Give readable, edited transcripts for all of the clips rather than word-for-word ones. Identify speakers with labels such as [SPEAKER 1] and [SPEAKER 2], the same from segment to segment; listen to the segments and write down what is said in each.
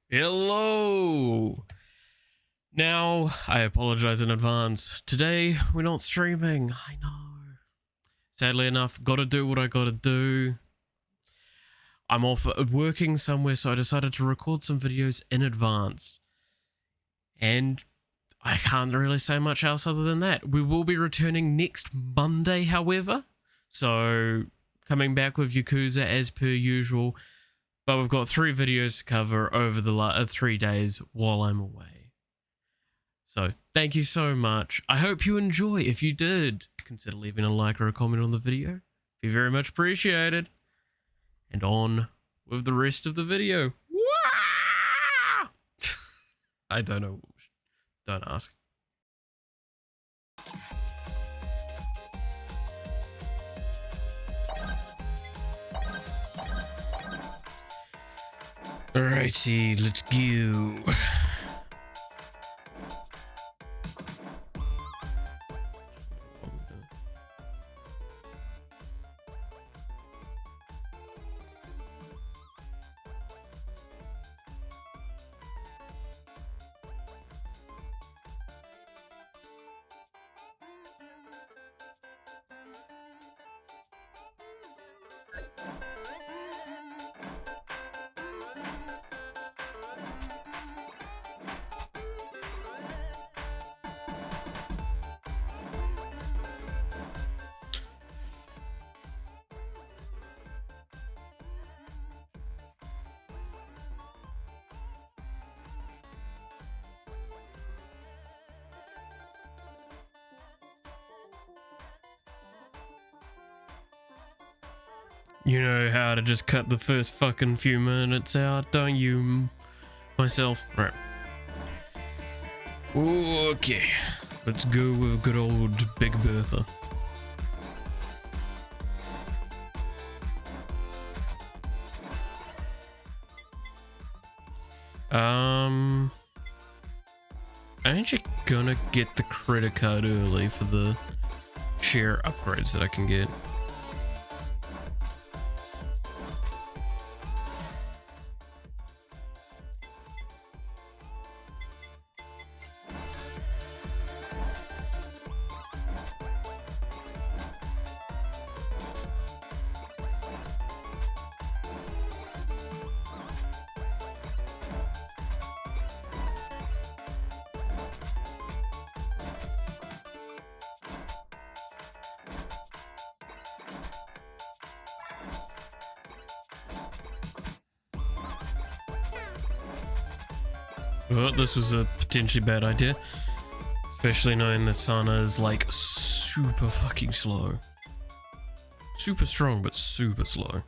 [SPEAKER 1] Hello! Now, I apologize in advance. Today, we're not streaming. I know. Sadly enough, gotta do what I gotta do. I'm off working somewhere, so I decided to record some videos in advance. And I can't really say much else other than that. We will be returning next Monday, however. So, coming back with Yakuza as per usual. But we've got 3 videos to cover over the 3 days while I'm away. So, thank you so much. I hope you enjoy. If you did, consider leaving a like or a comment on the video. Be very much appreciated. And on with the rest of the video. I don't know. Don't ask. Alrighty, let's go. You know how to just cut the first fucking few minutes out, don't you, myself? Right. Okay. Let's go with good old Big Bertha. I'm actually gonna get the credit card early for the share upgrades that I can get. Well, this was a potentially bad idea, especially knowing that Sana is like super fucking slow. Super strong, but super slow.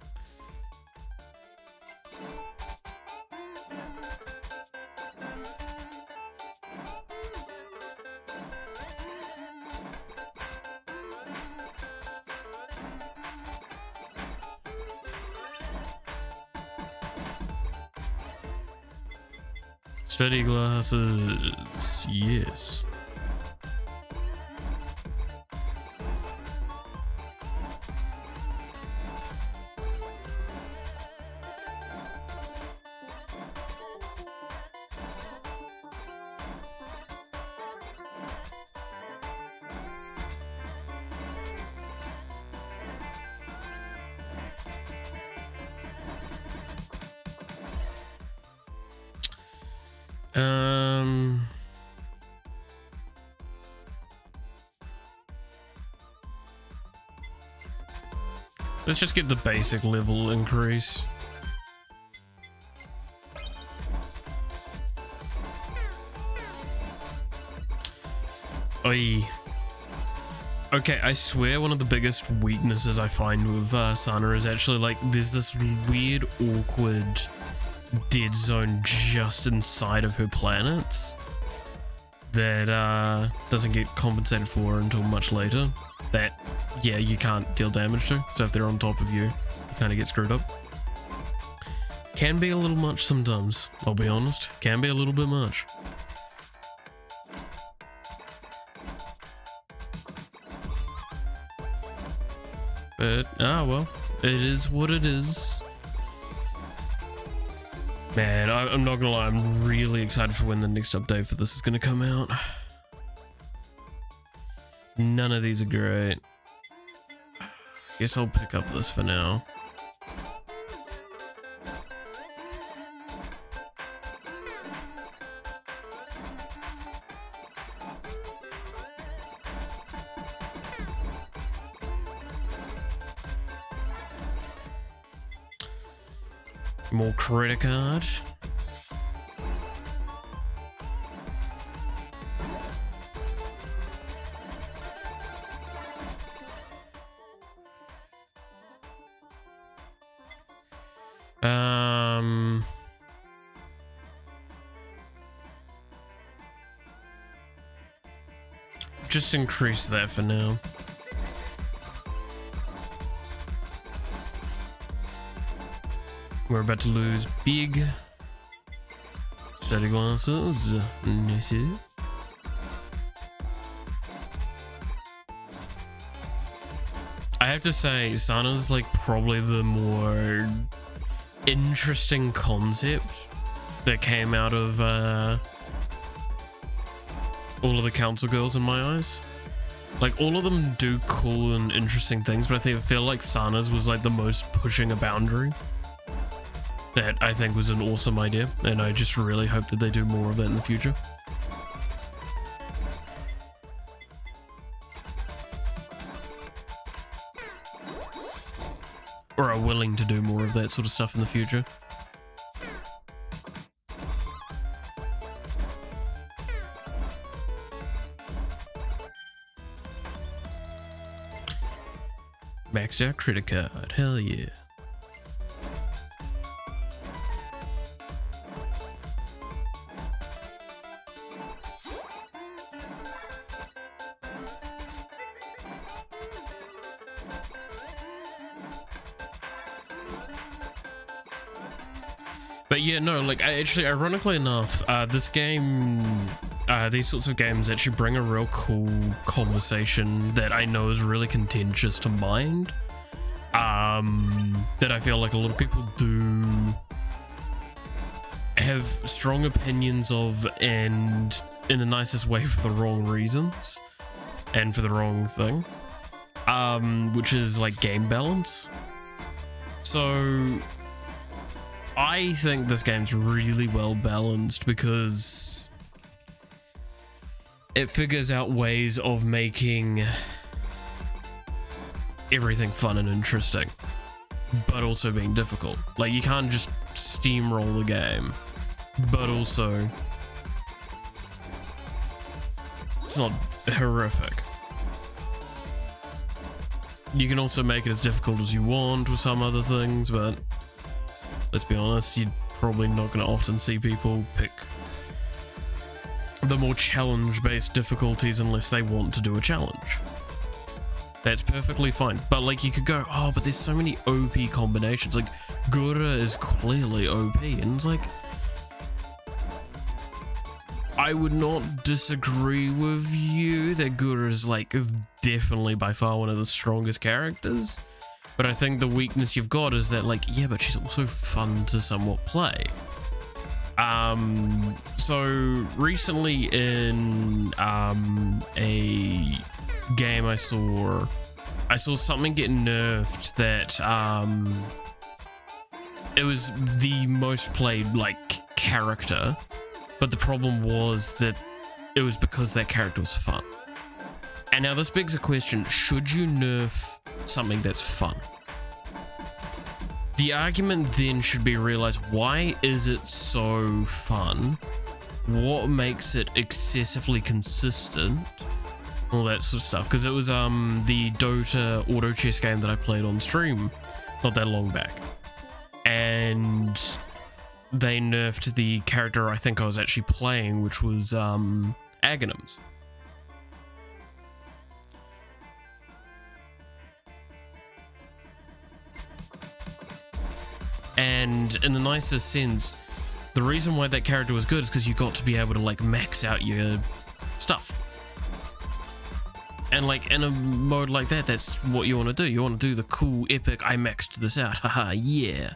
[SPEAKER 1] Steady glasses, yes. Let's just get the basic level increase. Oi. Okay, I swear one of the biggest weaknesses I find with Sana is actually like there's this weird, awkward dead zone just inside of her planets that doesn't get compensated for until much later. That, yeah, you can't deal damage to. So if they're on top of you, you kind of get screwed up. Can be a little much sometimes, I'll be honest. Can be a little bit much. But, well, it is what it is. Man, I'm not gonna lie, I'm really excited for when the next update for this is gonna come out. None of these are great. Guess I'll pick up this for now. More credit card. Just increase that for now. We're about to lose big. Steady glasses. Nice. I have to say, Sana's like probably the more interesting concept that came out of all of the council girls in my eyes. Like, all of them do cool and interesting things, but I feel like Sana's was like the most pushing a boundary. That I think was an awesome idea, and I just really hope that they do more of that in the future. Or are willing to do more of that sort of stuff in the future. Maxed out credit card, hell yeah. But yeah, no, like, actually, ironically enough, this game, these sorts of games actually bring a real cool conversation that I know is really contentious to mind. That I feel like a lot of people do have strong opinions of, and in the nicest way for the wrong reasons, and for the wrong thing, which is like game balance. So I think this game's really well balanced because it figures out ways of making everything fun and interesting, but also being difficult. Like, you can't just steamroll the game, but also it's not horrific. You can also make it as difficult as you want with some other things, but let's be honest, you're probably not going to often see people pick the more challenge-based difficulties unless they want to do a challenge. That's perfectly fine. But like, you could go, oh, but there's so many OP combinations. Like, Gura is clearly OP, and it's like, I would not disagree with you that Gura is like definitely by far one of the strongest characters. But I think the weakness you've got is that, like, yeah, but she's also fun to somewhat play. So recently in a game I saw something get nerfed that it was the most played like character, but the problem was that it was because that character was fun. And now this begs a question: should you nerf something that's fun? The argument then should be realized, why is it so fun? What makes it excessively consistent? All that sort of stuff. Because it was the Dota auto chess game that I played on stream not that long back. And they nerfed the character I think I was actually playing, which was Aghanims. And in the nicest sense, the reason why that character was good is because you got to be able to like max out your stuff. And like in a mode like that, that's what you want to do. You want to do the cool, epic, I maxed this out, haha, yeah.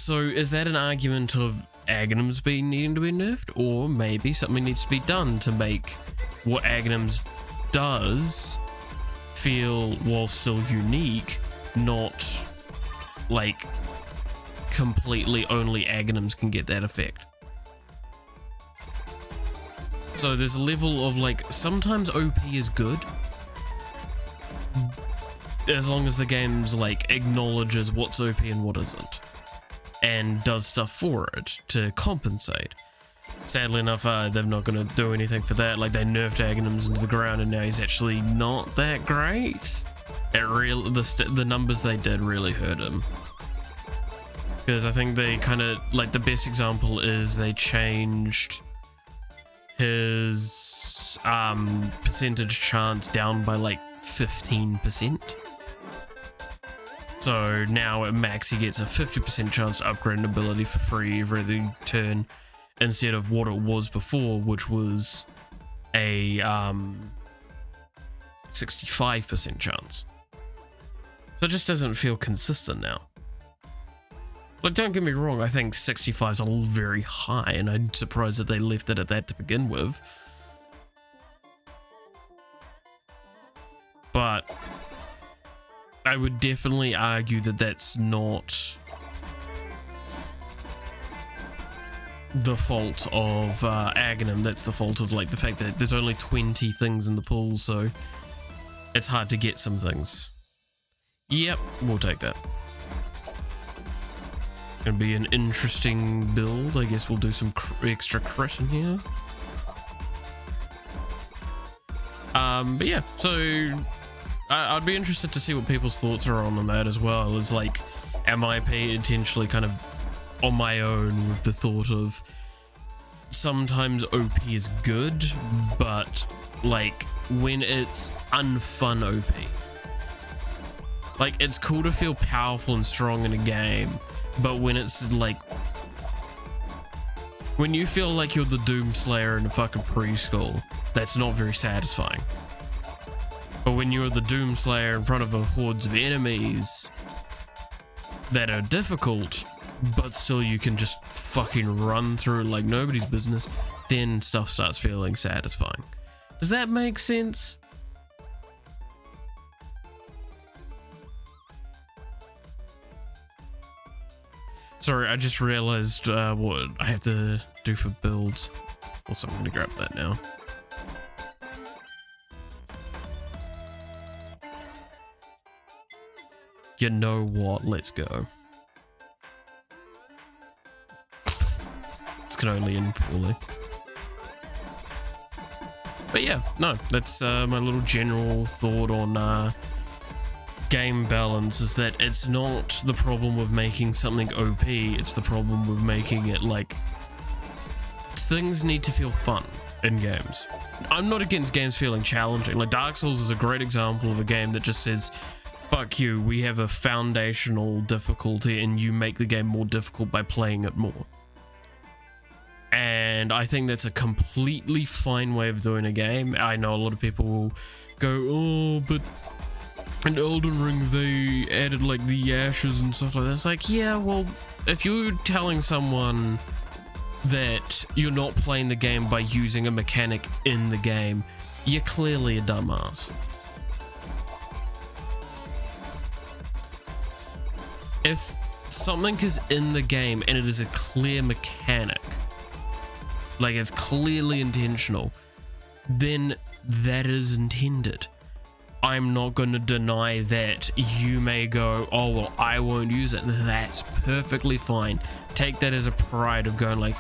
[SPEAKER 1] So is that an argument of Aghanims needing to be nerfed, or maybe something needs to be done to make what Aghanims does feel, while still unique, not like completely only Aghanims can get that effect? So there's a level of like, sometimes OP is good as long as the game's like acknowledges what's OP and what isn't, and does stuff for it to compensate. Sadly enough, they're not going to do anything for that. Like, they nerfed Aghanims into the ground and now he's actually not that great. The numbers they did really hurt him. Because I think they kind of, like, the best example is they changed his percentage chance down by like 15%. So now at max he gets a 50% chance to upgrade an ability for free every turn, instead of what it was before, which was a 65% chance. So it just doesn't feel consistent now. Like, don't get me wrong, I think 65 is a very high, and I'm surprised that they left it at that to begin with. But I would definitely argue that that's not the fault of Aghanim. That's the fault of like the fact that there's only 20 things in the pool, so it's hard to get some things. Yep, we'll take that. Gonna be an interesting build. I guess we'll do some extra crit in here. But yeah, so I'd be interested to see what people's thoughts are on that as well. It's like, am I potentially kind of on my own with the thought of sometimes OP is good, but like when it's unfun OP. Like, it's cool to feel powerful and strong in a game, but when it's like, when you feel like you're the Doomslayer in a fucking preschool, that's not very satisfying. But when you're the Doomslayer in front of a hordes of enemies that are difficult, but still you can just fucking run through like nobody's business, then stuff starts feeling satisfying. Does that make sense? Sorry, I just realized what I have to do for builds. Also, I'm gonna grab that now. You know what? Let's go. This can only end poorly. But yeah, no, that's my little general thought on game balance, is that it's not the problem with making something OP, it's the problem with making it like, things need to feel fun in games. I'm not against games feeling challenging. Like, Dark Souls is a great example of a game that just says, fuck you, we have a foundational difficulty and you make the game more difficult by playing it more. And I think that's a completely fine way of doing a game. I know a lot of people will go, oh, but in Elden Ring they added like the ashes and stuff like that. It's like, yeah, well, if you're telling someone that you're not playing the game by using a mechanic in the game, you're clearly a dumbass. If something is in the game and it is a clear mechanic, like it's clearly intentional, then that is intended. I'm not going to deny that. You may go, oh, well, I won't use it. That's perfectly fine. Take that as a pride of going like,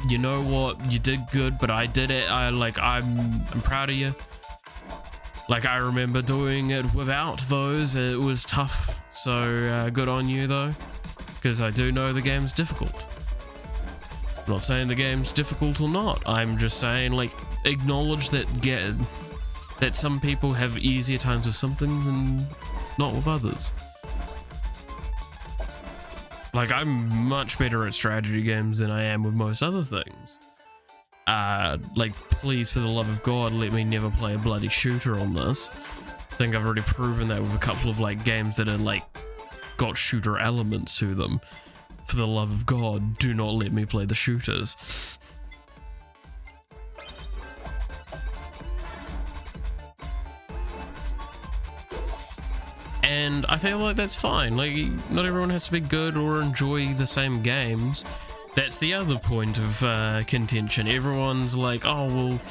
[SPEAKER 1] you know what, you did good, but I did it. I'm proud of you. Like, I remember doing it without those. It was tough. So good on you though, because I do know the game's difficult. I'm not saying the game's difficult or not. I'm just saying, like, acknowledge that that some people have easier times with some things and not with others. Like, I'm much better at strategy games than I am with most other things. Like, please, for the love of God, let me never play a bloody shooter on this. I think I've already proven that with a couple of, like, games that are, like, got shooter elements to them. For the love of God, do not let me play the shooters. And I feel like that's fine. Like, not everyone has to be good or enjoy the same games. That's the other point of contention. Everyone's like, oh, well,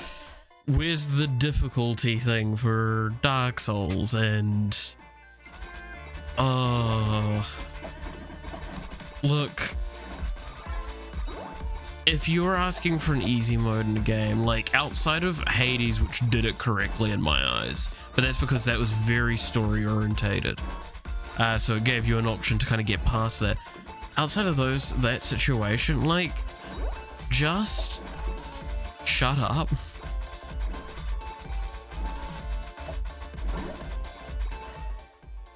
[SPEAKER 1] where's the difficulty thing for Dark Souls? And look, if you're asking for an easy mode in the game, like outside of Hades, which did it correctly in my eyes, but that's because that was very story orientated, so it gave you an option to kind of get past that. Outside of that situation, like, just shut up.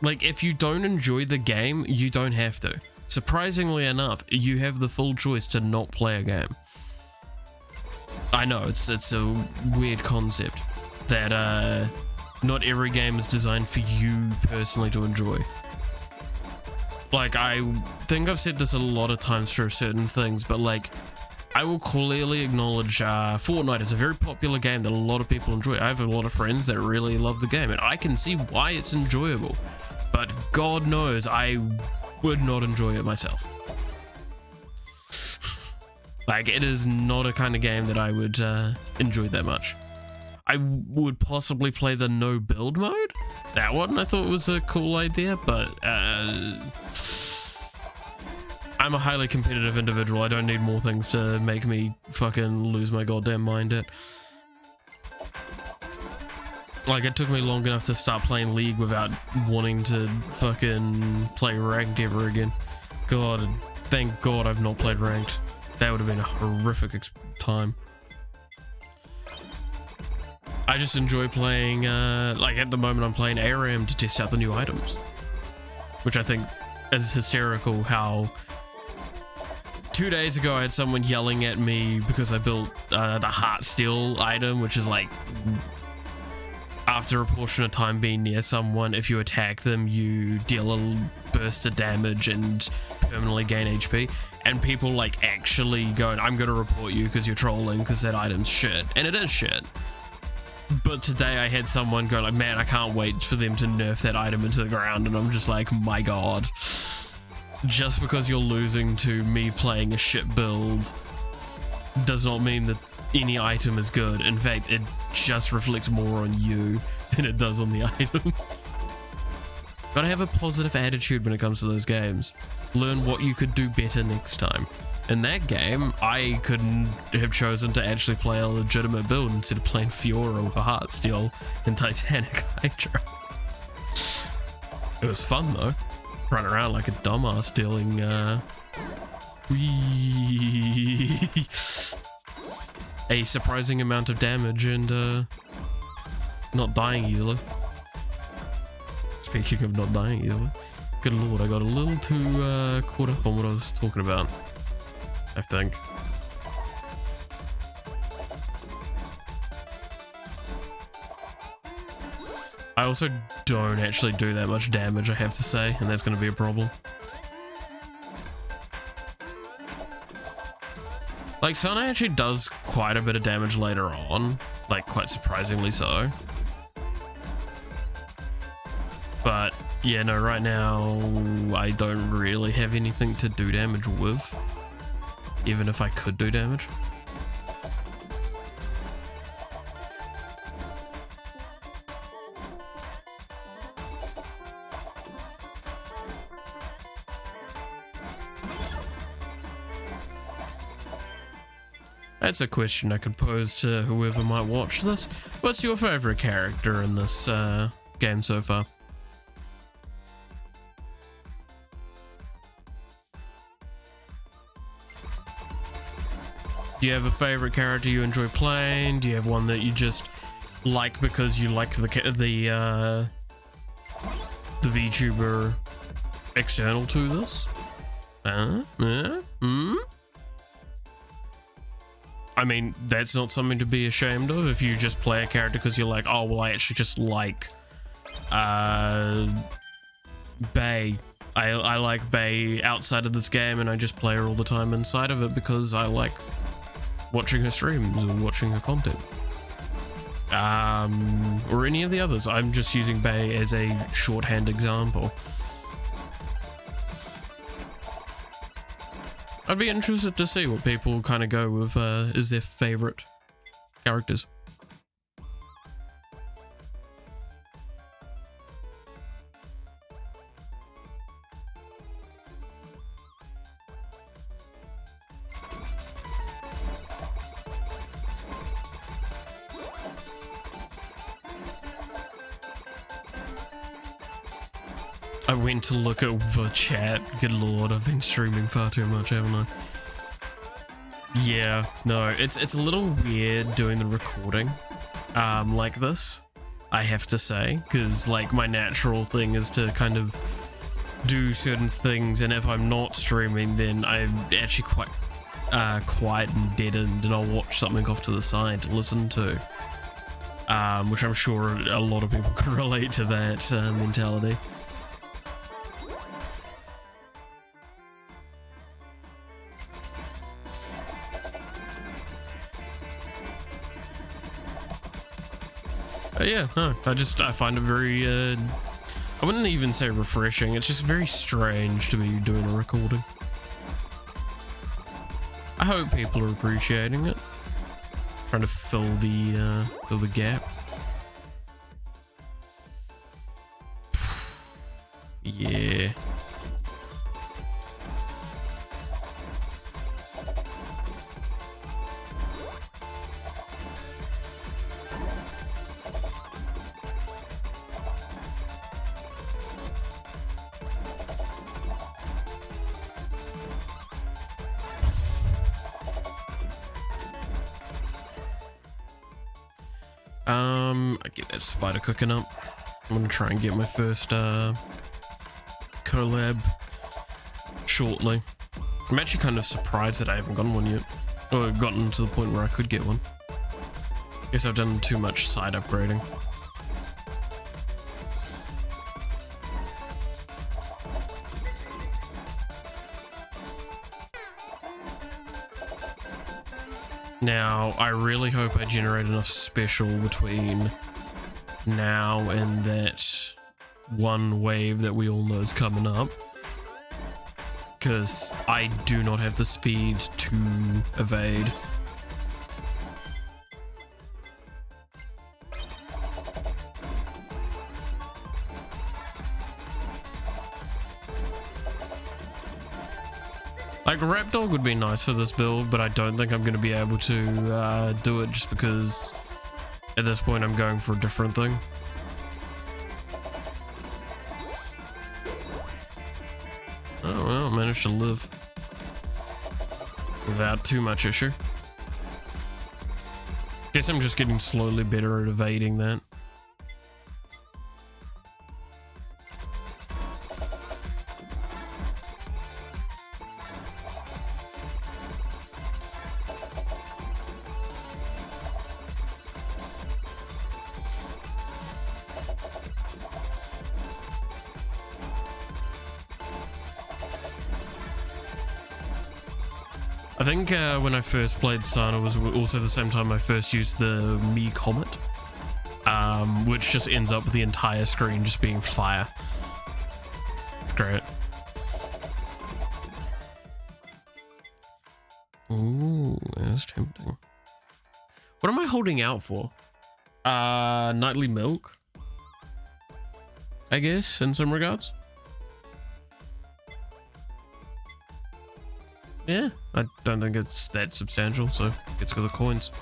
[SPEAKER 1] Like, if you don't enjoy the game, you don't have to. Surprisingly enough, you have the full choice to not play a game. I know, it's a weird concept that not every game is designed for you personally to enjoy. Like, I think I've said this a lot of times for certain things, but like, I will clearly acknowledge Fortnite is a very popular game that a lot of people enjoy. I have a lot of friends that really love the game, and I can see why it's enjoyable. But God knows I would not enjoy it myself. Like, it is not a kind of game that I would enjoy that much. I would possibly play the no build mode. That one I thought was a cool idea, but I'm a highly competitive individual. I don't need more things to make me fucking lose my goddamn mind at. Like, it took me long enough to start playing League without wanting to fucking play ranked ever again. God, thank God I've not played ranked. That would have been a horrific time. I just enjoy playing, like at the moment I'm playing ARAM to test out the new items. Which I think is hysterical how 2 days ago I had someone yelling at me because I built the Heart Steel item, which is like, after a portion of time being near someone, if you attack them, you deal a burst of damage and permanently gain HP. And people like actually going, I'm gonna report you because you're trolling because that item's shit. And it is shit. But today I had someone go like, man, I can't wait for them to nerf that item into the ground. And I'm just like, my God. Just because you're losing to me playing a shit build does not mean that any item is good. In fact, it just reflects more on you than it does on the item. Gotta have a positive attitude when it comes to those games. Learn what you could do better next time. In that game, I couldn't have chosen to actually play a legitimate build instead of playing Fiora with a Heartsteel and Titanic Hydra. It was fun though. Run around like a dumbass dealing a surprising amount of damage and not dying easily. Speaking of not dying easily, good lord, I got a little too caught up on what I was talking about, I think. I also don't actually do that much damage, I have to say, and that's going to be a problem. Like, Sona actually does quite a bit of damage later on, like quite surprisingly so. But yeah, no, right now I don't really have anything to do damage with, even if I could do damage. That's a question I could pose to whoever might watch this. What's your favorite character in this game so far? Do you have a favorite character you enjoy playing? Do you have one that you just like because you like the VTuber external to this? I mean, that's not something to be ashamed of if you just play a character because you're like, oh, well, I actually just like Bay I like Bae outside of this game, and I just play her all the time inside of it because I like watching her streams or watching her content. Or any of the others. I'm just using Bae as a shorthand example. I'd be interested to see what people kind of go with as their favorite characters. I went to look at the chat. Good lord, I've been streaming far too much, haven't I? Yeah, no, it's a little weird doing the recording like this, I have to say, because like my natural thing is to kind of do certain things, and if I'm not streaming, then I'm actually quite quiet and deadened, and I'll watch something off to the side to listen to, which I'm sure a lot of people can relate to that mentality. Yeah, no, I find it very, I wouldn't even say refreshing, it's just very strange to be doing a recording. I hope people are appreciating it. Trying to fill the gap. Yeah. I get that spider cooking up. I'm gonna try and get my first collab shortly. I'm actually kind of surprised that I haven't gotten one yet, or gotten to the point where I could get one. Guess I've done too much side upgrading. Now, I really hope I generate enough special between now and that one wave that we all know is coming up, because I do not have the speed to evade. Like, Rapdog would be nice for this build, but I don't think I'm going to be able to do it just because at this point I'm going for a different thing. Oh well, I managed to live without too much issue. Guess I'm just getting slowly better at evading that. I think when I first played Sana was also the same time I first used the Me Comet, which just ends up with the entire screen just being fire. It's great. Ooh, that's tempting. What am I holding out for? Nightly milk, I guess, in some regards. Yeah, I don't think it's that substantial, so let's go the coins.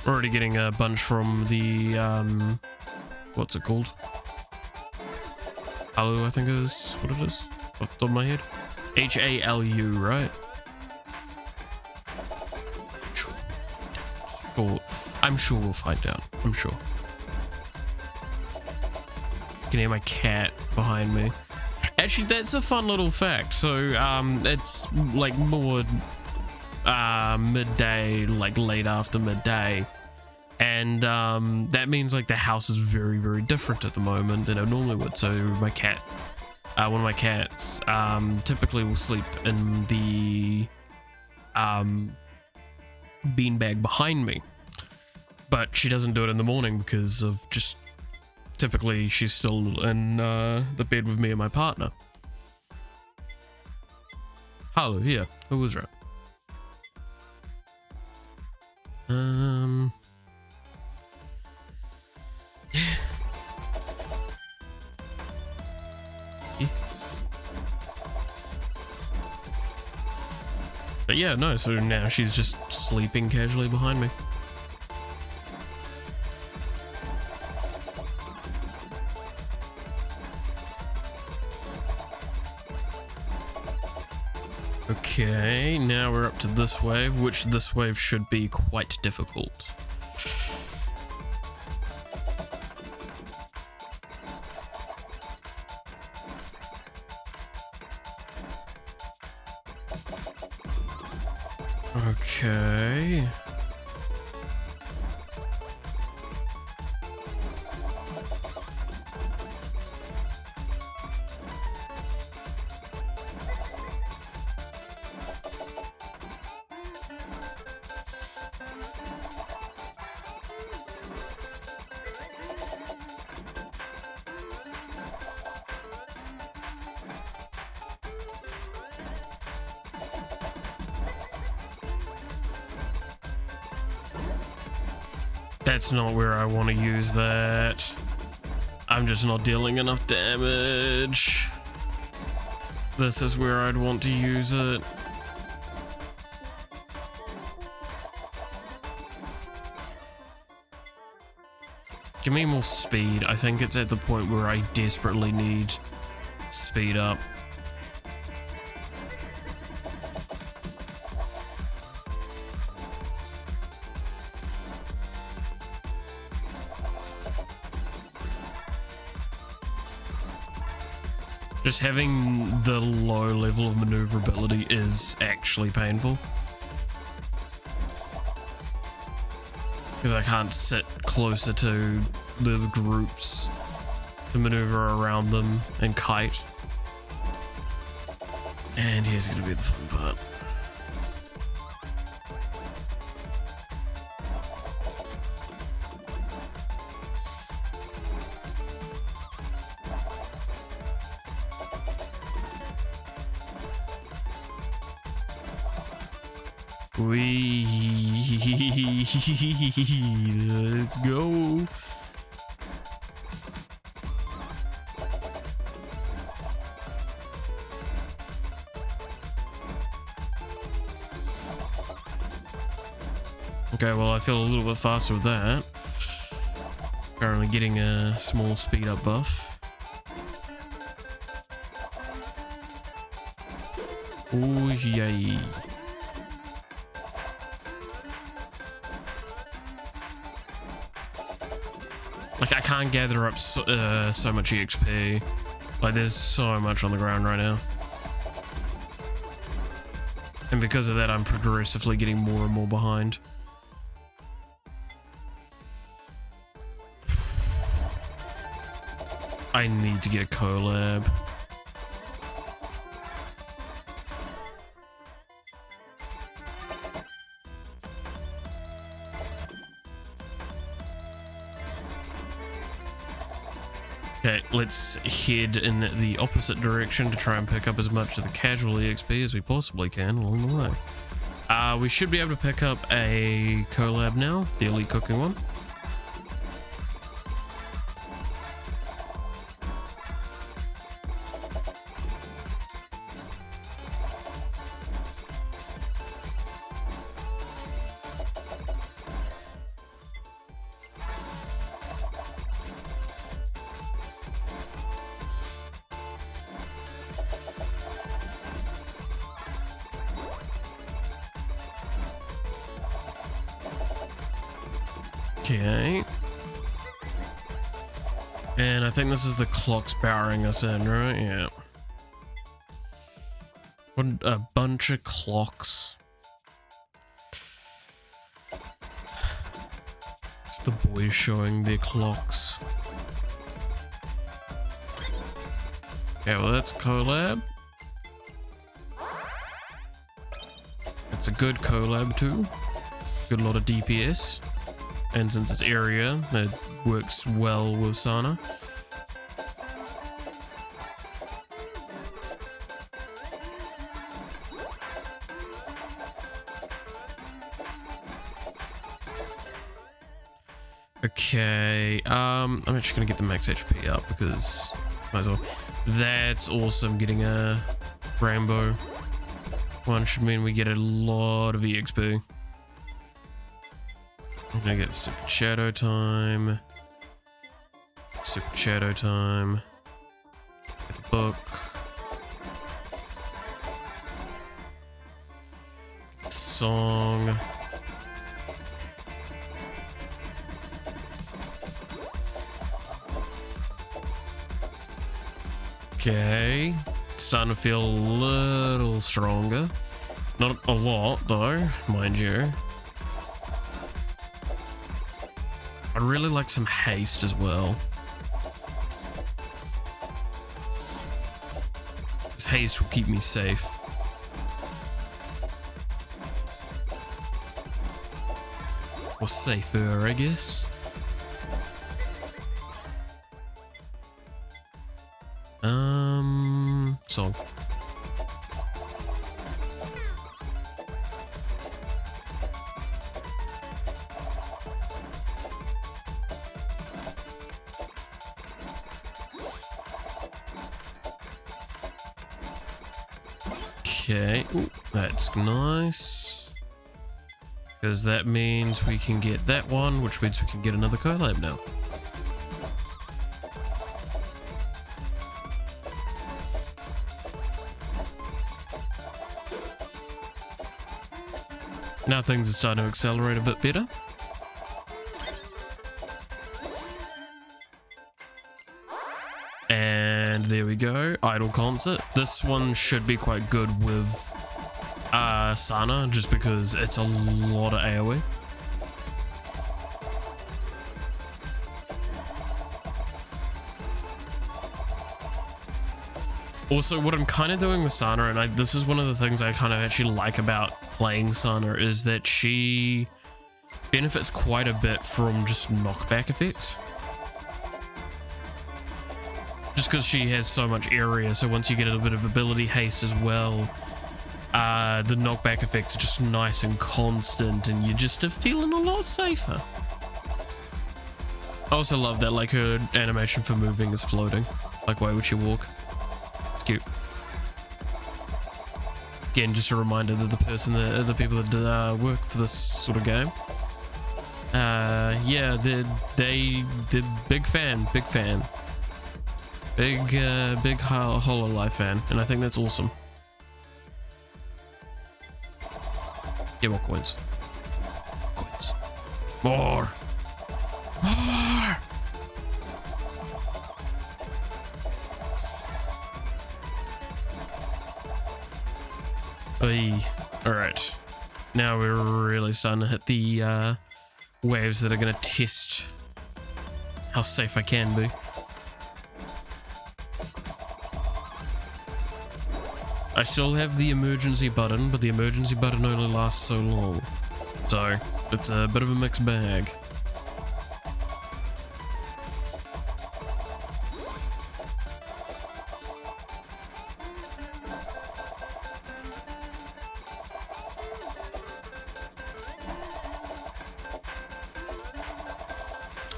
[SPEAKER 1] We're already getting a bunch from the, what's it called? Halu, I think is what it is, off the top of my head. H-A-L-U, right? Sure. I'm sure we'll find out. I'm sure. You can hear my cat behind me. Actually, that's a fun little fact. So, it's like more midday, like late after midday, And that means like the house is very, very different at the moment than it normally would. So my cat, one of my cats, typically will sleep in the beanbag behind me, but she doesn't do it in the morning because of just typically she's still in the bed with me and my partner. Hello, here. Who was right? But yeah, no, so now she's just sleeping casually behind me. Okay, now we're up to this wave, which this wave should be quite difficult. Okay. That's not where I want to use that. I'm just not dealing enough damage. This is where I'd want to use it. Give me more speed. I think it's at the point where I desperately need speed up. Just having the low level of maneuverability is actually painful. Because I can't sit closer to the groups to maneuver around them and kite. And here's going to be the fun part. Let's go. Okay, well, I feel a little bit faster with that. Currently getting a small speed up buff. Oh, yay. Like, I can't gather up so much EXP. Like, there's so much on the ground right now. And because of that, I'm progressively getting more and more behind. I need to get a collab. Okay, let's head in the opposite direction to try and pick up as much of the casual EXP as we possibly can along the way. We should be able to pick up a collab now, the elite cooking one. Okay. And I think this is the clocks powering us in, right? Yeah. What a bunch of clocks. The boys showing their clocks. Okay, well that's collab. It's a good collab too. Got a lot of DPS. And since it's area, it works well with Sana. Okay, I'm actually gonna get the max HP up because might as well. That's awesome, getting a rainbow one should mean we get a lot of EXP. I'm gonna get super shadow time. Super shadow time. Get the book. Get the song. Okay, starting to feel a little stronger. Not a lot though, mind you. I'd really like some haste as well. This haste will keep me safe. Or safer, I guess. Song. Okay, ooh, that's nice. Because that means we can get that one, which means we can get another collab now. Now things are starting to accelerate a bit better. And there we go, Idol Concert. This one should be quite good with Sana, just because it's a lot of AoE. Also, what I'm kind of doing with Sana, and this is one of the things I kind of actually like about playing Sana, is that she benefits quite a bit from just knockback effects. Just because she has so much area, so once you get a bit of ability haste as well, the knockback effects are just nice and constant, and you're just feeling a lot safer. I also love that, like, her animation for moving is floating. Like, why would she walk? It's cute. Again, just a reminder that the people that work for this sort of game, yeah, they're big fan, big HoloLive fan, and I think that's awesome. Get more coins. Coins. More. More. Alright. Now we're really starting to hit the waves that are going to test how safe I can be. I still have the emergency button, but the emergency button only lasts so long. So, it's a bit of a mixed bag.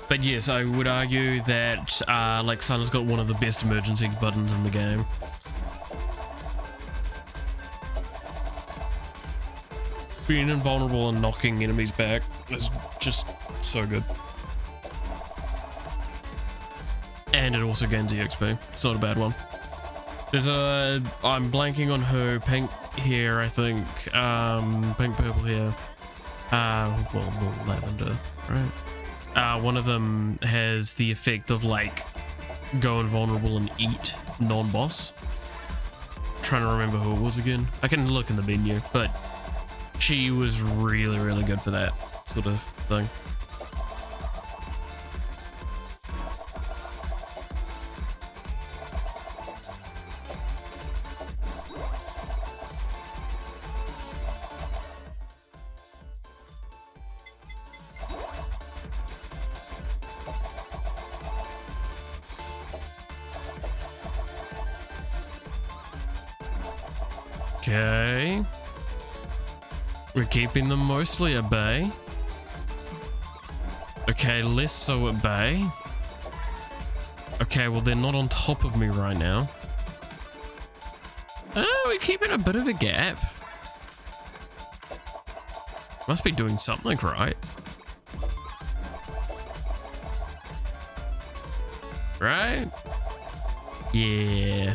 [SPEAKER 1] But yes, I would argue that like Sana's got one of the best emergency buttons in the game. Being invulnerable and knocking enemies back is just so good. And it also gains EXP. It's not a bad one. There's a... I'm blanking on her pink hair, I think. Pink purple hair. Well, lavender, right? One of them has the effect of, like, go invulnerable and eat non-boss. Trying to remember who it was again. I can look in the menu, but she was really, really good for that sort of thing. Okay. We're keeping them mostly at bay. Okay, less so at bay. Okay, well, they're not on top of me right now. Oh, we're keeping a bit of a gap. Must be doing something right. Right? Yeah.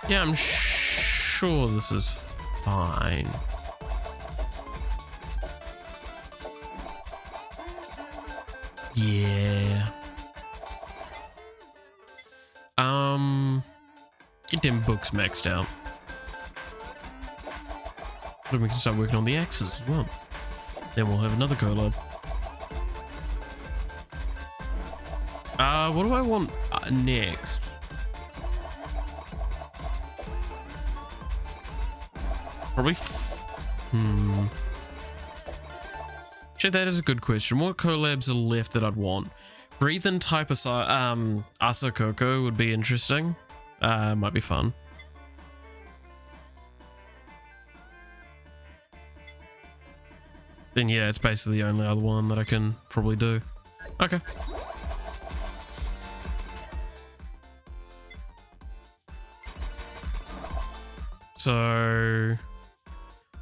[SPEAKER 1] Yeah, I'm sure this is fine. Yeah. Get them books maxed out. Then we can start working on the axes as well. Then we'll have another collab. What do I want next? Probably Actually, that is a good question. What collabs are left that I'd want? Breathe in type of Asakoko would be interesting. Might be fun. Then yeah, it's basically the only other one that I can probably do. Okay. So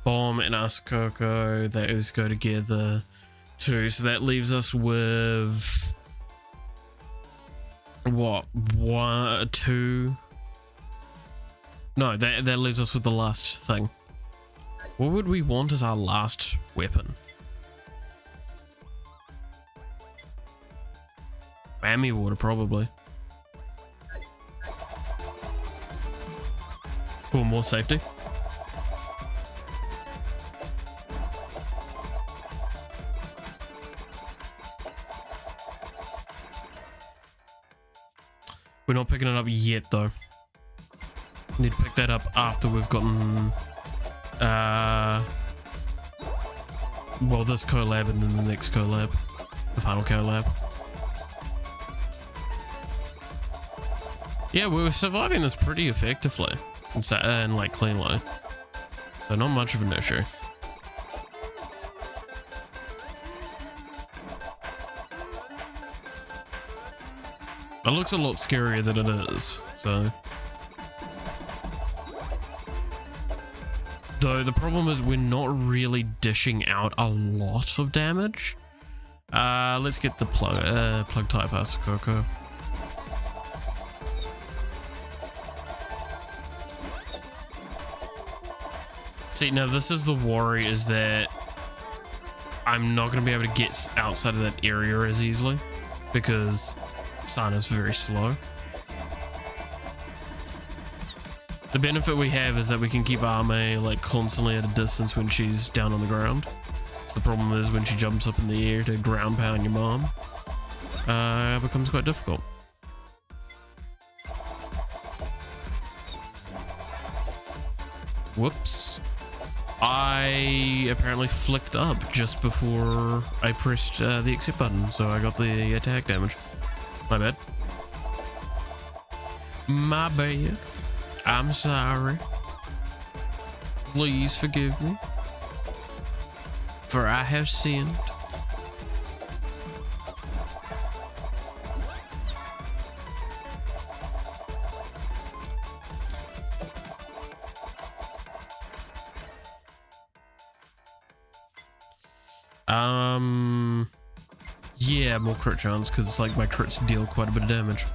[SPEAKER 1] Bomb and Asakoko, those go together too. So that leaves us with what? One, two? No, that leaves us with the last thing. What would we want as our last weapon? Whammy water, probably. For more safety. We're not picking it up yet, though. Need to pick that up after we've gotten well, this collab and then the next collab, the final collab. Yeah, we were surviving this pretty effectively and like cleanly, so not much of an issue. It looks a lot scarier than it is, so. Though the problem is we're not really dishing out a lot of damage. Let's get the plug type Asakoko. See, now this is the worry, is that I'm not going to be able to get outside of that area as easily because Sana's very slow. The benefit we have is that we can keep Ame like constantly at a distance when she's down on the ground. So the problem is when she jumps up in the air to ground pound your mom, it becomes quite difficult. Whoops. I apparently flicked up just before I pressed the accept button, so I got the attack damage. My bad. My bad. I'm sorry. Please forgive me, for I have sinned. Yeah, more crit chance, because like my crits deal quite a bit of damage.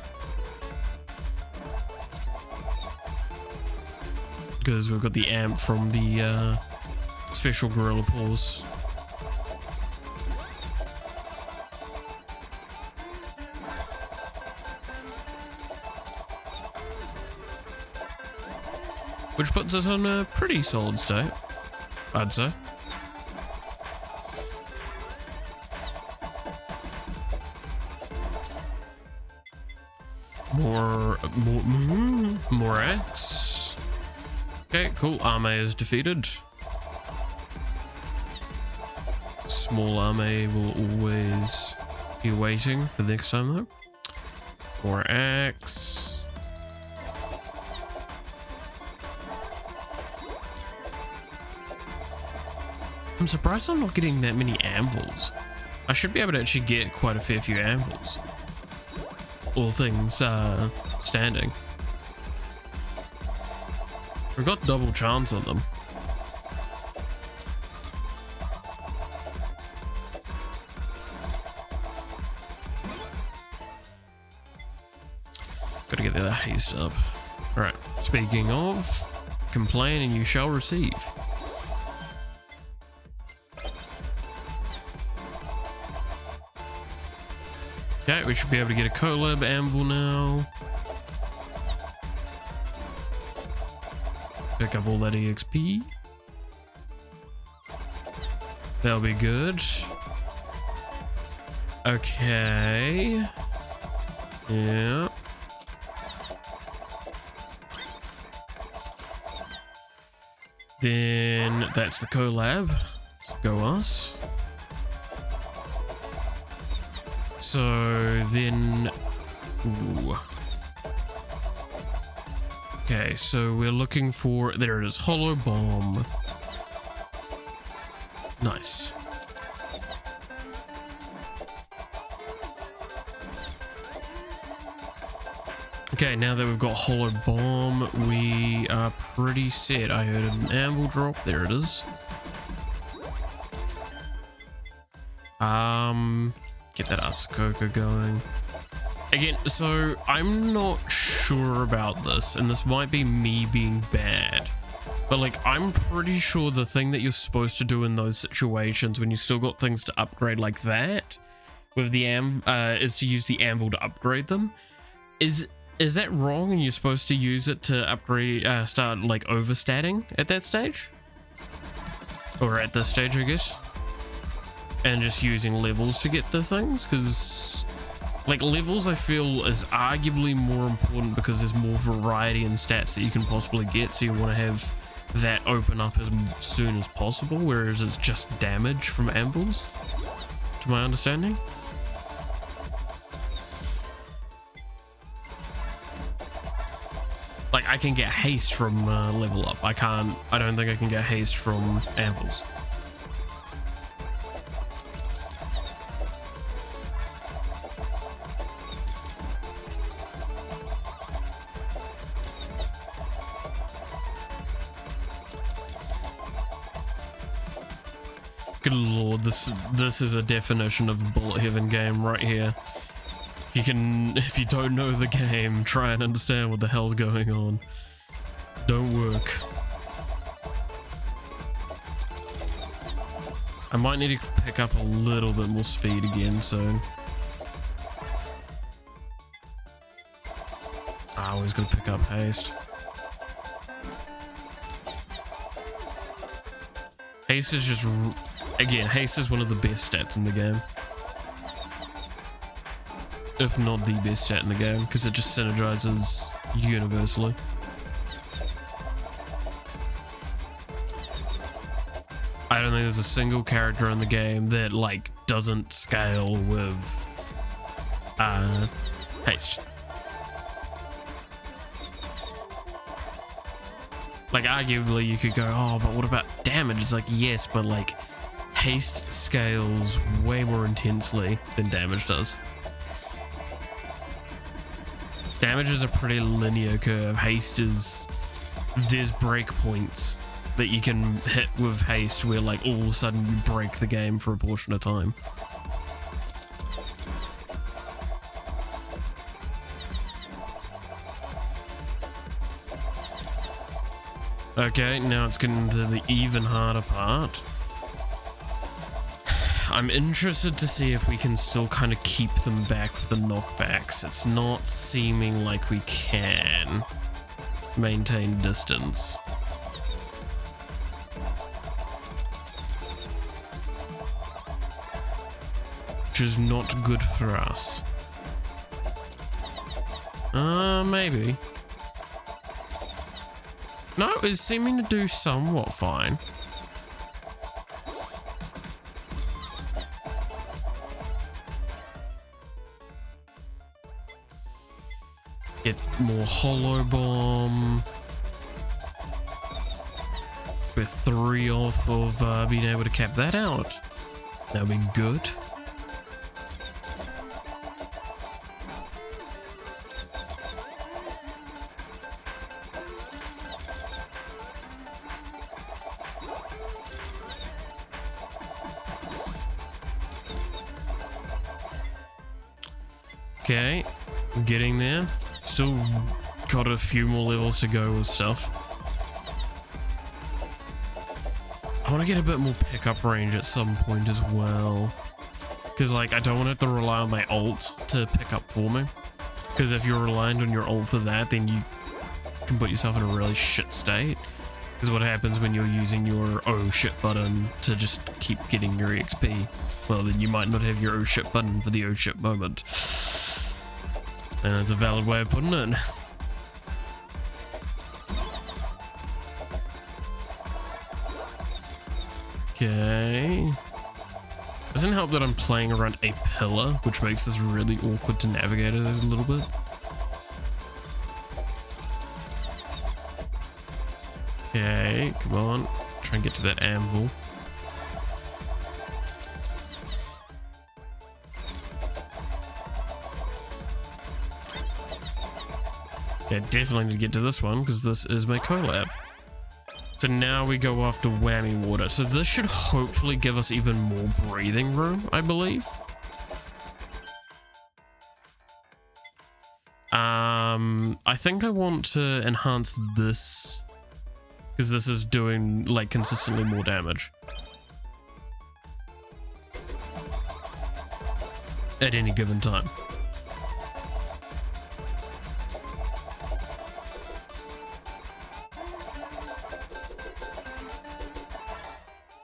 [SPEAKER 1] Because we've got the amp from the special gorilla paws. Which puts us on a pretty solid state, I'd say. More X. Okay, cool. Ame is defeated. Small Ame will always be waiting for the next time though. More X. I'm surprised I'm not getting that many anvils. I should be able to actually get quite a fair few anvils. All things standing. We've got double chance on them. Gotta get the haste up. Alright, speaking of, complain and you shall receive. Okay, we should be able to get a collab anvil now. Pick up all that EXP. That'll be good. Okay. Yeah. Then that's the collab. Let's go us. So then, ooh. Okay, so we're looking for, there it is, Holo Bomb. Nice. Okay, now that we've got Holo Bomb, we are pretty set. I heard an anvil drop, there it is. Get that Asakoko going. Again, so I'm not sure about this, and this might be me being bad, but like I'm pretty sure the thing that you're supposed to do in those situations when you still got things to upgrade like that with the is to use the anvil to upgrade them. Is that wrong, and you're supposed to use it to upgrade, start like overstatting at that stage? Or at this stage, I guess? And just using levels to get the things? Because, like, levels I feel is arguably more important because there's more variety in stats that you can possibly get, so you want to have that open up as soon as possible, whereas it's just damage from anvils, to my understanding. Like, I can get haste from level up. I don't think I can get haste from anvils. Good lord, this is a definition of bullet heaven game right here. If you don't know the game, try and understand what the hell's going on. Don't work. I might need to pick up a little bit more speed again soon. I always gotta pick up haste. Haste is just, again, haste is one of the best stats in the game. If not the best stat in the game, because it just synergizes universally. I don't think there's a single character in the game that, like, doesn't scale with haste. Like, arguably you could go, oh, but what about damage? It's like, yes, but like, haste scales way more intensely than damage does. Damage is a pretty linear curve. Haste is, there's breakpoints that you can hit with haste where like all of a sudden you break the game for a portion of time. Okay, now it's getting to the even harder part. I'm interested to see if we can still kind of keep them back with the knockbacks. It's not seeming like we can maintain distance. Which is not good for us. Maybe. No, it's seeming to do somewhat fine. Get more Holo Bomb. We're 3 off of being able to cap that out. That'll be good. Okay, getting there. Still got a few more levels to go with stuff. I want to get a bit more pickup range at some point as well. Because, like, I don't want to have to rely on my ult to pick up for me. Because if you're reliant on your ult for that, then you can put yourself in a really shit state. Because what happens when you're using your oh shit button to just keep getting your XP? Well, then you might not have your oh shit button for the oh shit moment. And that's a valid way of putting it. Okay. Doesn't help that I'm playing around a pillar, which makes this really awkward to navigate it a little bit. Okay, come on. Try and get to that anvil. Yeah, definitely need to get to this one because this is my collab. So now we go after whammy water. So this should hopefully give us even more breathing room, I believe. I think I want to enhance this because this is doing like consistently more damage at any given time.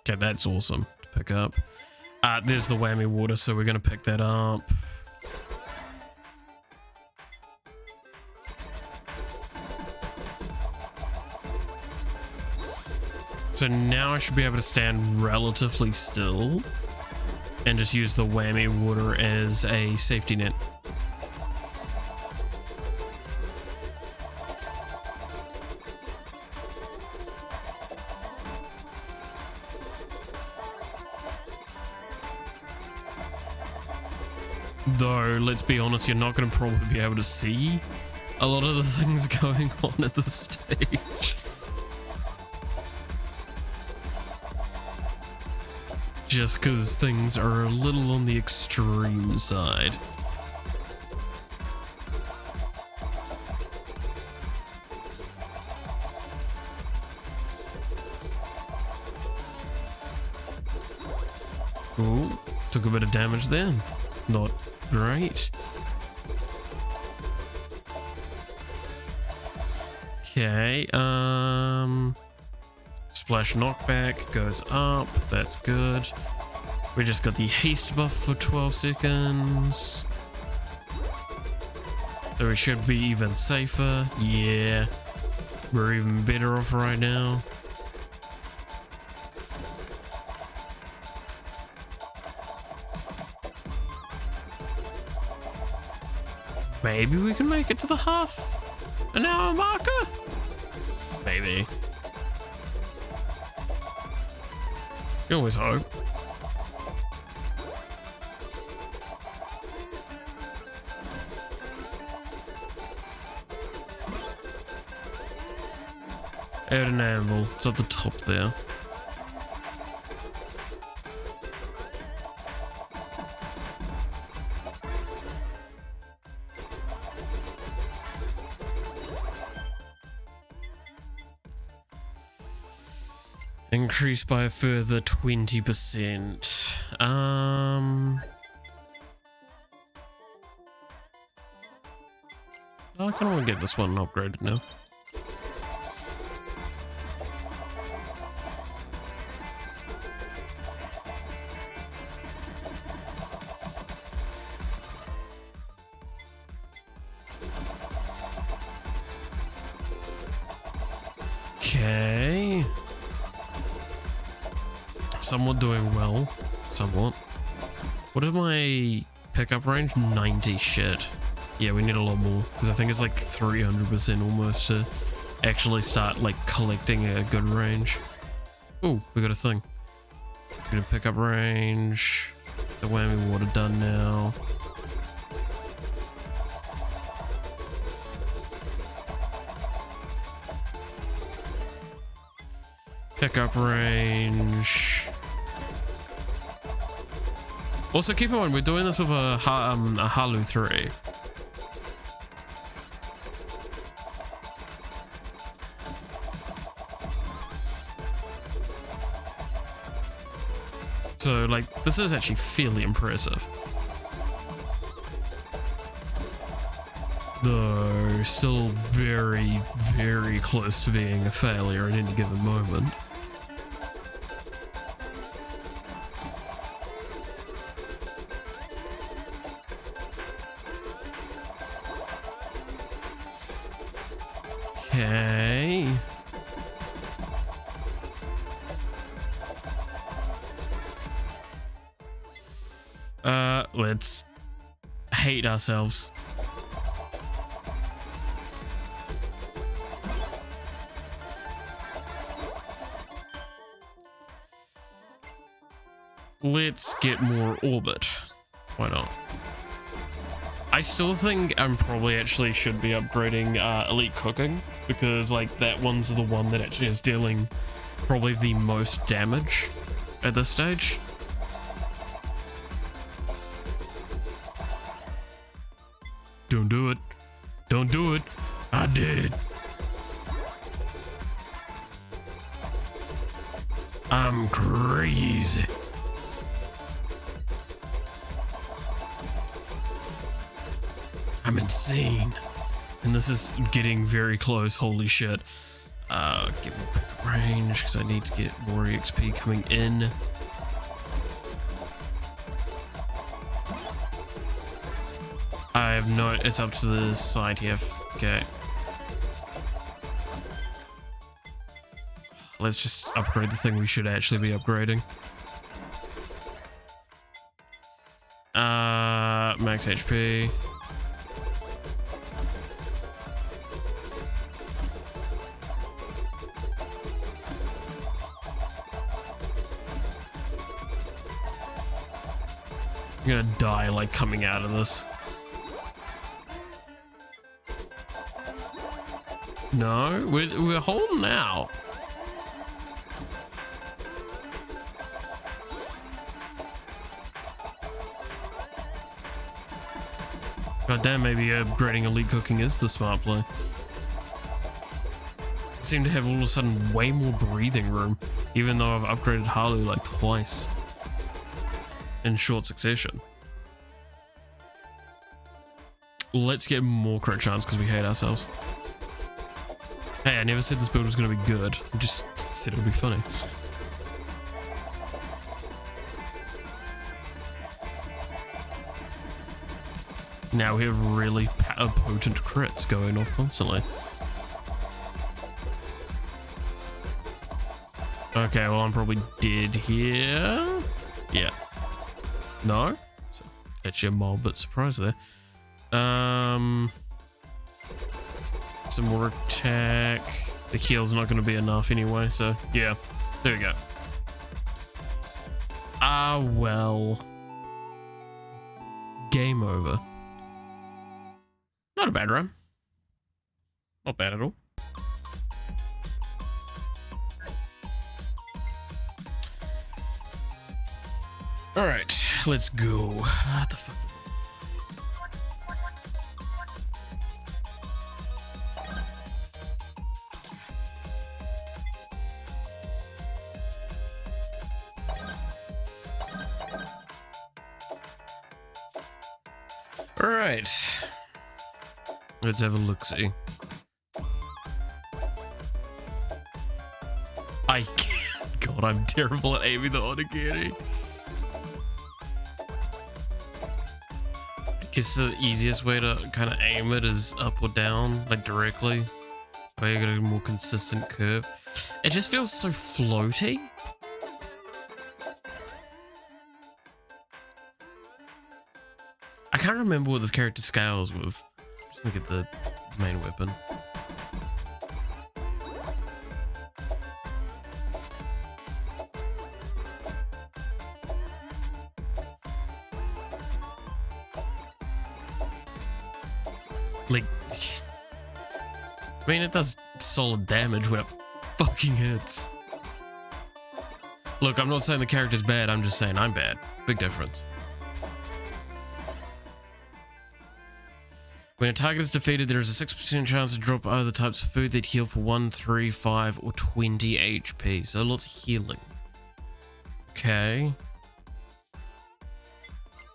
[SPEAKER 1] Okay, that's awesome to pick up. There's the whammy water, so we're going to pick that up. So now I should be able to stand relatively still and just use the whammy water as a safety net. Though, let's be honest, you're not going to probably be able to see a lot of the things going on at this stage. Just because things are a little on the extreme side. Ooh, took a bit of damage there. Not great. Okay, splash knockback goes up, that's good. We just got the haste buff for 12 seconds. So we should be even safer. Yeah, we're even better off right now. Maybe we can make it to the half an hour marker? Maybe. You can always hope. Add an anvil. It's at the top there. Increased by a further 20%. I kind of want to get this one upgraded now. Okay. Somewhat doing well. Somewhat. What is my pickup range? 90. Shit. Yeah, we need a lot more. Because I think it's like 300% almost to actually start like collecting a good range. Oh, we got a thing. Gonna pick up range. The whammy water done now. Pick up range. Also, keep in mind, we're doing this with a Halu 3. So, like, this is actually fairly impressive. Though, still very, very close to being a failure at any given moment. Okay. Let's hate ourselves. Let's get more orbit. Why not? I still think I'm probably actually should be upgrading elite cooking, because like that one's the one that actually is dealing probably the most damage at this stage. Don't do it. Don't do it. I did. I'm crazy. I'm insane. And this is getting very close. Holy shit. Get more pickup range because I need to get more EXP coming in. I have no, it's up to the side here. Okay. Let's just upgrade the thing we should actually be upgrading. Max HP. I'm gonna die like coming out of this. No, we're holding out. God damn, maybe upgrading elite cooking is the smart play. I seem to have all of a sudden way more breathing room, even though I've upgraded Halu like twice in short succession. Let's get more crit chance because we hate ourselves. Hey, I never said this build was going to be good. I just said it would be funny. Now we have really potent crits going off constantly. Okay, well, I'm probably dead here. Yeah. No? So, actually a mild bit surprised there. Some more attack. The heal's not going to be enough anyway, so yeah. There we go. Ah, well. Game over. Not a bad run. Not bad at all. Alright, let's go. What the fuck? Alright. Let's have a look-see. God, I'm terrible at aiming the onigiri. I guess the easiest way to kind of aim it is up or down, like directly. Oh, you got a more consistent curve. It just feels so floaty. I can't remember what this character scales with. Just look at the main weapon. Like, I mean, it does solid damage when it fucking hits. Look, I'm not saying the character's bad, I'm just saying I'm bad. Big difference. When a target is defeated, there is a 6% chance to drop other types of food that heal for 1, 3, 5, or 20 HP. So lots of healing. Okay.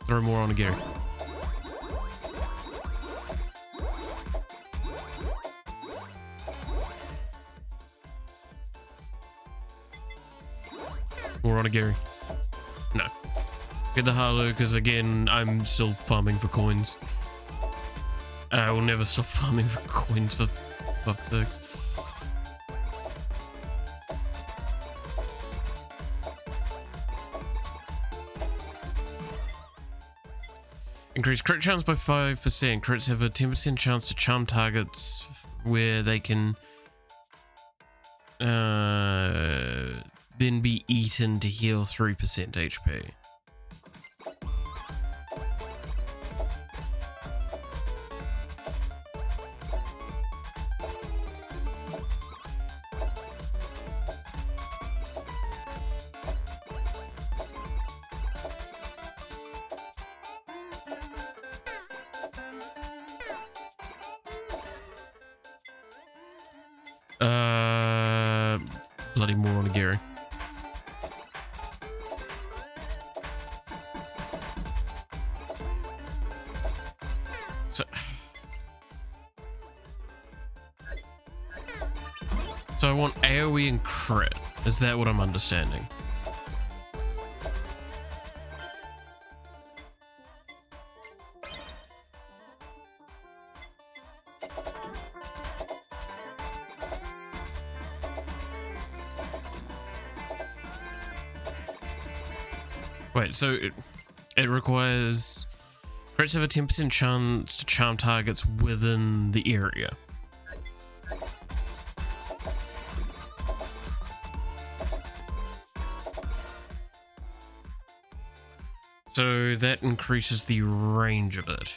[SPEAKER 1] Throw more on a Gary. More on a Gary. No. Get the Halo, because again, I'm still farming for coins. And I will never stop farming for coins, for fuck's sakes. Increase crit chance by 5%. Crits have a 10% chance to charm targets where they can then be eaten to heal 3% HP. Bloody more on a Gary. So I want AoE and crit. Is that what I'm understanding? Wait, so it requires crits have a 10% chance to charm targets within the area. So that increases the range of it.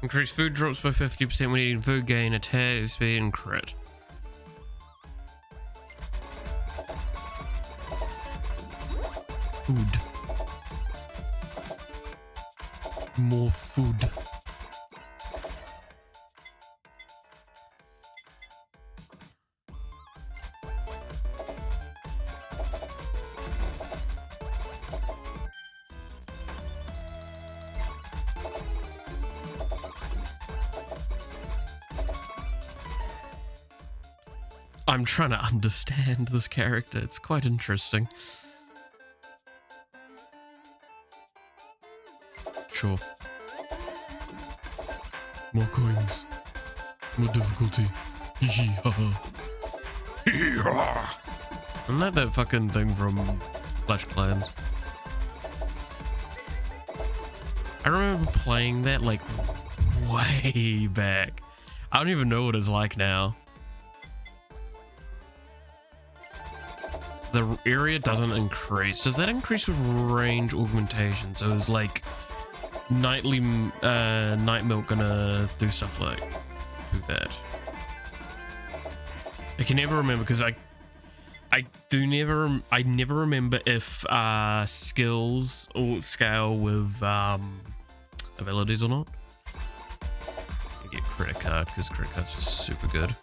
[SPEAKER 1] Increase food drops by 50% when eating food, gain attack, speed, and crit. Food. More food. I'm trying to understand this character. It's quite interesting. Sure. More coins. More difficulty. Isn't that fucking thing from Clash Clans? I remember playing that like way back. I don't even know what it's like now. The area doesn't increase. Does that increase with range augmentation? So is like nightly night milk gonna do stuff like do that? I can never remember because I never remember if skills or scale with abilities or not. I get credit card because credit card's just super good.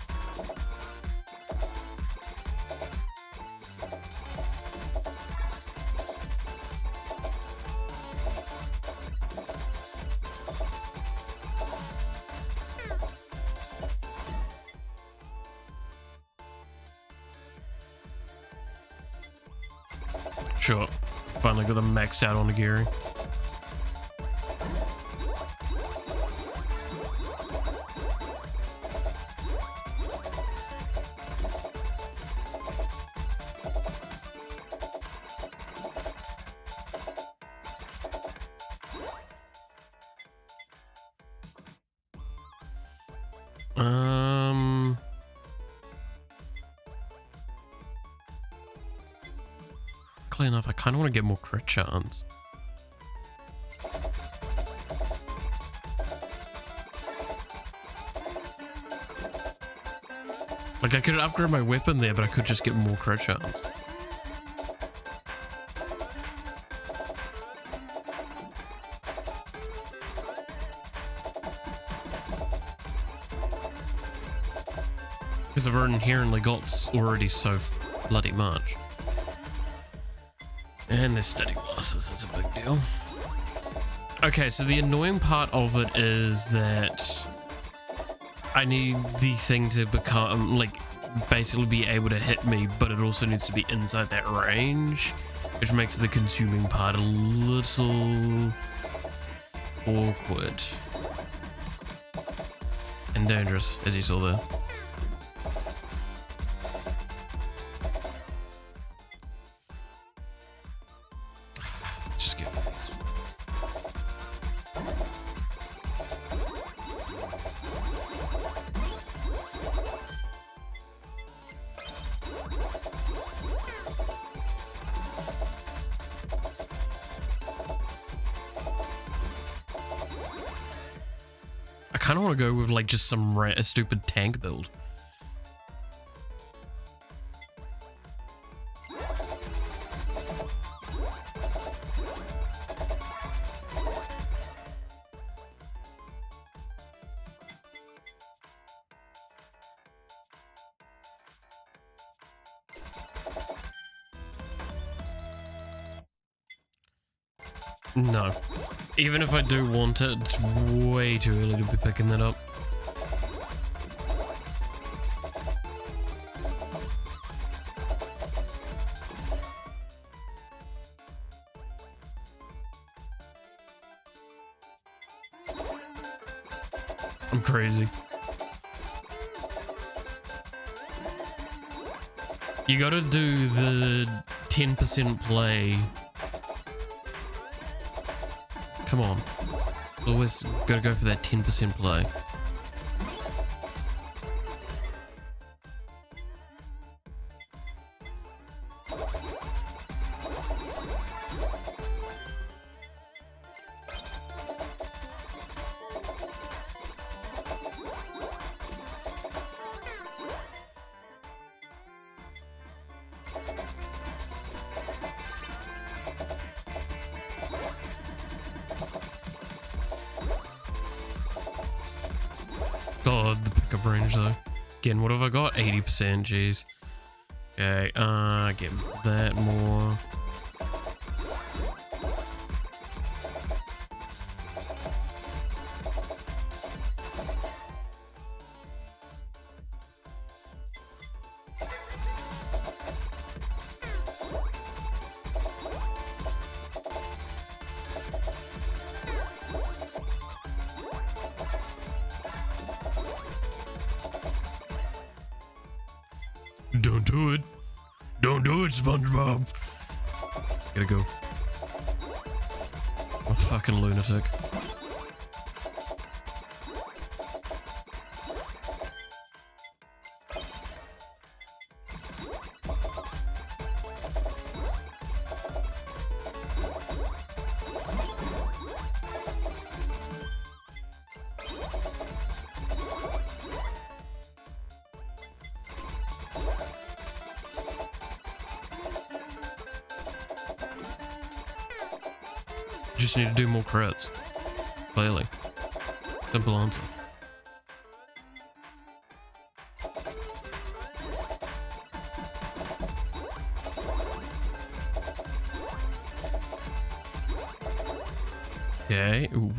[SPEAKER 1] Sure. Finally got them maxed out on the Gary. Luckily enough, I kind of want to get more crit chance. Like, I could upgrade my weapon there, but I could just get more crit chance. Because I've inherently got already so bloody much. And there's steady glasses, that's a big deal. Okay, so the annoying part of it is that I need the thing to become, like, basically be able to hit me, but it also needs to be inside that range, which makes the consuming part a little awkward. And dangerous, as you saw there. Just get this. I kind of want to go with like just some a stupid tank build. No. Even if I do want it, it's way too early to be picking that up. I'm crazy. You gotta do the 10% play. Come on. Always gotta go for that 10% play. God, the pickup range though. Again, what have I got? 80%, jeez. Okay, get that more. Don't do it. Don't do it, SpongeBob. Gotta go. I'm a fucking lunatic. Just need to do more crits. Clearly. Simple answer. Okay. Ooh.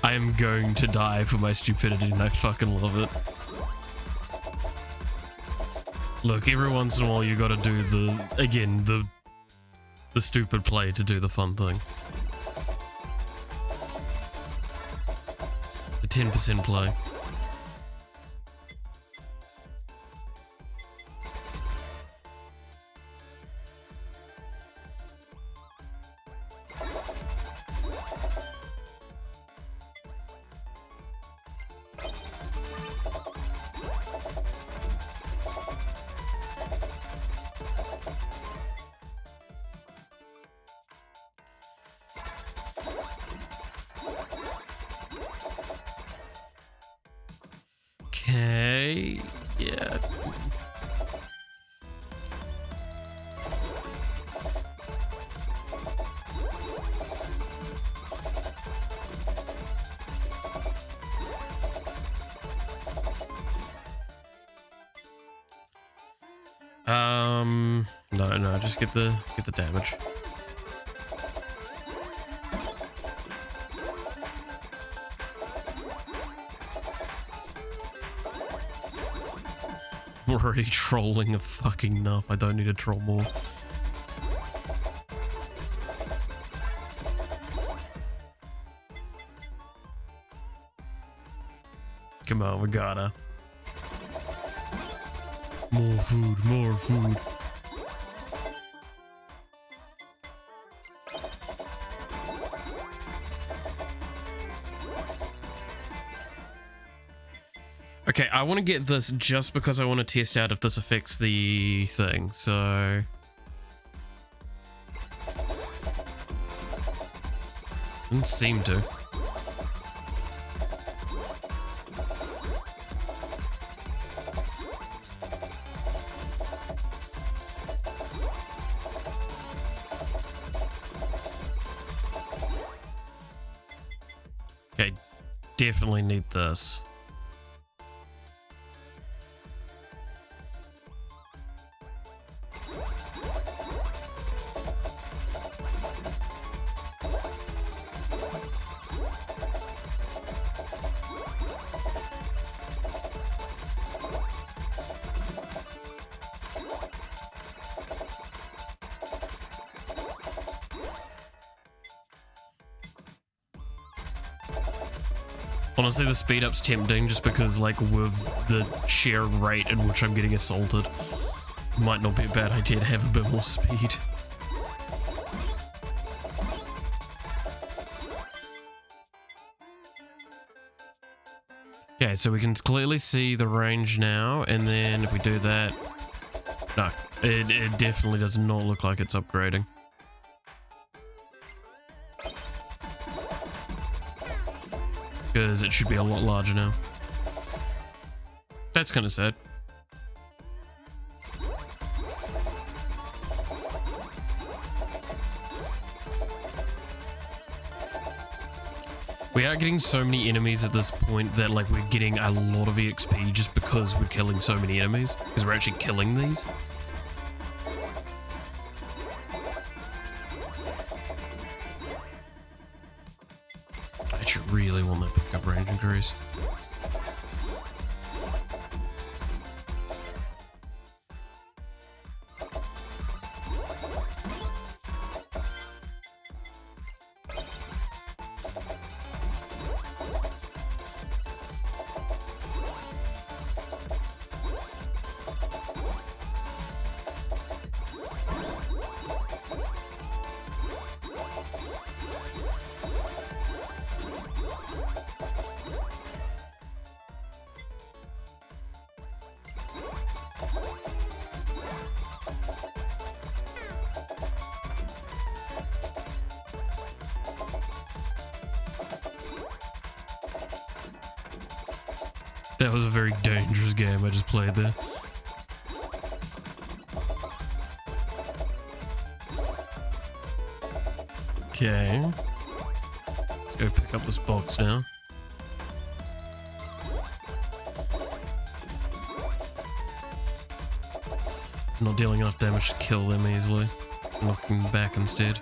[SPEAKER 1] I am going to die for my stupidity and I fucking love it. Look, every once in a while you gotta do the stupid play to do the fun thing. The 10% play. Okay, yeah. No, just get the damage. We're already trolling a fucking enough. I don't need to troll more. Come on, we gotta. More food, more food. Okay, I want to get this just because I want to test out if this affects the thing, so... Didn't seem to. Okay, definitely need this. Honestly, the speed up's tempting just because, like, with the sheer rate in which I'm getting assaulted, might not be a bad idea to have a bit more speed. Okay, so we can clearly see the range now, and then if we do that... No, it definitely does not look like it's upgrading. Because it should be a lot larger now. That's kind of sad. We are getting so many enemies at this point that, like, we're getting a lot of EXP just because we're killing so many enemies. Because we're actually killing these. I should really want that pickup range increase. That was a very dangerous game I just played there. Okay. Let's go pick up this box now. Not dealing enough damage to kill them easily. Knocking them back instead.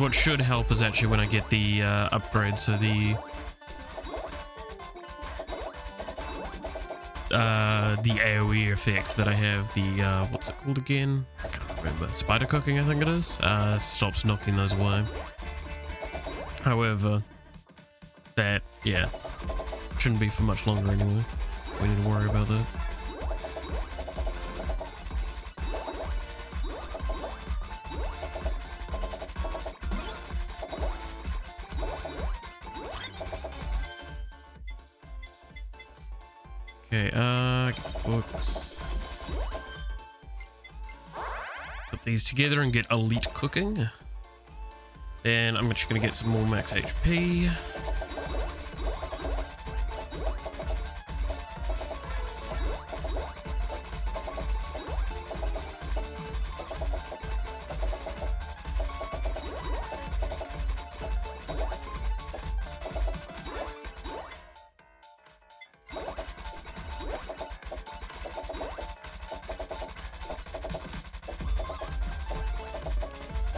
[SPEAKER 1] what should help is actually when I get the upgrade, so the AoE effect that I have, the what's it called again? I can't remember. Spider cooking, I think it is. Stops knocking those away. However, that, yeah, shouldn't be for much longer anyway. We need to worry about that. Okay, get books. Put these together and get elite cooking. Then I'm just gonna get some more max HP.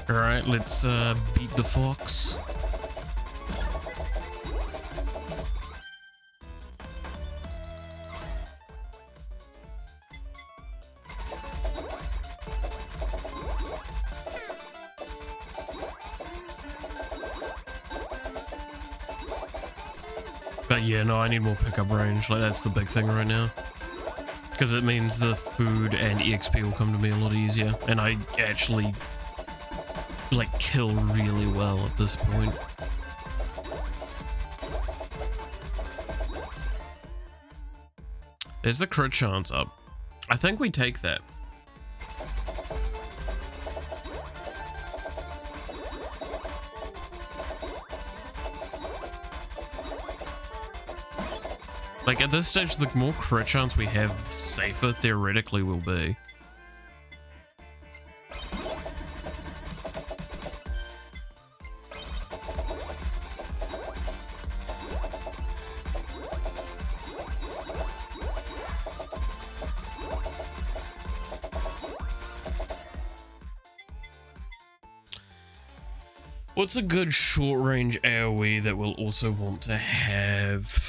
[SPEAKER 1] Alright, let's beat the fox. But yeah, no, I need more pickup range. Like, that's the big thing right now. Because it means the food and EXP will come to me a lot easier. And I actually, like, kill really well at this point. There's the crit chance up. I think we take that. Like, at this stage, the more crit chance we have, the safer theoretically we'll be. What's a good short-range AoE that we'll also want to have?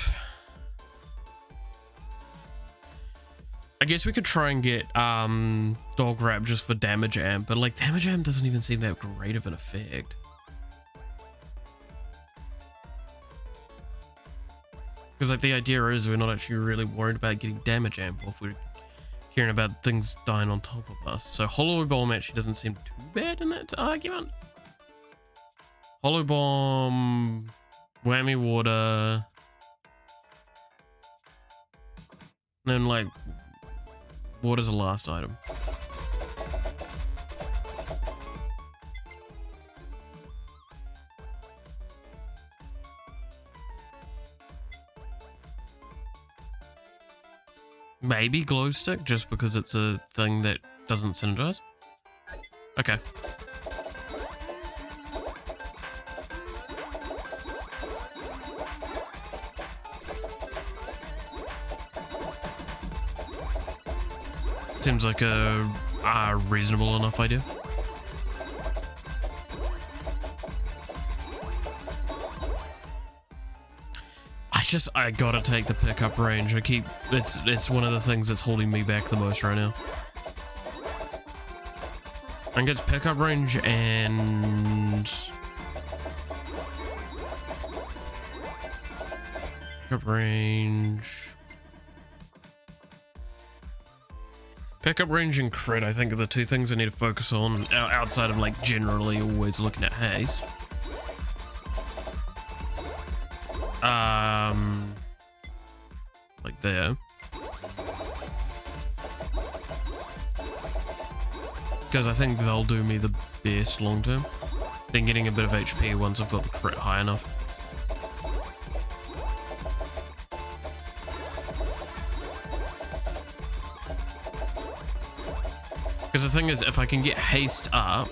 [SPEAKER 1] I guess we could try and get dog wrap just for damage amp, but like damage amp doesn't even seem that great of an effect. Because like the idea is we're not actually really worried about getting damage amp off, we're caring about things dying on top of us. So Hollow Bomb actually doesn't seem too bad in that argument. Hollow Bomb, Whammy Water, and then like, what is the last item? Maybe glow stick, just because it's a thing that doesn't synergize. Okay. Seems like a reasonable enough idea. I gotta take the pickup range. It's one of the things that's holding me back the most right now. I think it's pickup range and pickup range. Pickup range and crit, I think, are the two things I need to focus on outside of like generally always looking at haste. Like there. Because I think they'll do me the best long term. Then getting a bit of HP once I've got the crit high enough. Because the thing is, if I can get haste up,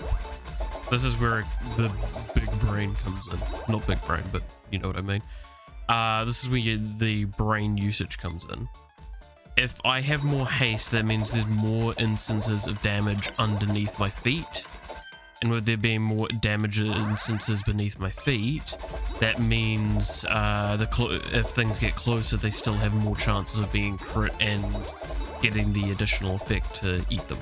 [SPEAKER 1] this is where the big brain comes in. Not big brain, but you know what I mean. This is where the brain usage comes in. If I have more haste, that means there's more instances of damage underneath my feet And with there being more damage instances beneath my feet, that means if things get closer, they still have more chances of being crit and getting the additional effect to eat them.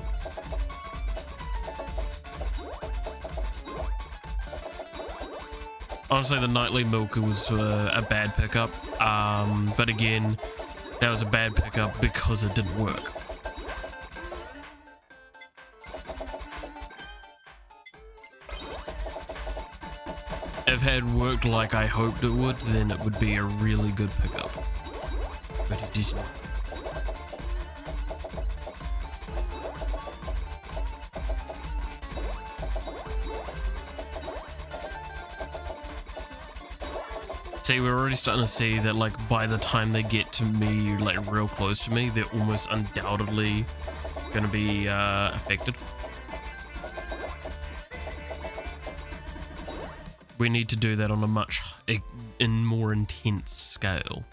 [SPEAKER 1] Honestly, the Nightly Milk was a bad pickup, but again, that was a bad pickup because it didn't work. If it had worked like I hoped it would, then it would be a really good pickup. But it didn't. See, we're already starting to see that, like, by the time they get to me, like, real close to me, they're almost undoubtedly gonna be affected. We need to do that on a much more intense scale.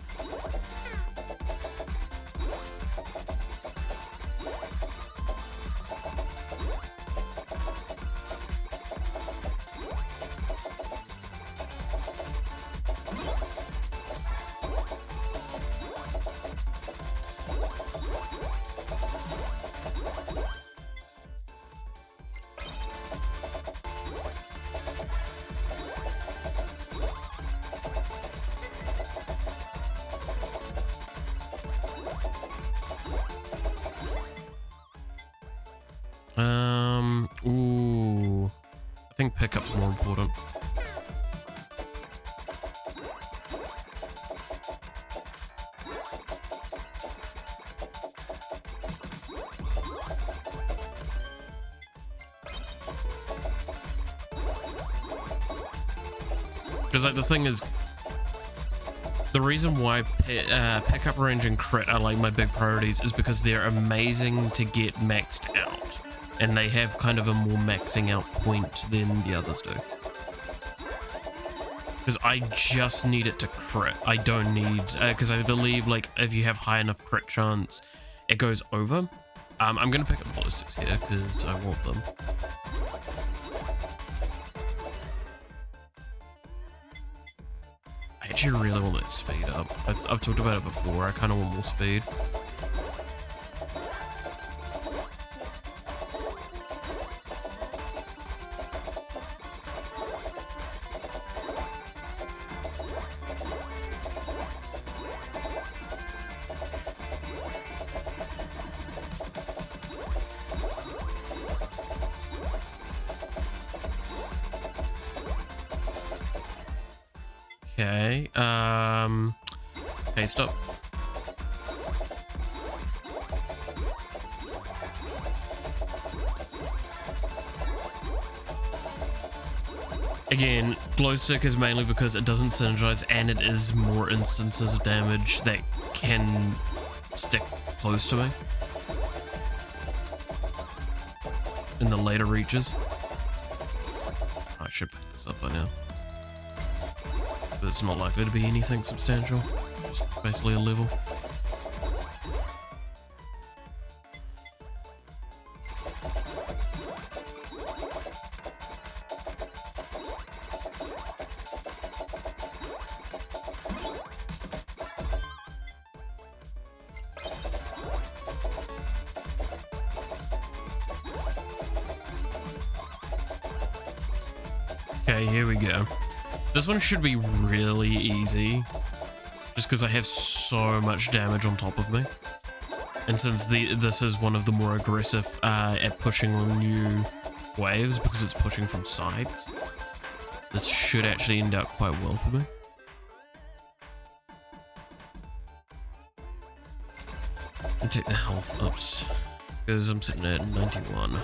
[SPEAKER 1] Ooh, I think pickup's more important. Because, like, the thing is, the reason why pickup range and crit are, like, my big priorities is because they're amazing to get maxed out. And they have kind of a more maxing out point than the others do. Because I just need it to crit. I don't need... Because I believe, like, if you have high enough crit chance, it goes over. I'm going to pick up ballistics here, because I want them. I actually really want that speed up. I've talked about it before. I kind of want more speed. Okay, okay, stop. Again, glow stick is mainly because it doesn't synergize and it is more instances of damage that can stick close to me in the later reaches. I should pick this up by now. But it's not likely to be anything substantial. Just basically a level. Okay, here we go. This one should be really easy, just because I have so much damage on top of me. And since this is one of the more aggressive at pushing on new waves, because it's pushing from sides, this should actually end up quite well for me. And take the health ups, because I'm sitting at 91.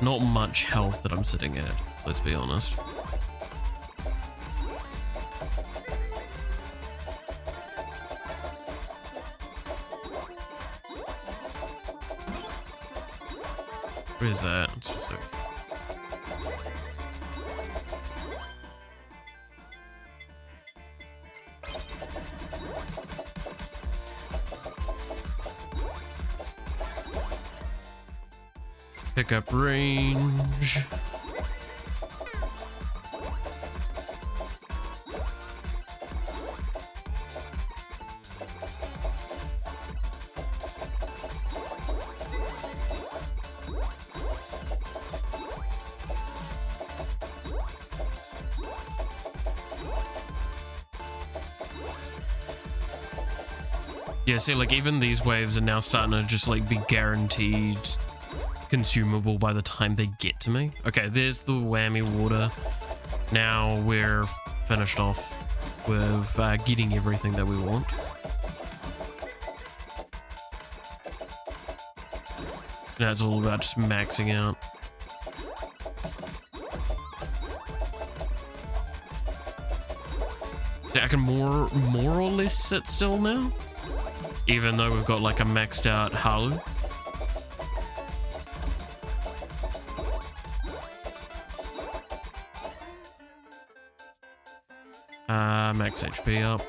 [SPEAKER 1] Not much health that I'm sitting at, let's be honest. Where is that? It's just like... Pick up range. Yeah, see, like, even these waves are now starting to just, like, be guaranteed consumable by the time they get to me. Okay, there's the whammy water. Now we're finished off with getting everything that we want. Now it's all about just maxing out. See, I can more or less sit still now, even though we've got like a maxed out Halu. Max HP up.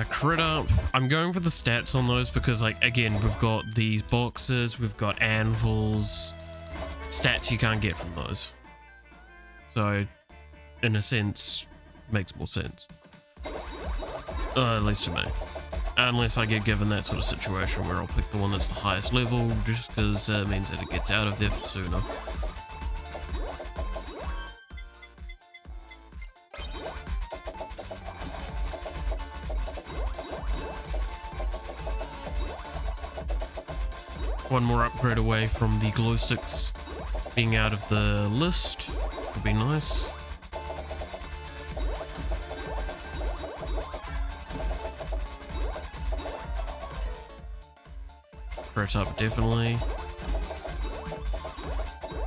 [SPEAKER 1] Crit up. I'm going for the stats on those because, like, again, we've got these boxes, we've got anvils, stats you can't get from those. So, in a sense, makes more sense. At least to me. Unless I get given that sort of situation where I'll pick the one that's the highest level, just because it means that it gets out of there sooner. One more upgrade away from the glow sticks being out of the list would be nice. Crit up, definitely.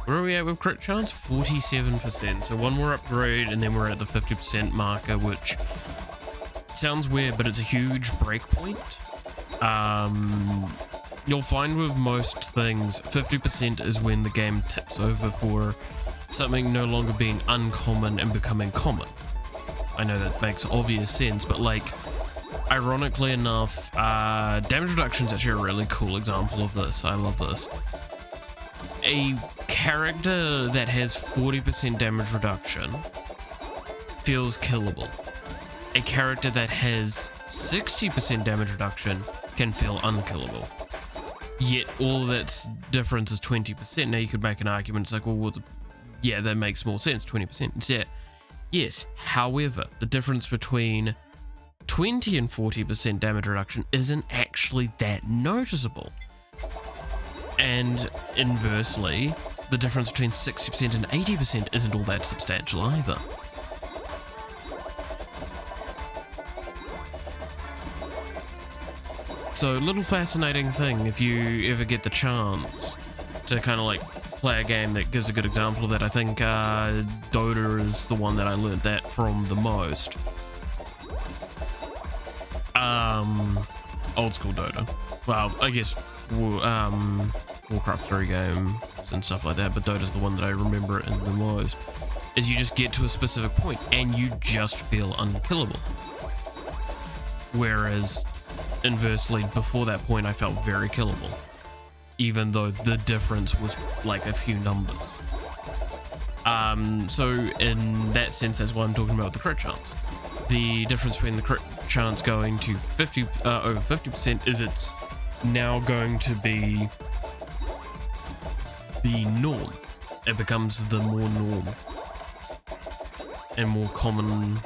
[SPEAKER 1] Where are we at with crit chance? 47%. So one more upgrade and then we're at the 50% marker, which sounds weird, but it's a huge breakpoint. You'll find with most things, 50% is when the game tips over for something no longer being uncommon and becoming common. I know that makes obvious sense, but like, ironically enough, damage reduction is actually a really cool example of this. I love this. A character that has 40% damage reduction feels killable. A character that has 60% damage reduction can feel unkillable. Yet all that's difference is 20%. Now you could make an argument, it's like, well, yeah, that makes more sense, 20%. It's, yeah, yes, however, the difference between 20 and 40% damage reduction isn't actually that noticeable. And inversely, the difference between 60% and 80% isn't all that substantial either. So, little fascinating thing if you ever get the chance to kind of like play a game that gives a good example of that. I think Dota is the one that I learned that from the most. Old school Dota. Well, I guess Warcraft 3 games and stuff like that, but Dota's the one that I remember it in the most. Is you just get to a specific point and you just feel unkillable. Whereas inversely, before that point, I felt very killable, even though the difference was like a few numbers. So in that sense, that's what I'm talking about with the crit chance. The difference between the crit chance going to over 50% is it's now going to be the norm. It becomes the more norm and more common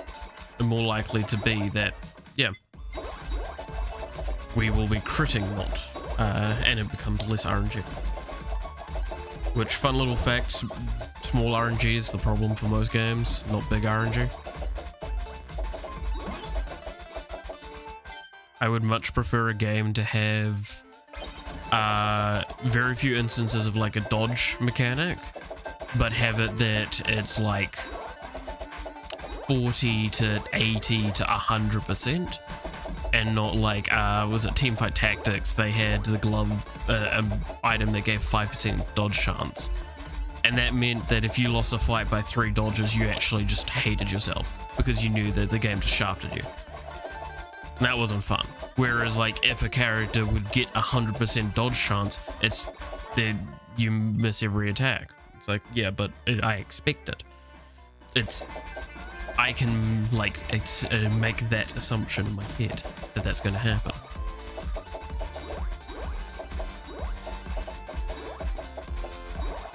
[SPEAKER 1] and more likely to be that, yeah, we will be critting not, and it becomes less RNG. Which, fun little facts, small RNG is the problem for most games, not big RNG. I would much prefer a game to have very few instances of like a dodge mechanic, but have it that it's like 40 to 80 to 100%. And not like, was it Teamfight Tactics? They had the glove item that gave 5% dodge chance. And that meant that if you lost a fight by 3 dodges, you actually just hated yourself because you knew that the game just shafted you. That wasn't fun. Whereas like if a character would get 100% dodge chance, it's that you miss every attack. It's like, yeah, but I expect it. I can like make that assumption in my head that that's going to happen.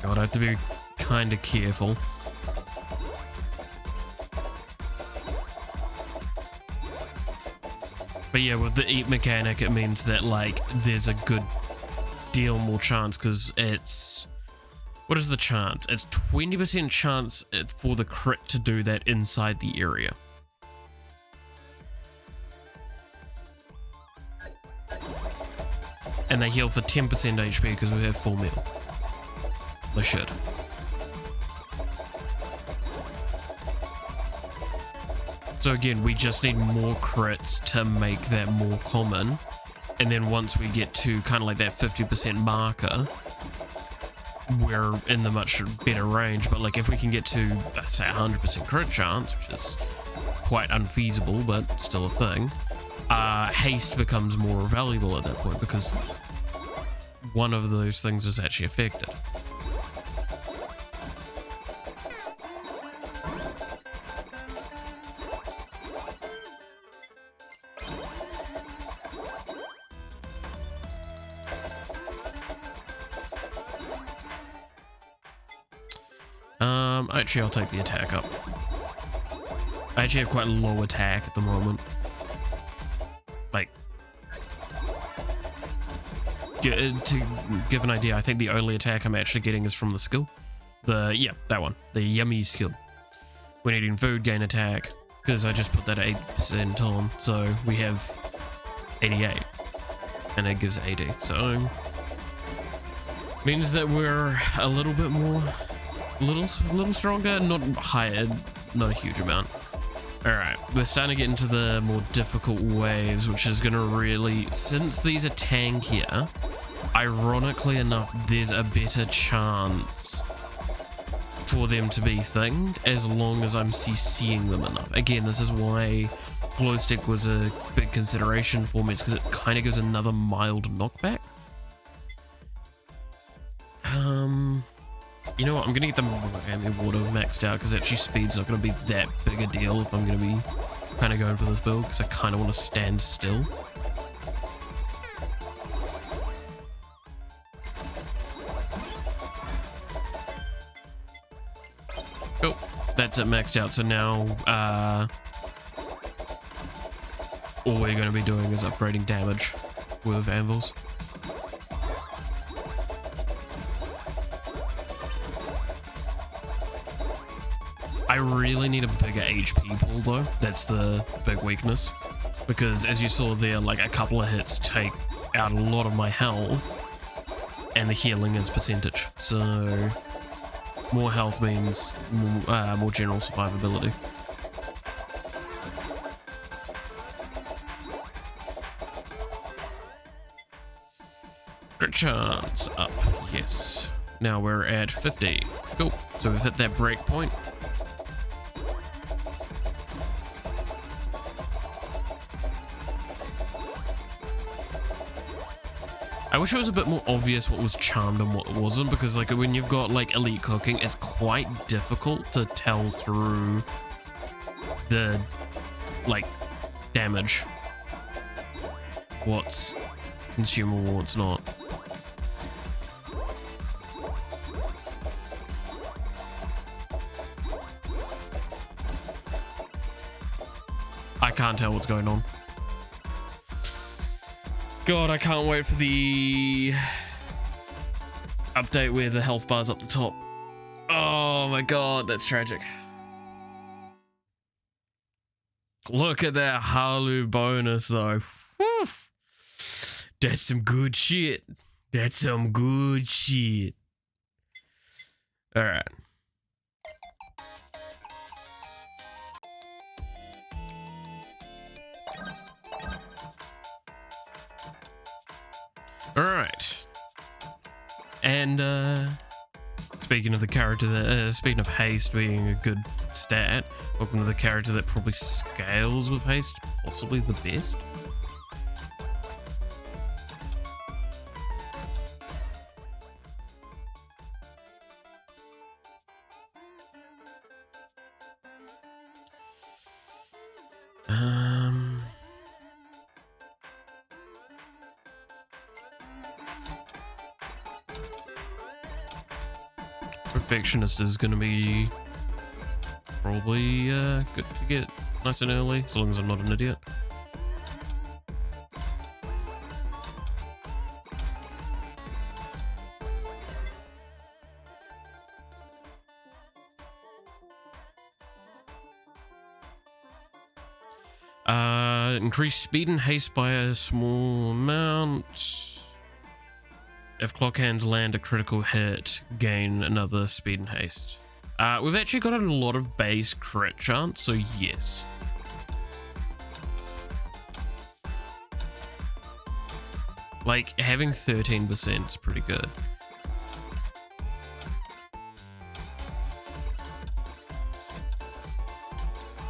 [SPEAKER 1] God, I have to be kind of careful. But yeah, with the eat mechanic, it means that like there's a good deal more chance because it's... What is the chance? It's 20% chance for the crit to do that inside the area. And they heal for 10% HP because we have full metal. They should. So again, we just need more crits to make that more common. And then once we get to kind of like that 50% marker, we're in the much better range. But like if we can get to, say, 100% crit chance, which is quite unfeasible, but still a thing, haste becomes more valuable at that point because one of those things is actually affected. Actually, I'll take the attack up. I actually have quite a low attack at the moment. Like, to give an idea, I think the only attack I'm actually getting is from the skill. Yeah, that one. The yummy skill. When eating food, gain attack. Because I just put that at 8% on. So we have 88. And it gives 80. So, means that we're a little bit more... A little stronger, not higher, not a huge amount. Alright, we're starting to get into the more difficult waves, which is going to really... Since these are tankier, ironically enough, there's a better chance for them to be thinged, as long as I'm CCing them enough. Again, this is why glow stick was a big consideration for me, it's because it kind of gives another mild knockback. You know what, I'm going to get the Miami water maxed out because actually speed's not going to be that big a deal if I'm going to be kind of going for this build because I kind of want to stand still. Cool, that's it maxed out. So now all we're going to be doing is upgrading damage with anvils. I really need a bigger HP pool though, that's the big weakness. Because as you saw there, like a couple of hits take out a lot of my health, and the healing is percentage. So more health means more general survivability. Crit chance up, yes. Now we're at 50. Cool, so we've hit that break point. I wish it was a bit more obvious what was charmed and what wasn't, because like when you've got like elite cooking, it's quite difficult to tell through the like damage. What's consumable, what's not. I can't tell what's going on. God, I can't wait for the update where the health bar's up the top. Oh my god, that's tragic. Look at that Halu bonus though. Woo! That's some good shit. That's some good shit. Alright. Alright. And, speaking of the character that, speaking of haste being a good stat, welcome to the character that probably scales with haste, possibly the best. Perfectionist is going to be probably good to get nice and early, as long as I'm not an idiot. Increase speed and haste by a small amount. If clock hands land a critical hit, gain another speed and haste. We've actually got a lot of base crit chance, so yes. Like, having 13% is pretty good.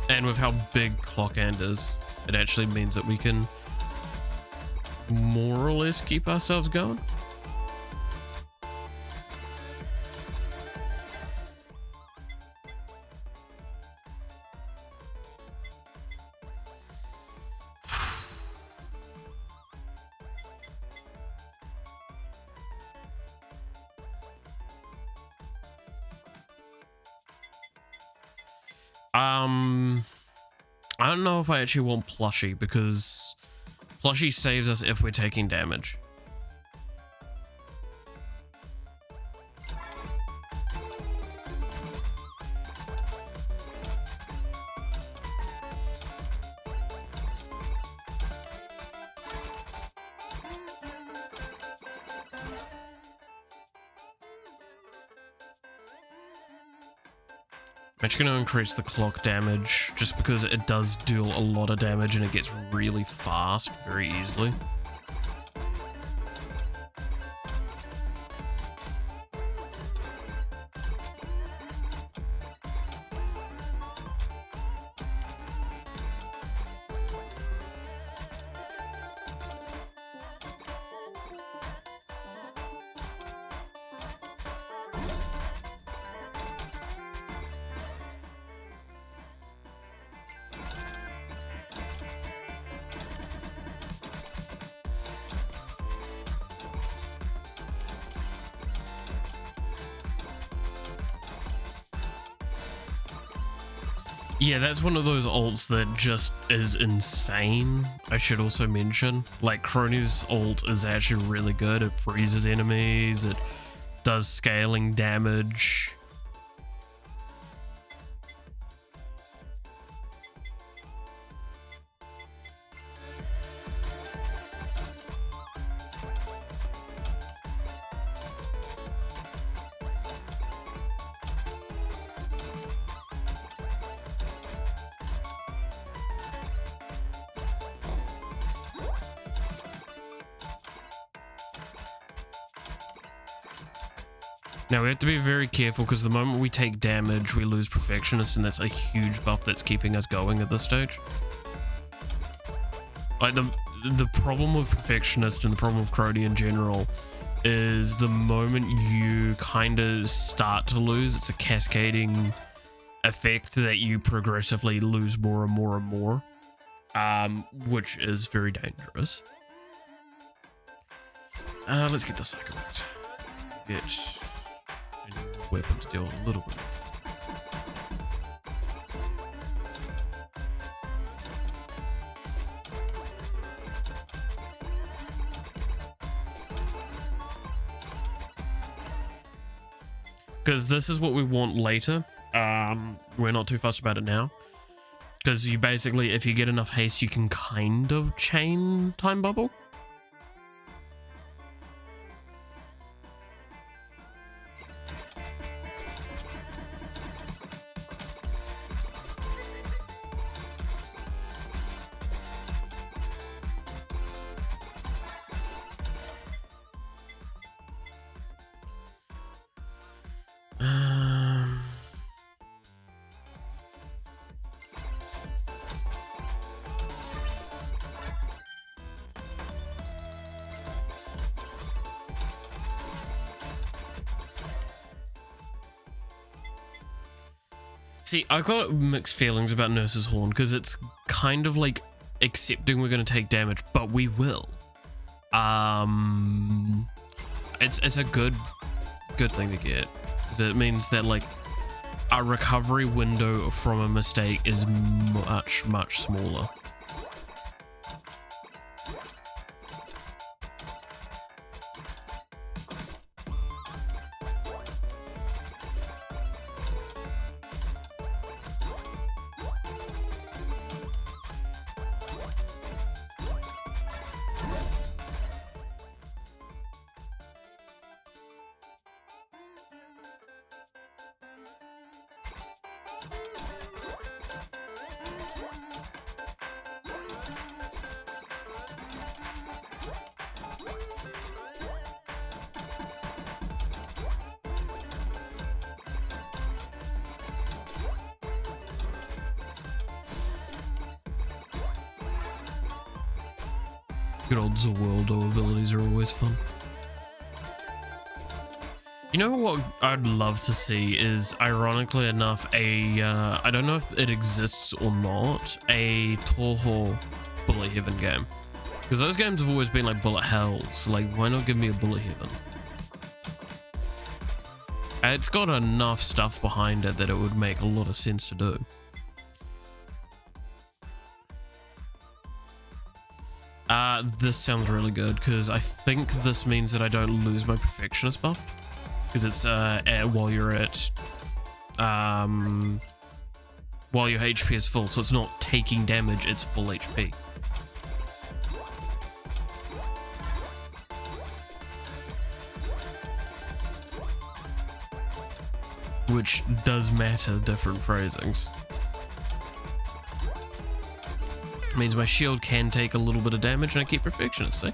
[SPEAKER 1] And with how big clock hand is, it actually means that we can more or less keep ourselves going. I don't know if I actually want plushie, because plushie saves us if we're taking damage. I'm actually going to increase the clock damage, just because it does deal a lot of damage and it gets really fast very easily. Yeah, that's one of those ults that just is insane. I should also mention, like, Crony's ult is actually really good. It freezes enemies, it does scaling damage. Now we have to be very careful, because the moment we take damage, we lose Perfectionist, and that's a huge buff that's keeping us going at this stage. Like, the problem with Perfectionist and the problem with Crony in general is the moment you kind of start to lose, it's a cascading effect that you progressively lose more and more and more, which is very dangerous. Let's get the Psycho out. Get a weapon to deal a little bit. Because this is what we want later. We're not too fussed about it now. Because you basically, if you get enough haste, you can kind of chain Time Bubble. See, I've got mixed feelings about Nurse's Horn because it's kind of like accepting we're going to take damage, but we will. It's a good thing to get because it means that like our recovery window from a mistake is much smaller. Good old Zawaldo abilities are always fun. You know what I'd love to see is, ironically enough, I don't know if it exists or not, a Toho Bullet Heaven game. Because those games have always been like bullet hells. Like, why not give me a Bullet Heaven? It's got enough stuff behind it that it would make a lot of sense to do. This sounds really good because I think this means that I don't lose my perfectionist buff because it's while your HP is full, so it's not taking damage, it's full HP. Which does matter, different phrasings. Means my shield can take a little bit of damage and I keep perfectionist, see?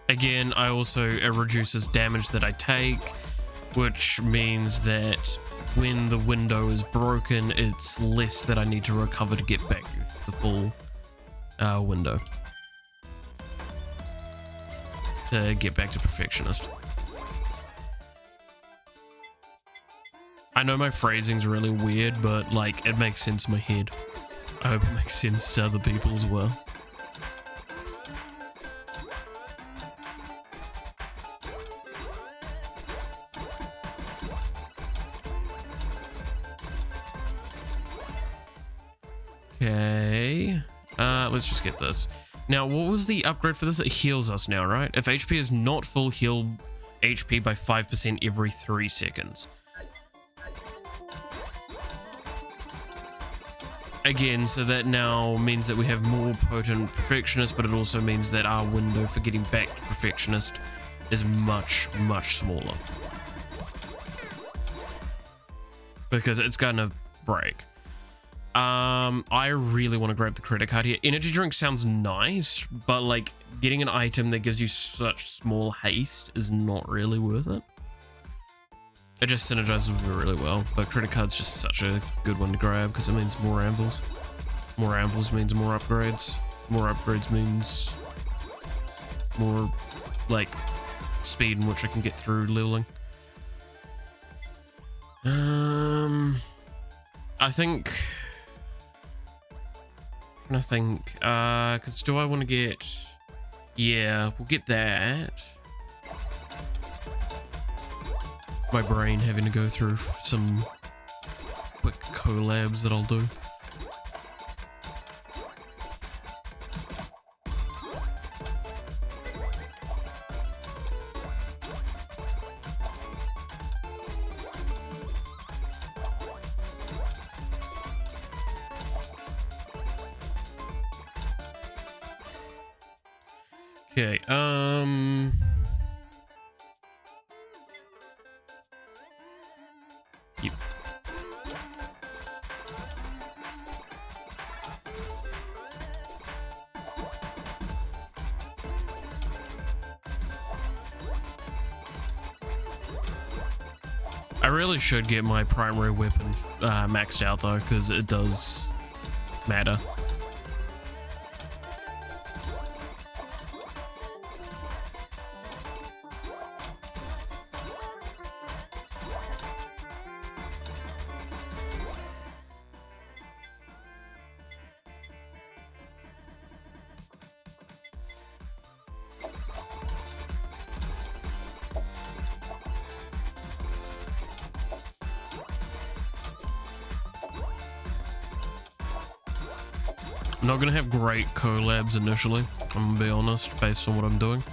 [SPEAKER 1] Again, it reduces damage that I take, which means that when the window is broken, it's less that I need to recover to get back the full window. To get back to perfectionist. I know my phrasing's really weird, but like it makes sense in my head. I hope it makes sense to other people as well. Okay, let's just get this. Now, what was the upgrade for this? It heals us now, right? If HP is not full, heal HP by 5% every 3 seconds. Again, so that now means that we have more potent Perfectionist, but it also means that our window for getting back to Perfectionist is much smaller. Because it's gonna break. I really want to grab the credit card here. Energy drink sounds nice, but like getting an item that gives you such small haste is not really worth it. It just synergizes with it really well, but credit card's just such a good one to grab because it means more anvils. More anvils means more upgrades. More upgrades means more like speed in which I can get through leveling. I think because do I want to get, yeah, we'll get that. My brain having to go through some quick collabs that I'll do. Okay, yep. I really should get my primary weapon maxed out though, because it does matter. I'm not gonna have great collabs initially, I'm gonna be honest, based on what I'm doing.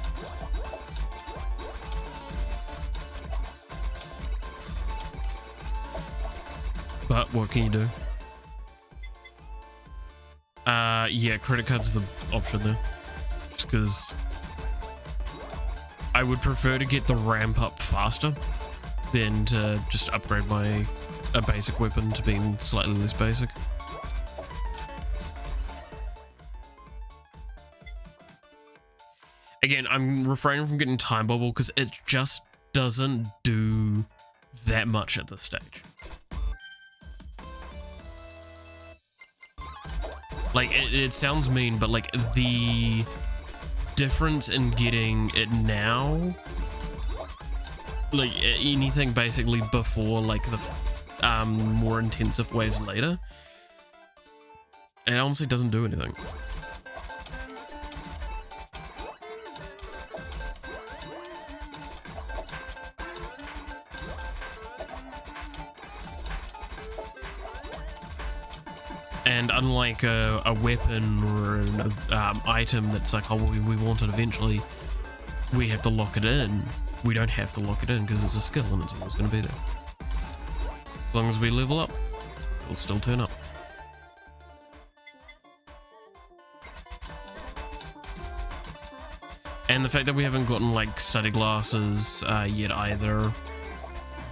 [SPEAKER 1] But what can you do? Yeah, credit card's the option there. Just because I would prefer to get the ramp up faster than to just upgrade a basic weapon to being slightly less basic. Again, I'm refraining from getting time bubble because it just doesn't do that much at this stage. Like, it sounds mean, but like the difference in getting it now, like anything basically before like the more intensive waves later, it honestly doesn't do anything. And unlike a weapon or an item that's like, oh, we want it eventually, we have to lock it in. We don't have to lock it in because it's a skill and it's always going to be there. As long as we level up, it'll still turn up. And the fact that we haven't gotten like study glasses yet either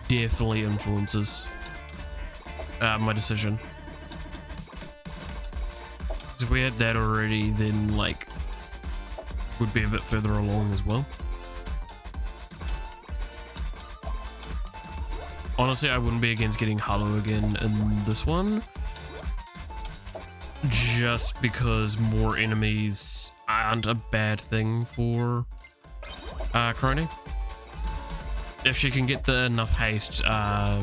[SPEAKER 1] definitely influences my decision. If we had that already, then like would be a bit further along as well. Honestly, I wouldn't be against getting Holo again in this one, just because more enemies aren't a bad thing for Crony. If she can get enough haste,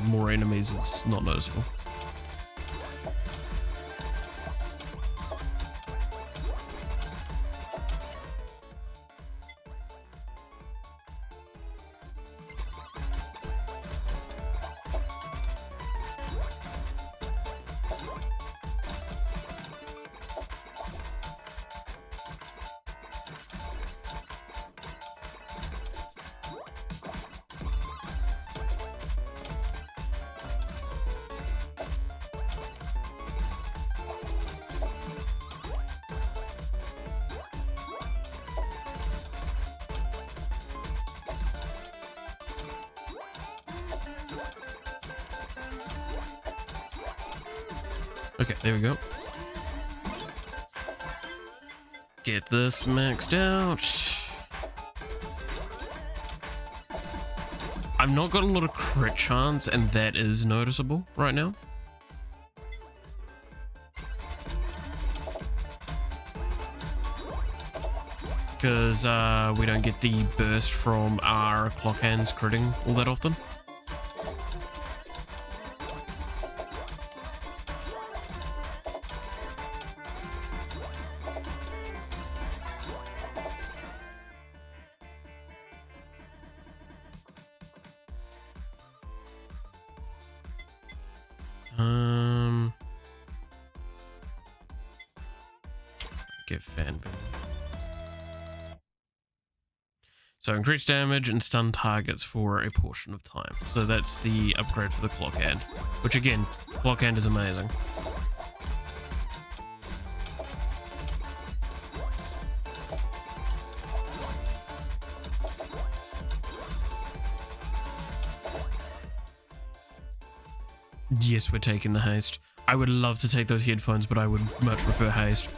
[SPEAKER 1] more enemies is not noticeable. Okay, there we go. Get this maxed out. I've not got a lot of crit chance, and that is noticeable right now. Because we don't get the burst from our clock hands critting all that often. Get fan. So increased damage and stun targets for a portion of time. So that's the upgrade for the clock hand, which again, clock hand is amazing. Yes, we're taking the haste. I would love to take those headphones, but I would much prefer haste.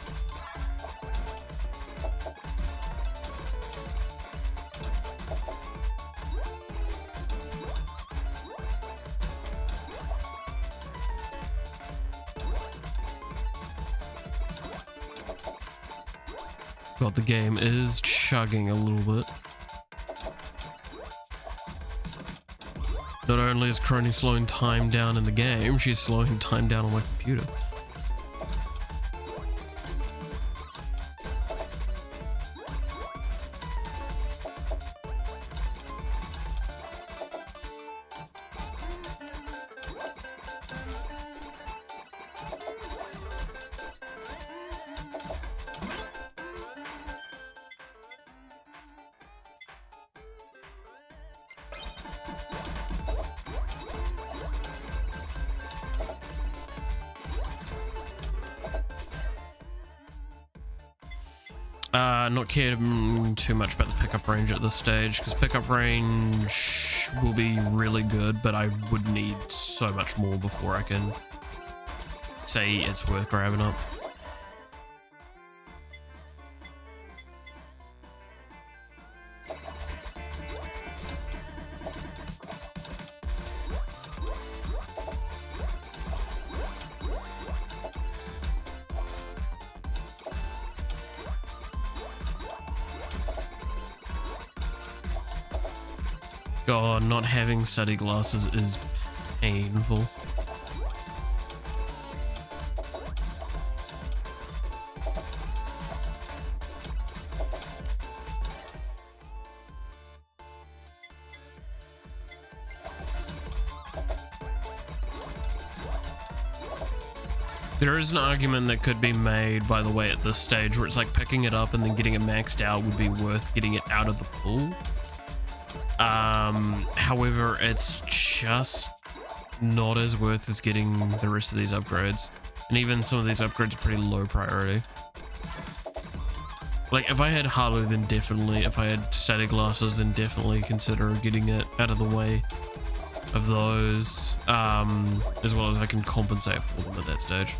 [SPEAKER 1] God, the game is chugging a little bit. Not only is Crony slowing time down in the game, she's slowing time down on my computer. Not care too much about the pickup range at this stage, because pickup range will be really good, but I would need so much more before I can say it's worth grabbing up. God, not having study glasses is painful. There is an argument that could be made, by the way, at this stage, where it's like picking it up and then getting it maxed out would be worth getting it out of the pool. However, it's just not as worth as getting the rest of these upgrades. And even some of these upgrades are pretty low priority. Like, if I had Halu, then definitely. If I had static glasses, then definitely consider getting it out of the way of those, as well as I can compensate for them at that stage.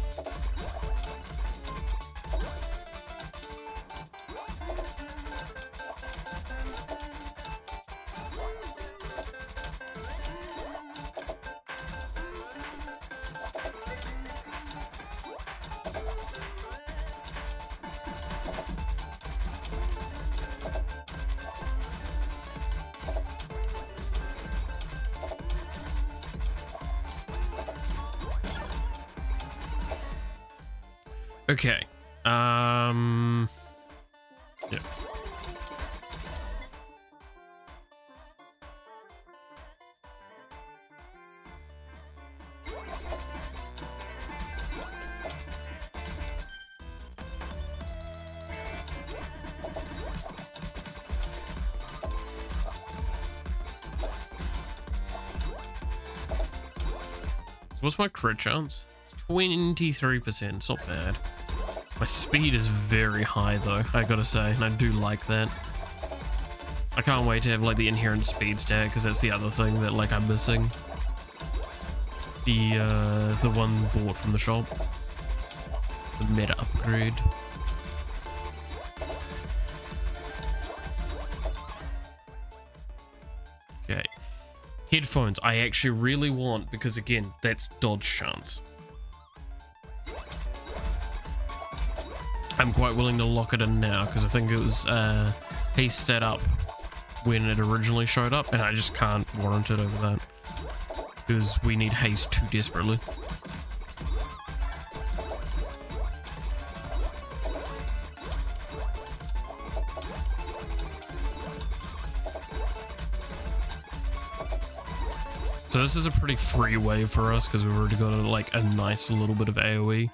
[SPEAKER 1] Okay, yeah. So what's my crit chance? It's 23%, it's not bad. My speed is very high though, I gotta say, and I do like that. I can't wait to have like the inherent speed stat, because that's the other thing that like I'm missing. The one bought from the shop. The meta upgrade. Okay. Headphones I actually really want, because again, that's dodge chance. I'm quite willing to lock it in now, because I think it was haste that up when it originally showed up, and I just can't warrant it over that, because we need haste too desperately. So this is a pretty free wave for us, because we've already got like a nice little bit of AoE.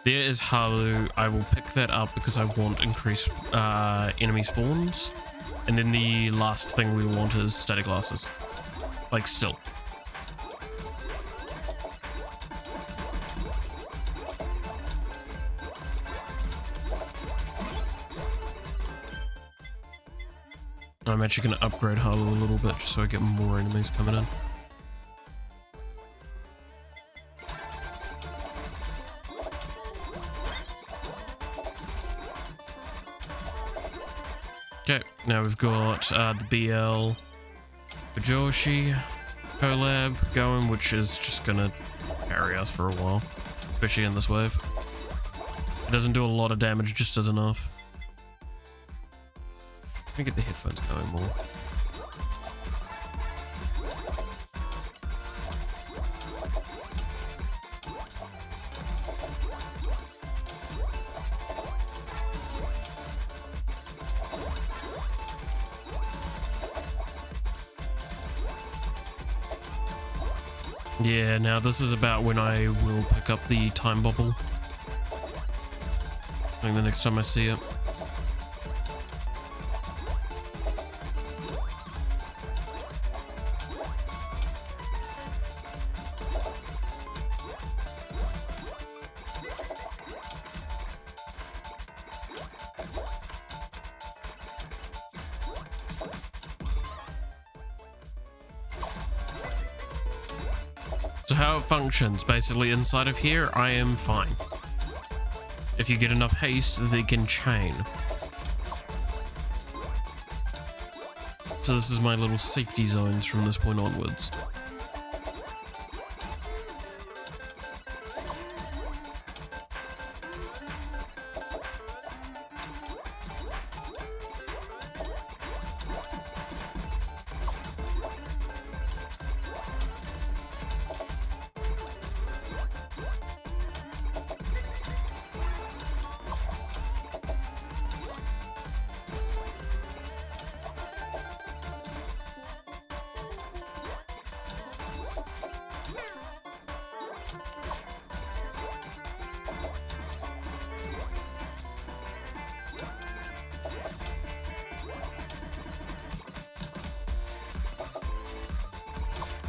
[SPEAKER 1] There is Halu. I will pick that up because I want increased enemy spawns. And then the last thing we want is static glasses. Like, still. I'm actually going to upgrade Halu a little bit just so I get more enemies coming in. Okay, now we've got the BL Bajoshi collab going, which is just gonna carry us for a while, especially in this wave. It doesn't do a lot of damage, just does enough. Let me get the headphones going more. Yeah, now this is about when I will pick up the time bubble. I think the next time I see it. So how it functions, basically inside of here, I am fine. If you get enough haste, they can chain. So this is my little safety zones from this point onwards.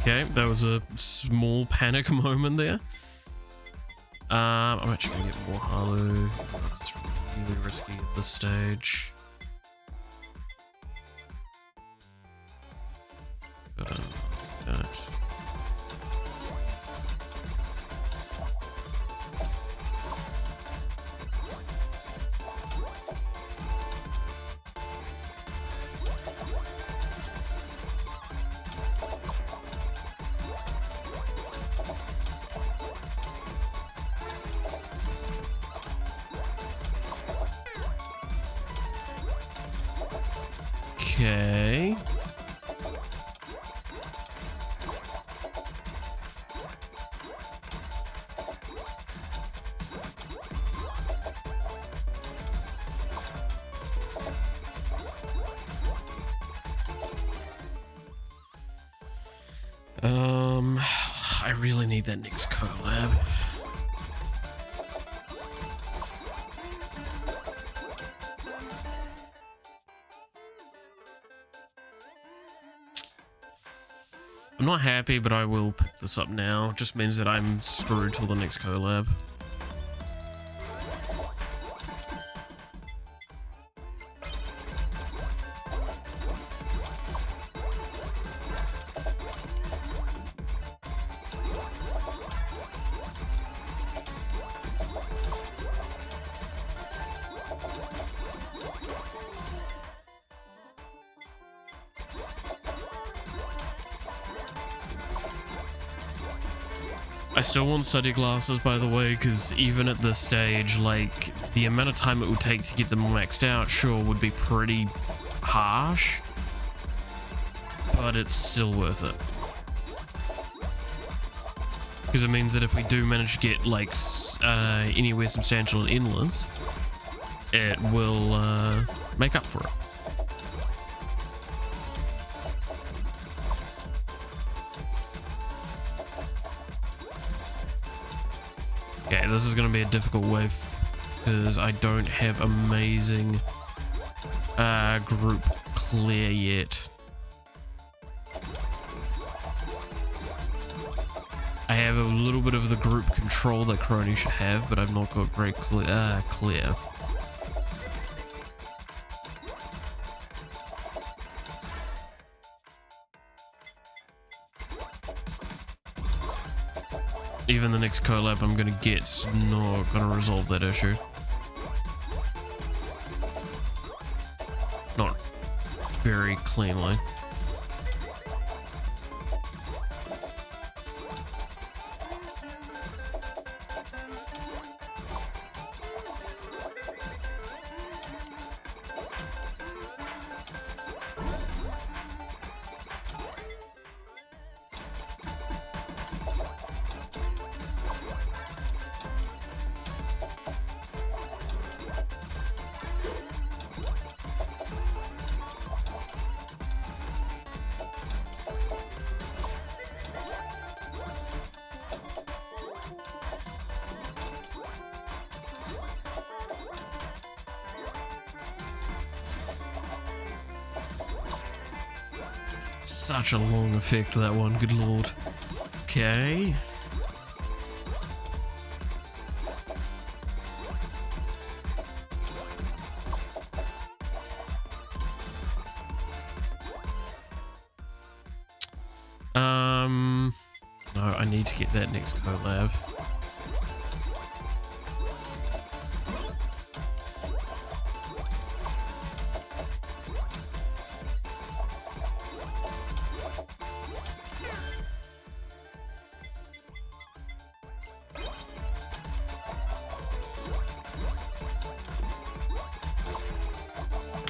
[SPEAKER 1] Okay, that was a small panic moment there. I'm actually gonna get more Halo. It's really risky at this stage. That. Okay. I really need that next collab. I'm not happy, but I will pick this up now. Just means that I'm screwed till the next collab. I still want study glasses, by the way, because even at this stage, like, the amount of time it would take to get them maxed out, sure, would be pretty harsh, but it's still worth it. Because it means that if we do manage to get, like, anywhere substantial and endless, it will make up for it. Okay, this is going to be a difficult wave because I don't have amazing group clear yet. I have a little bit of the group control that Crony should have, but I've not got great clear. Even the next collab I'm gonna get's not gonna resolve that issue. Not very cleanly. Such a long effect, that one, good lord. Okay. No, I need to get that next collab.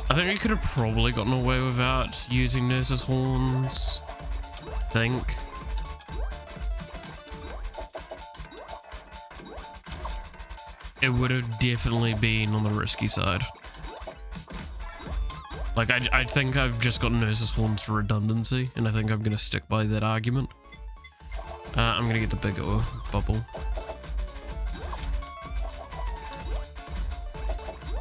[SPEAKER 1] I think we could have probably gotten away without using Nurse's horns. I think. It would have definitely been on the risky side. Like, I think I've just got Nurse's horns for redundancy, and I think I'm going to stick by that argument. I'm going to get the bigger bubble.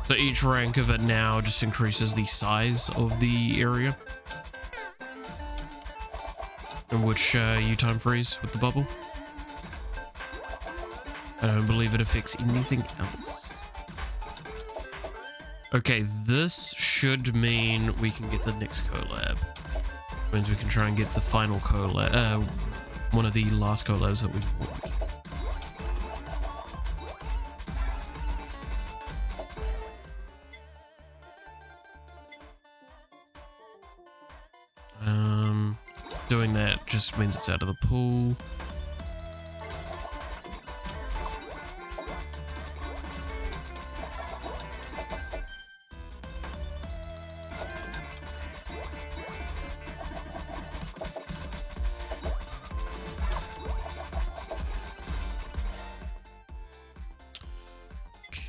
[SPEAKER 1] So each rank of it now just increases the size of the area in which you time freeze with the bubble. I don't believe it affects anything else. Okay, this should mean we can get the next collab. Means we can try and get the final collab, one of the last collabs that we want. Doing that just means it's out of the pool.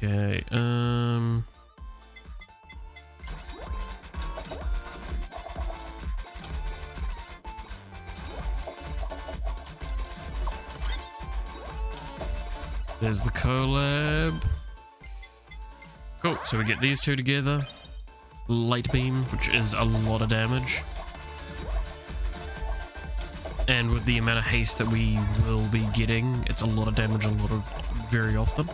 [SPEAKER 1] Okay, there's the collab. Cool, so we get these two together. Light beam, which is a lot of damage. And with the amount of haste that we will be getting, it's a lot of damage very often.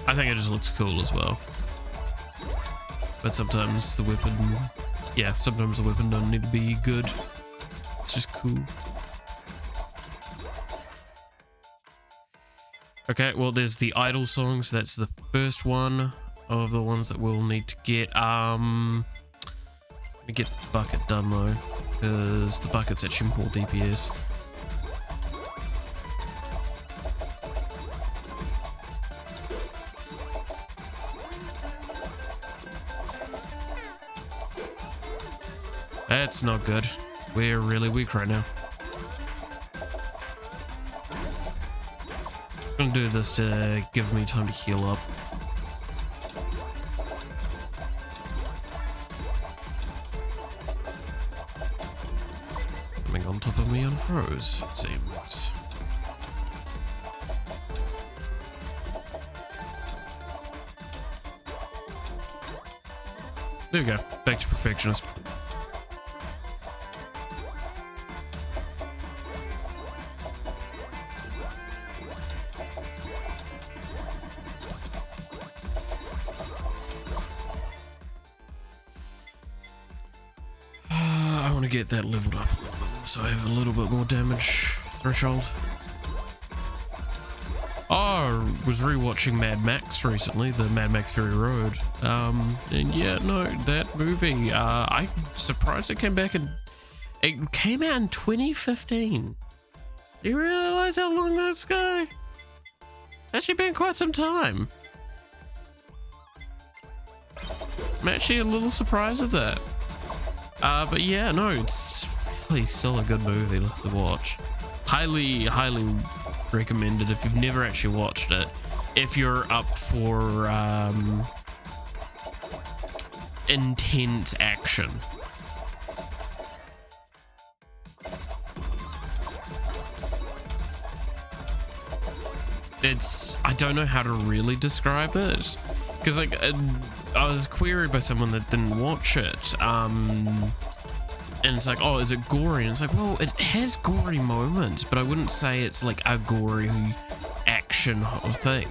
[SPEAKER 1] I think it just looks cool as well. But sometimes the weapon, yeah, sometimes the weapon doesn't need to be good. It's just cool. Okay, well, there's the idle songs. That's the first one of the ones that we'll need to get. Let me get the bucket done though, because the bucket's actually more DPS. That's not good. We're really weak right now. I'm gonna do this to give me time to heal up. Something on top of me unfroze, it seems. There we go. Back to perfectionist. Get that leveled up a little bit so I have a little bit more damage threshold. Oh, I was rewatching Mad Max recently, the Mad Max Fury Road. And yeah, no, that movie, I'm surprised it came out in 2015. Do you realize how long that's ago? It's actually been quite some time. I'm actually a little surprised at that. But yeah, no, it's really still a good movie to watch. Highly, highly recommended if you've never actually watched it. If you're up for intense action. I don't know how to really describe it. Because like I was queried by someone that didn't watch it, and it's like, oh, is it gory? And it's like, well, it has gory moments, but I wouldn't say it's like a gory action thing.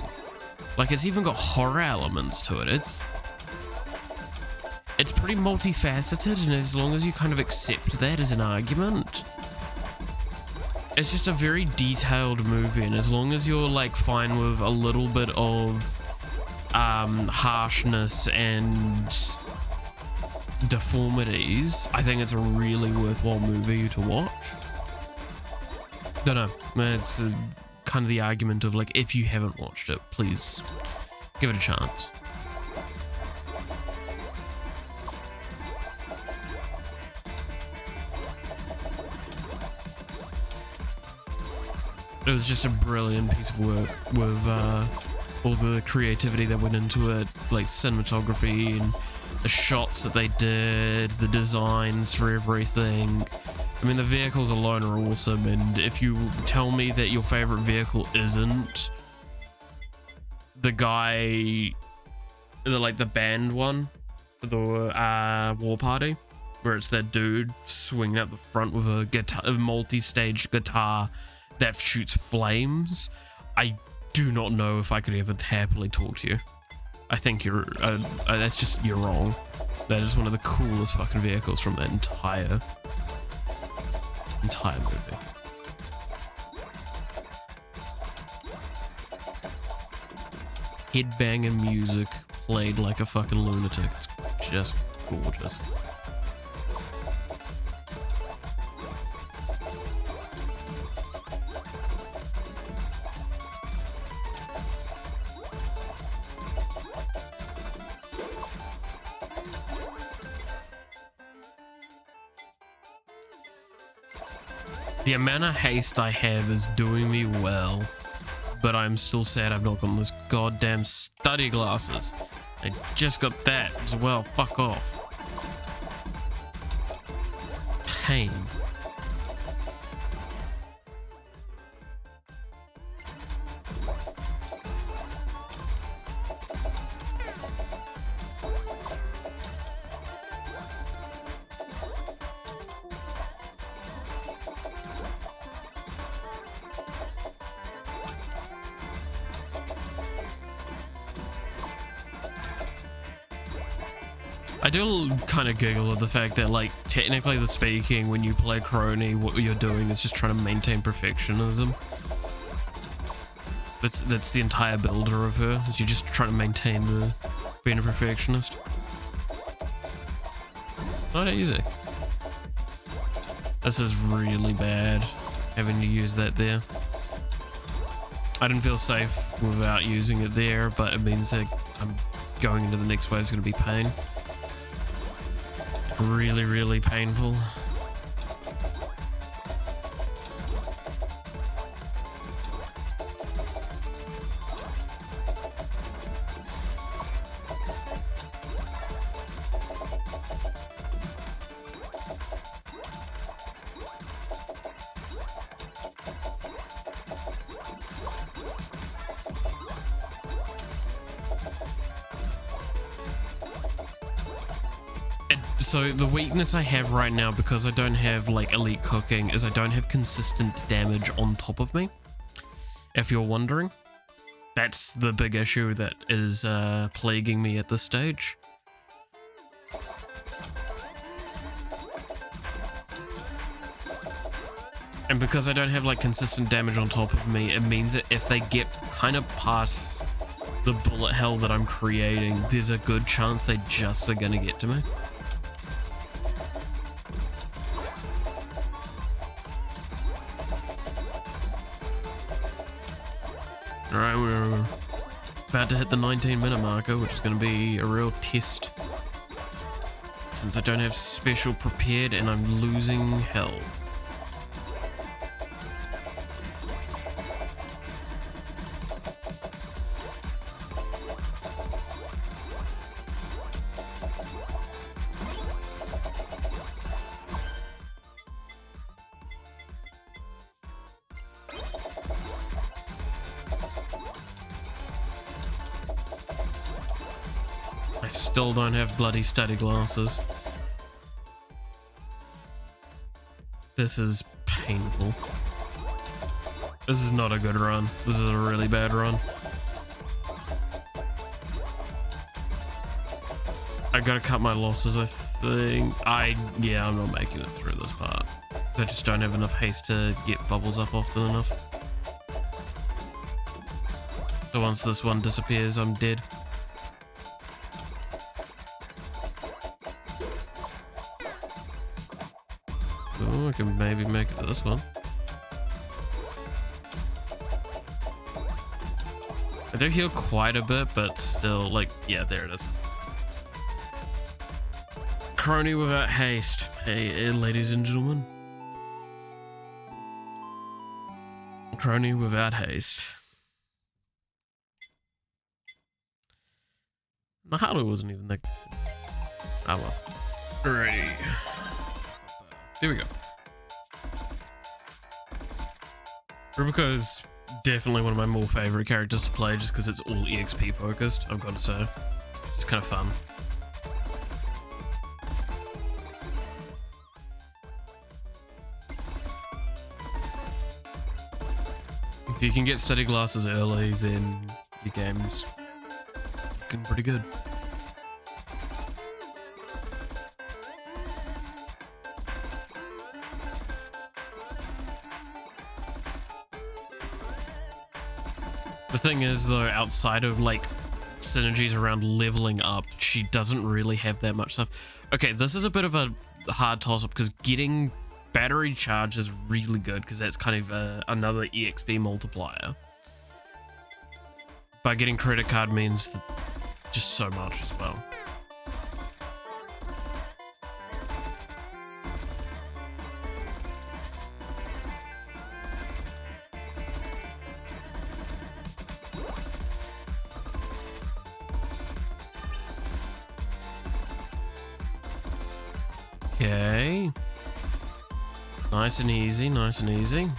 [SPEAKER 1] Like, it's even got horror elements to it. It's pretty multifaceted, and as long as you kind of accept that as an argument, It's just a very detailed movie, and as long as you're like fine with a little bit of harshness and deformities, I think it's a really worthwhile movie to watch. Don't know, it's kind of the argument of like, if you haven't watched it, please give it a chance. It was just a brilliant piece of work with all the creativity that went into it, like cinematography and the shots that they did, the designs for everything. I mean, the vehicles alone are awesome, and if you tell me that your favorite vehicle isn't the guy, the band one, the War Party, where it's that dude swinging out the front with a guitar, a multi-stage guitar that shoots flames, I do not know if I could ever happily talk to you. I think you're wrong. That is one of the coolest fucking vehicles from that entire movie. Headbanging music played like a fucking lunatic. It's just gorgeous. The amount of haste I have is doing me well, but I'm still sad I've not gotten those goddamn study glasses. I just got that as well, fuck off. Pain. I do kind of giggle at the fact that, like, technically the speaking, when you play Crony, what you're doing is just trying to maintain perfectionism. That's the entire builder of her, is you're just trying to maintain being a perfectionist. Not easy. This is really bad, having to use that there. I didn't feel safe without using it there, but it means that I'm going into the next wave is going to be pain. Really, really painful. So the weakness I have right now, because I don't have like elite cooking, is I don't have consistent damage on top of me. If you're wondering, that's the big issue that is plaguing me at this stage. And because I don't have like consistent damage on top of me, it means that if they get kind of past the bullet hell that I'm creating, there's a good chance they just are gonna get to me. Alright, we're about to hit the 19-minute marker, which is going to be a real test. Since I don't have special prepared and I'm losing health. I still don't have bloody study glasses. This is painful. This is not a good run. This is a really bad run. I gotta cut my losses, I think. Yeah, I'm not making it through this part. I just don't have enough haste to get bubbles up often enough. So once this one disappears, I'm dead. Oh, I can maybe make it to this one. I do heal quite a bit, but still, like, yeah, there it is. Crony without haste. Hey, ladies and gentlemen. Crony without haste. The Halo wasn't even that good. Oh well. Alrighty. There we go. Rubico is definitely one of my more favorite characters to play just because it's all EXP focused, I've got to say. It's kind of fun. If you can get steady glasses early, then your game's looking pretty good. The thing is, though, outside of like synergies around leveling up, she doesn't really have that much stuff. Okay, this is a bit of a hard toss-up because getting battery charge is really good because that's kind of another EXP multiplier. But getting credit card means that just so much as well. Okay. Nice and easy, nice and easy.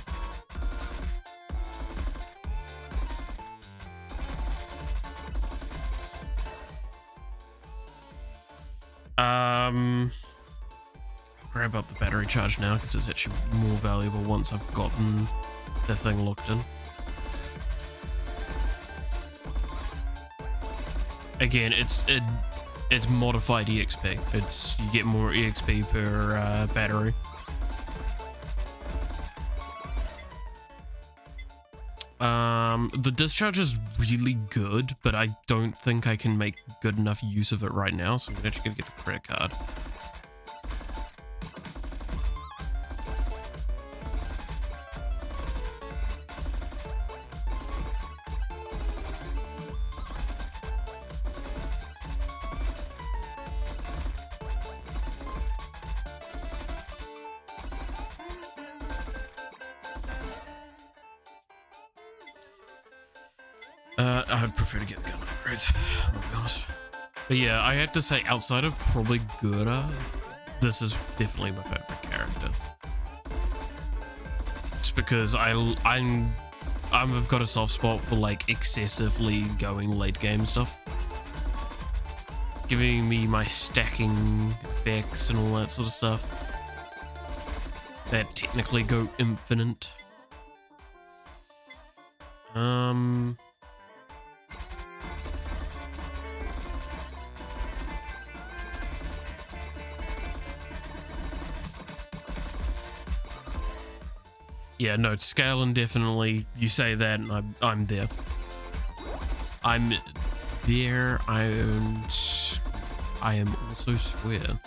[SPEAKER 1] Grab up the battery charge now because it's actually more valuable once I've gotten the thing locked in. Again, it's modified EXP. You get more EXP per battery. The discharge is really good, but I don't think I can make good enough use of it right now, so I'm actually gonna get the credit card. I'd prefer to get the gun upgrades, oh my gosh. But yeah, I have to say, outside of probably Gura, this is definitely my favorite character. Just because I've got a soft spot for like excessively going late game stuff. Giving me my stacking effects and all that sort of stuff. That technically go infinite. Yeah, no, scale indefinitely. You say that, and I'm there. I'm there. I am also square.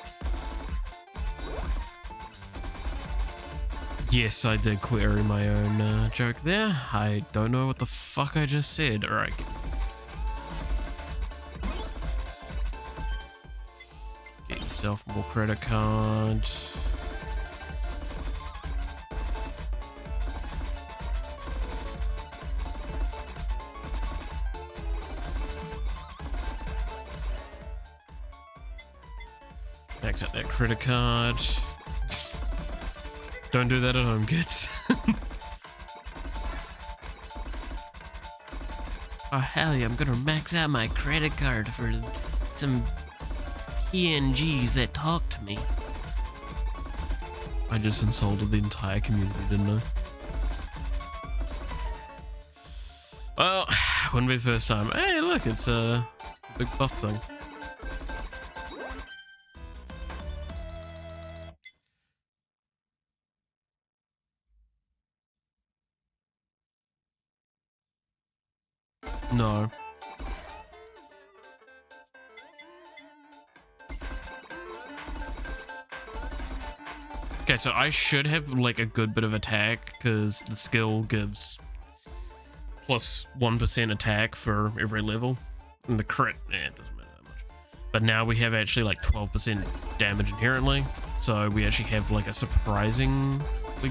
[SPEAKER 1] Yes, I did query my own joke there. I don't know what the fuck I just said. All right. Get yourself more credit cards. Max out that credit card. Don't do that at home, kids. Oh hell yeah, I'm gonna max out my credit card for some PNGs that talk to me. I just insulted the entire community, didn't I? Well, wouldn't be the first time. Hey look, it's a big buff thing. No. Okay, so I should have like a good bit of attack because the skill gives plus 1% attack for every level. And the crit, it doesn't matter that much. But now we have actually like 12% damage inherently. So we actually have like a surprisingly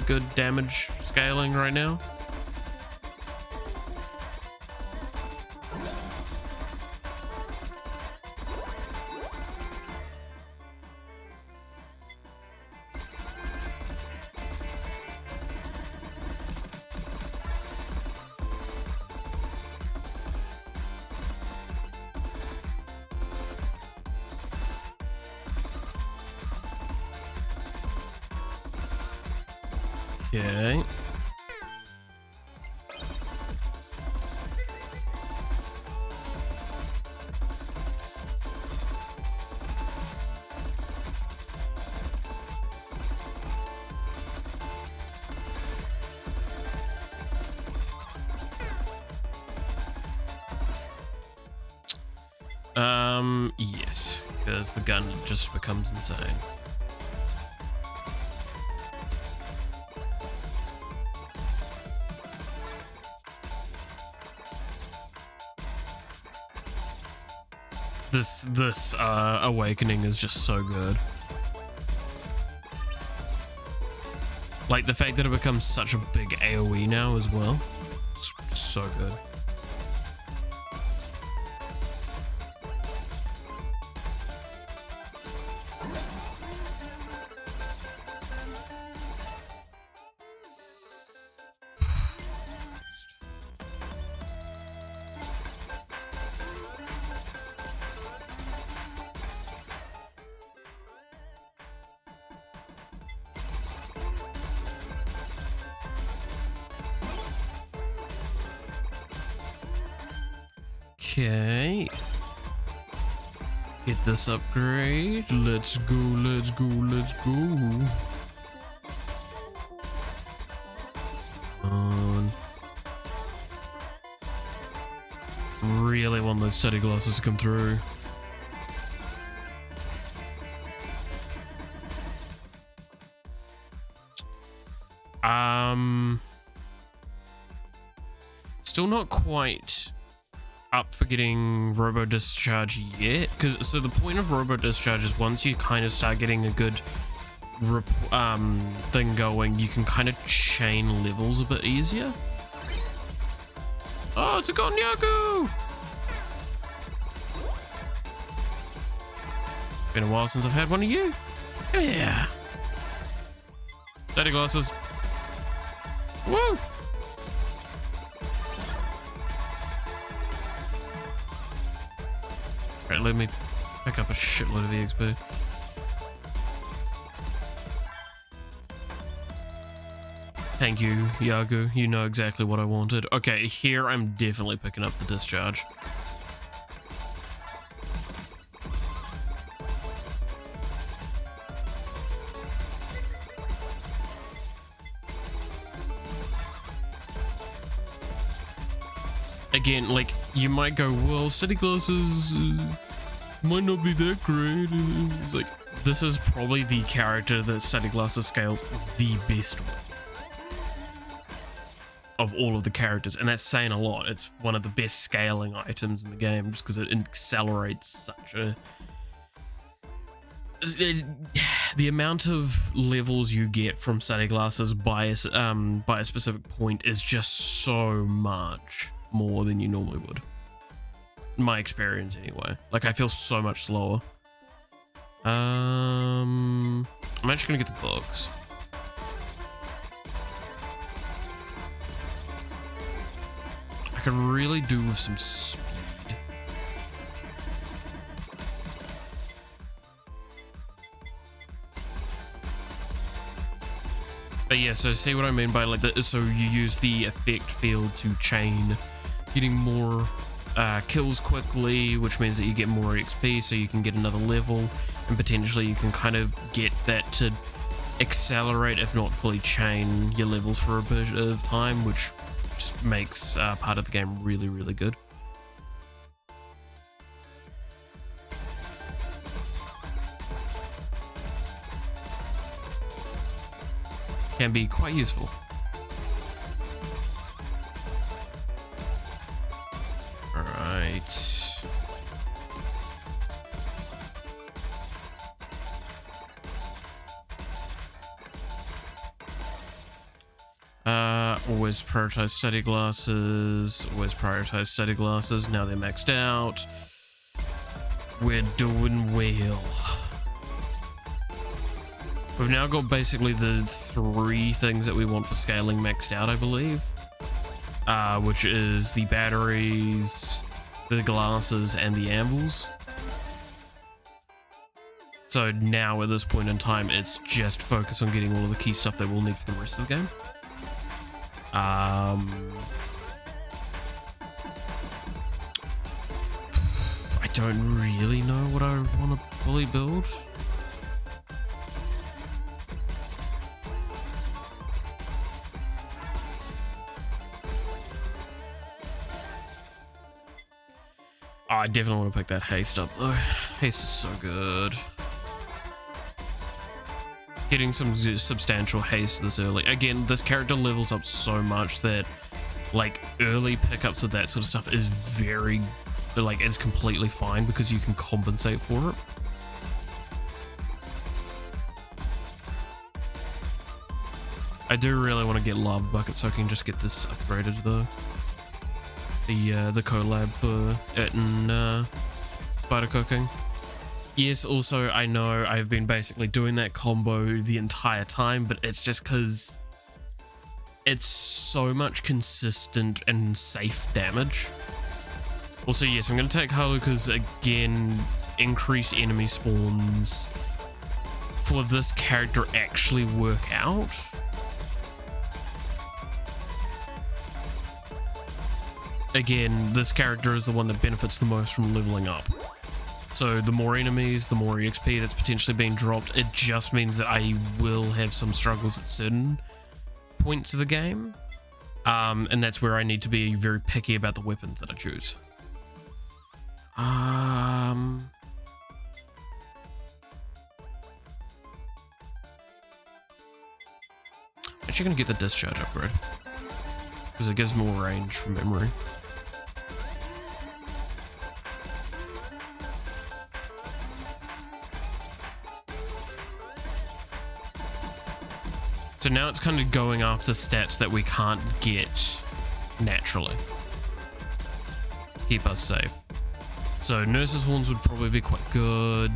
[SPEAKER 1] good damage scaling right now. Okay. Yes, because the gun just becomes insane. This awakening is just so good. Like the fact that it becomes such a big AoE now as well. It's so good. Okay. Get this upgrade. Let's go, let's go, let's go. On. Really want those study glasses to come through. Still not quite up for getting Robo Discharge yet, because so the point of Robo Discharge is once you kind of start getting a good thing going, you can kind of chain levels a bit easier. Oh, it's a Gonyaku! Been a while since I've had one of you. Yeah. Study glasses. Woo! Right, let me pick up a shitload of EXP. Thank you, Yagu. You know exactly what I wanted. Okay, here I'm definitely picking up the discharge. Again, like, you might go, well, study glasses might not be that great. It's like, this is probably the character that study glasses scales the best with. Of all of the characters, and that's saying a lot. It's one of the best scaling items in the game, just because it accelerates such a... The amount of levels you get from study glasses by a specific point is just so much more than you normally would. My experience anyway. Like, I feel so much slower. I'm actually gonna get the books. I could really do with some speed. But yeah, so see what I mean by like so you use the effect field to chain getting more kills quickly, which means that you get more XP, so you can get another level, and potentially you can kind of get that to accelerate, if not fully chain your levels for a bit of time, which just makes part of the game really, really good. can be quite useful. Alright. Always prioritize study glasses. Always prioritize study glasses. Now they're maxed out. We're doing well. We've now got basically the 3 things that we want for scaling maxed out, I believe. Which is the batteries, the glasses, and the anvils. So now at this point in time, it's just focus on getting all of the key stuff that we'll need for the rest of the game. I don't really know what I want to fully build. Oh, I definitely want to pick that haste up though. Haste is so good. Getting some substantial haste this early. Again, this character levels up so much that like early pickups of that sort of stuff is very, like, it's completely fine because you can compensate for it. I do really want to get lava bucket so I can just get this upgraded though. The collab for it and spider cooking. Yes, also I know I've been basically doing that combo the entire time, but it's just because it's so much consistent and safe damage. Also, yes, I'm going to take Halo because, again, increase enemy spawns for this character actually work out. Again, this character is the one that benefits the most from leveling up. So the more enemies, the more EXP that's potentially being dropped. It just means that I will have some struggles at certain points of the game. And that's where I need to be very picky about the weapons that I choose. I'm actually going to get the discharge upgrade because it gives more range from memory. So now it's kind of going after stats that we can't get naturally to keep us safe. So Nurse's Horns would probably be quite good.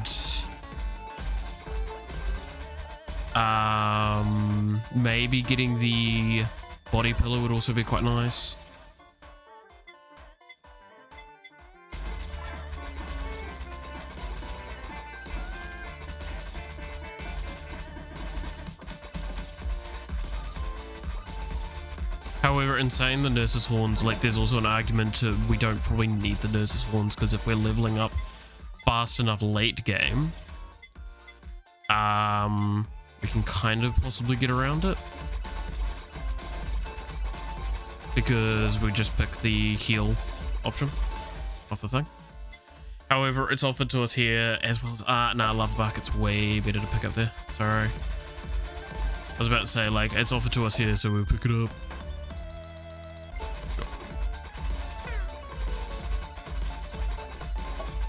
[SPEAKER 1] Maybe getting the body pillow would also be quite nice. However, in saying the Nurse's Horns, like, there's also an argument to we don't probably need the Nurse's Horns because if we're leveling up fast enough late game, we can kind of possibly get around it. Because we just pick the heal option off the thing. However, it's offered to us here as well as, nah, Lava Bucket's way better to pick up there. Sorry. I was about to say, like, it's offered to us here, so we'll pick it up.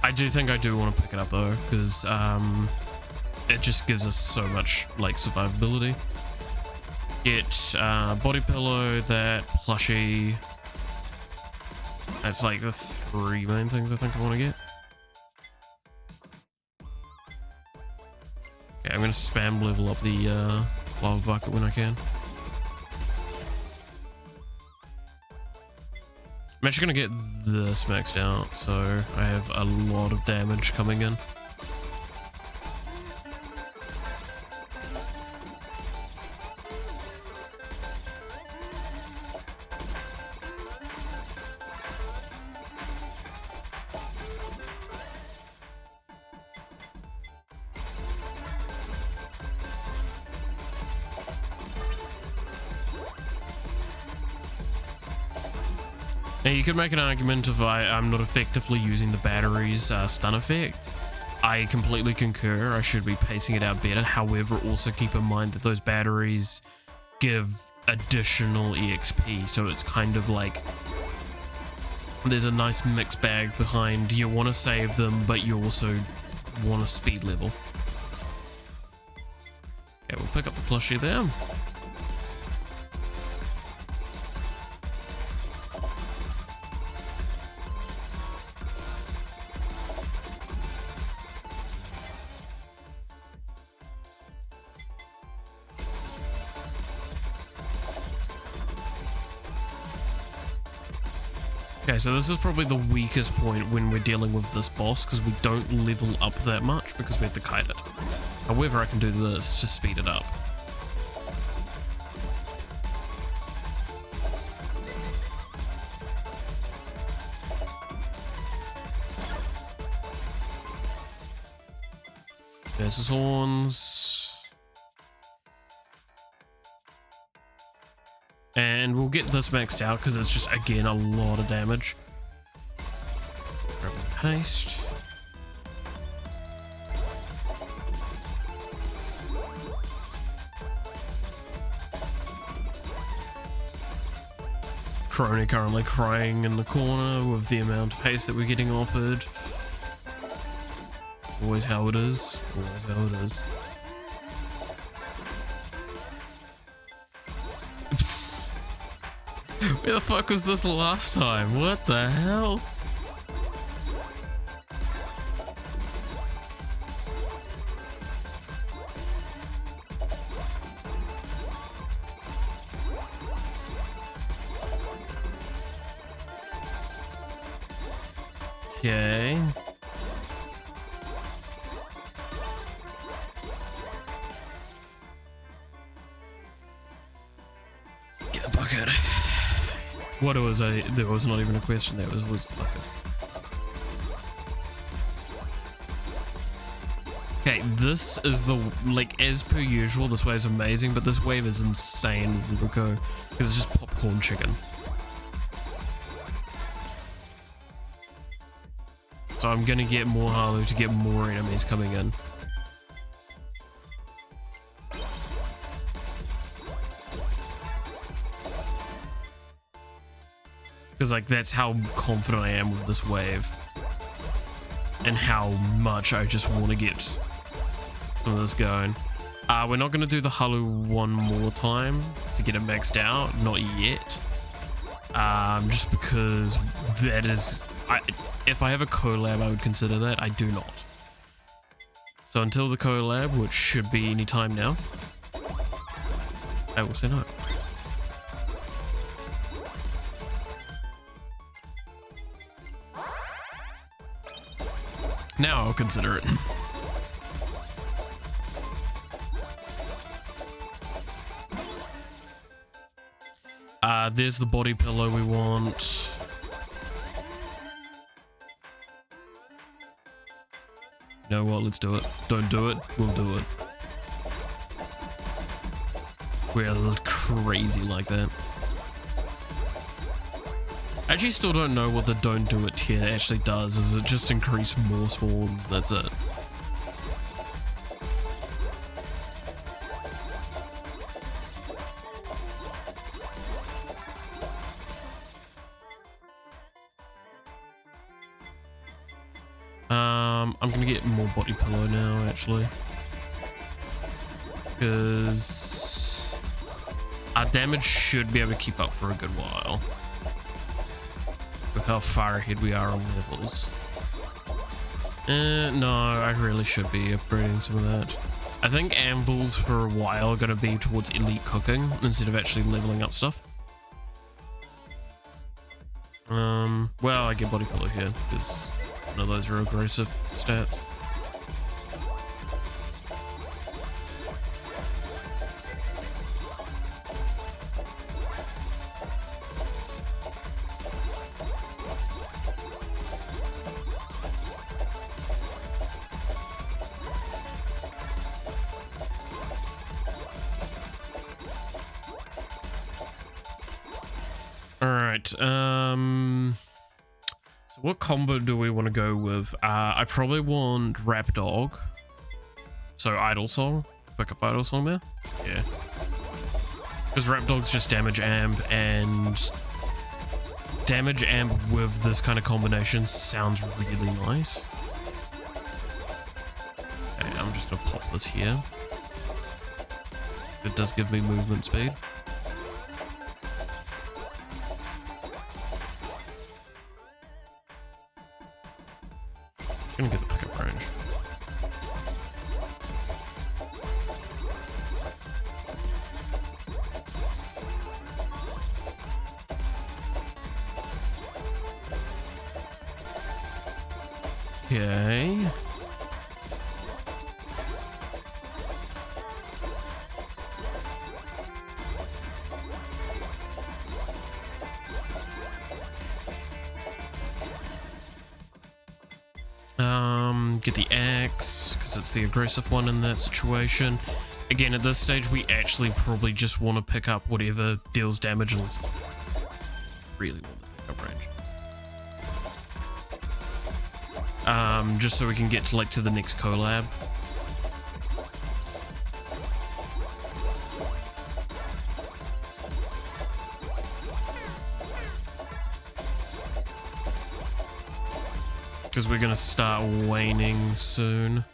[SPEAKER 1] I do think I do want to pick it up though, because it just gives us so much like survivability. Get body pillow, that plushie. That's like the 3 main things I think I want to get. Okay, I'm gonna spam level up the lava bucket when I can. I'm actually gonna get this maxed out, so I have a lot of damage coming in. Now you could make an argument if I'm not effectively using the battery's stun effect. I completely concur, I should be pacing it out better. However, also keep in mind that those batteries give additional EXP, so it's kind of like there's a nice mixed bag behind you want to save them, but you also want a speed level. Okay, we'll pick up the plushie there. Okay, so this is probably the weakest point when we're dealing with this boss, because we don't level up that much because we have to kite it. However, I can do this to speed it up. There's his horns. And we'll get this maxed out because it's just, again, a lot of damage. Grab and haste. Crony currently crying in the corner with the amount of haste that we're getting offered. Always how it is. Always how it is. Where the fuck was this last time? What the hell? Okay. Get the bucket. What was there was not even a question there, was the bucket. Okay, this is the, like, as per usual, this wave is amazing, but this wave is insane with Rico, because it's just popcorn chicken. So I'm gonna get more Halu to get more enemies coming in. Because, like, that's how confident I am with this wave. And how much I just want to get some of this going. We're not going to do the Halu one more time to get it maxed out. Not yet. Just because that is... if I have a collab, I would consider that. I do not. So until the collab, which should be any time now, I will say no. Now I'll consider it. There's the body pillow we want. You know what? Let's do it. Don't do it. We'll do it. We're crazy like that. I actually still don't know what the don't do it tier actually does. Is it just increase more spawns? That's it. I'm gonna get more body pillow now, actually, because our damage should be able to keep up for a good while with how far ahead we are on levels. No, I really should be upgrading some of that. I think anvils for a while are going to be towards elite cooking instead of actually leveling up stuff. Well, I get body pillow here because none of those are aggressive stats. So what combo do we want to go with? I probably want Rap Dog. So Idle Song. Pick up Idle Song there. Yeah. Because Rapdog's just damage amp, and damage amp with this kind of combination sounds really nice. Okay, I'm just gonna pop this here. It does give me movement speed. Gonna get the pickup range. Okay. Get the axe, because it's the aggressive one in that situation. Again, at this stage, we actually probably just want to pick up whatever deals damage, unless it's really want the pickup range. Just so we can get to the next collab. Because we're going to start waning soon.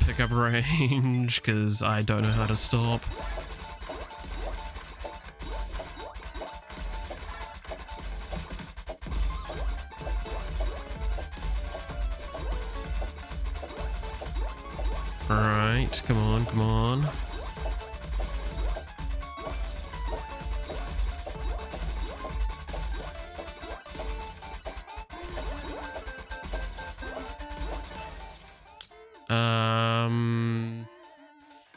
[SPEAKER 1] Pick up range, because I don't know how to stop. Alright, come on, come on.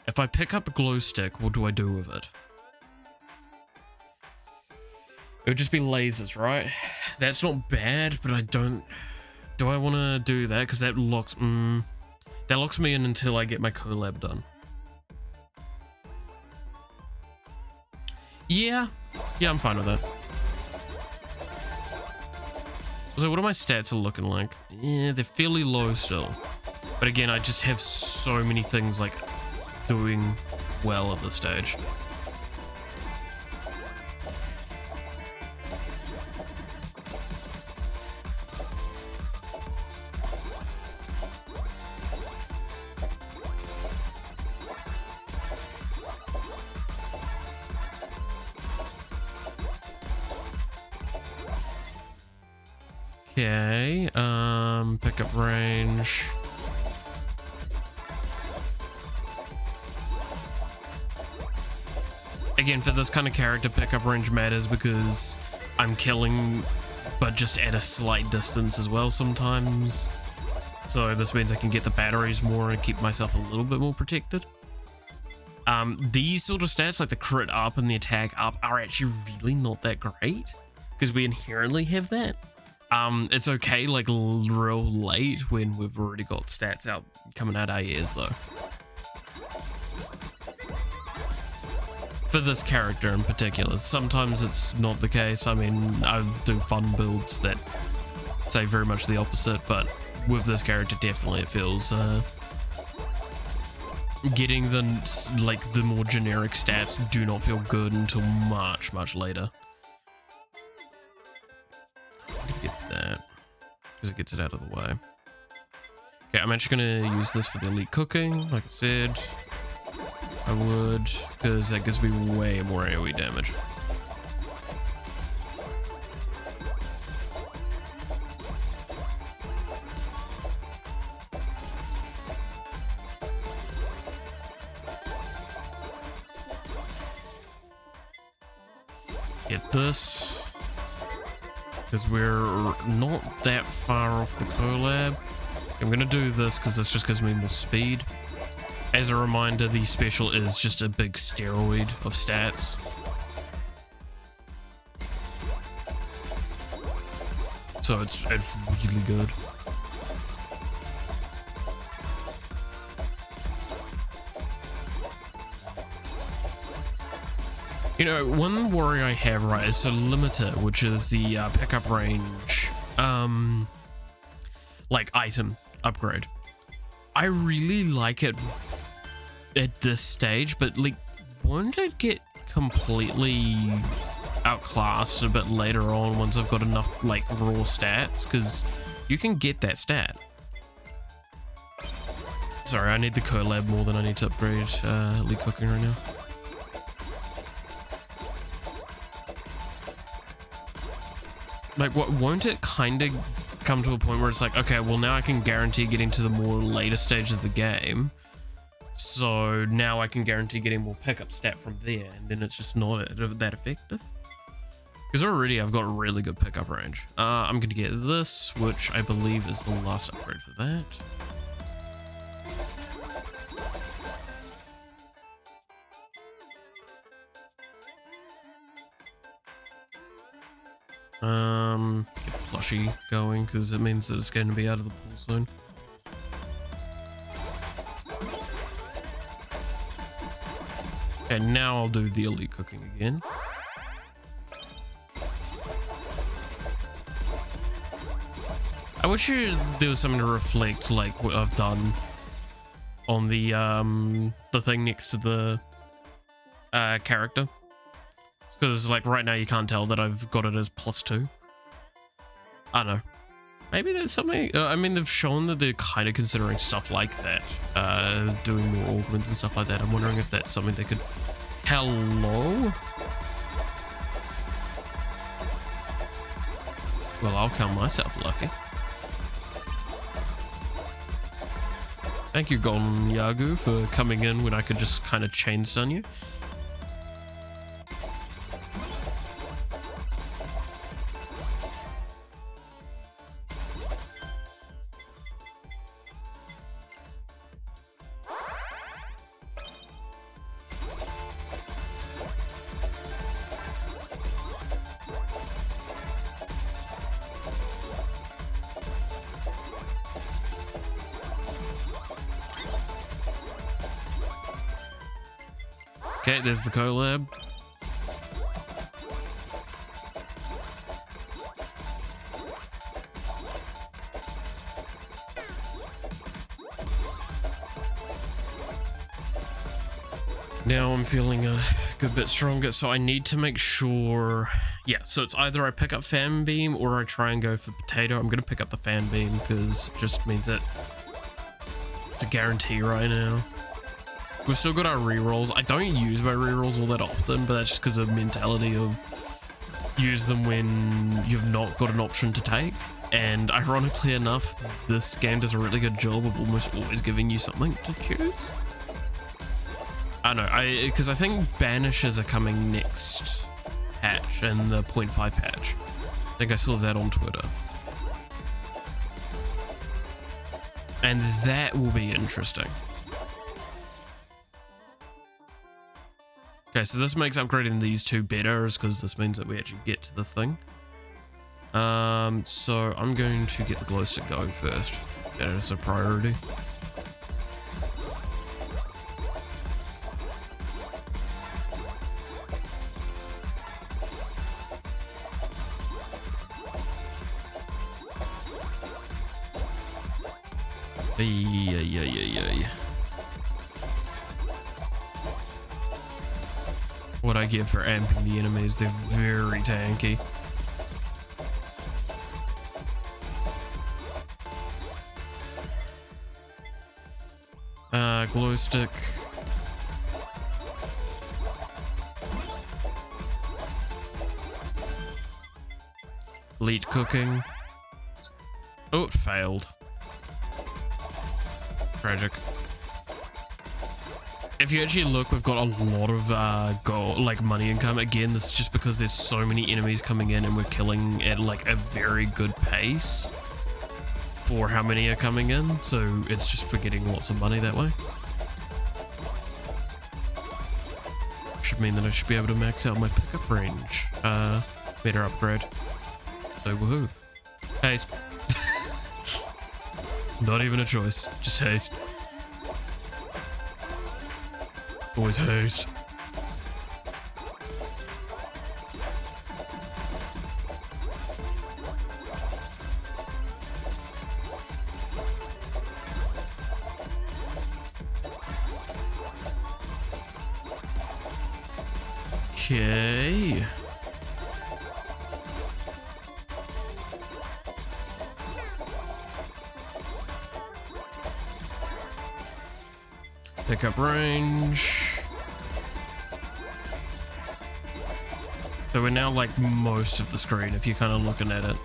[SPEAKER 1] If I pick up a glow stick, what do I do with it? It would just be lasers, right? That's not bad, but I don't... Do I want to do that? Because that locks... that locks me in until I get my collab done. Yeah. Yeah, I'm fine with that. So what are my stats looking like? Yeah, they're fairly low still. But again, I just have so many things like doing well at this stage. Okay, pickup range. Again, for this kind of character, pickup range matters because I'm killing, but just at a slight distance as well sometimes. So this means I can get the batteries more and keep myself a little bit more protected. These sort of stats, like the crit up and the attack up, are actually really not that great because we inherently have that. It's okay like real late when we've already got stats out coming out our ears though. For this character in particular. Sometimes it's not the case. I mean, I do fun builds that say very much the opposite, but with this character definitely it feels getting the more generic stats do not feel good until much later. I'm gonna get that because it gets it out of the way. Okay, I'm actually gonna use this for the elite cooking, like I said. I would, because that gives me way more AoE damage. Get this, because we're not that far off the collab. I'm gonna do this because this just gives me more speed. As a reminder, the special is just a big steroid of stats. So it's really good. You know, one worry I have, right, is a limiter, which is the pickup range, like item upgrade. I really like it at this stage, but like, won't it get completely outclassed a bit later on once I've got enough like raw stats? Because you can get that stat. Sorry, I need the collab more than I need to upgrade lead cooking right now. Like, what, won't it kind of come to a point where it's like, okay, well now I can guarantee getting to the more later stages of the game, so now I can guarantee getting more pickup stat from there, and then it's just not that effective? Because already I've got really good pickup range. I'm gonna get this, which I believe is the last upgrade for that. Get the plushie going because it means that it's going to be out of the pool soon. Okay, now I'll do the elite cooking again. I wish there was something to reflect like what I've done on the thing next to the character. Because like right now you can't tell that I've got it as +2. I don't know. Maybe there's something. I mean, they've shown that they're kind of considering stuff like that, doing more augments and stuff like that. I'm wondering if that's something they could. Hello. Well, I'll count myself lucky. Thank you, Golden Yagu, for coming in when I could just kind of chain stun you. Okay, there's the collab. Now I'm feeling a good bit stronger, so I need to make sure. Yeah, so it's either I pick up fan beam or I try and go for potato. I'm gonna pick up the fan beam because it just means that it's a guarantee right now. We've still got our rerolls. I don't use my rerolls all that often, but that's just because of mentality of use them when you've not got an option to take. And ironically enough, this game does a really good job of almost always giving you something to choose. I don't know, because I think banishes are coming next patch and the 0.5 patch. I think I saw that on Twitter. And that will be interesting. Okay, so this makes upgrading these two better, because this means that we actually get to the thing. So I'm going to get the glow stick going first. That is a priority. What I get for amping the enemies, they're very tanky. Glow stick. Elite cooking. Oh, it failed. Tragic. If you actually look, we've got a lot of gold, like money income. Again, this is just because there's so many enemies coming in and we're killing at like a very good pace for how many are coming in. So it's just we're getting lots of money that way. Should mean that I should be able to max out my pickup range. Better upgrade. So woohoo. Haste. Not even a choice, just haste. Always haste. Okay. Pickup range. So we're now like most of the screen if you're kind of looking at it.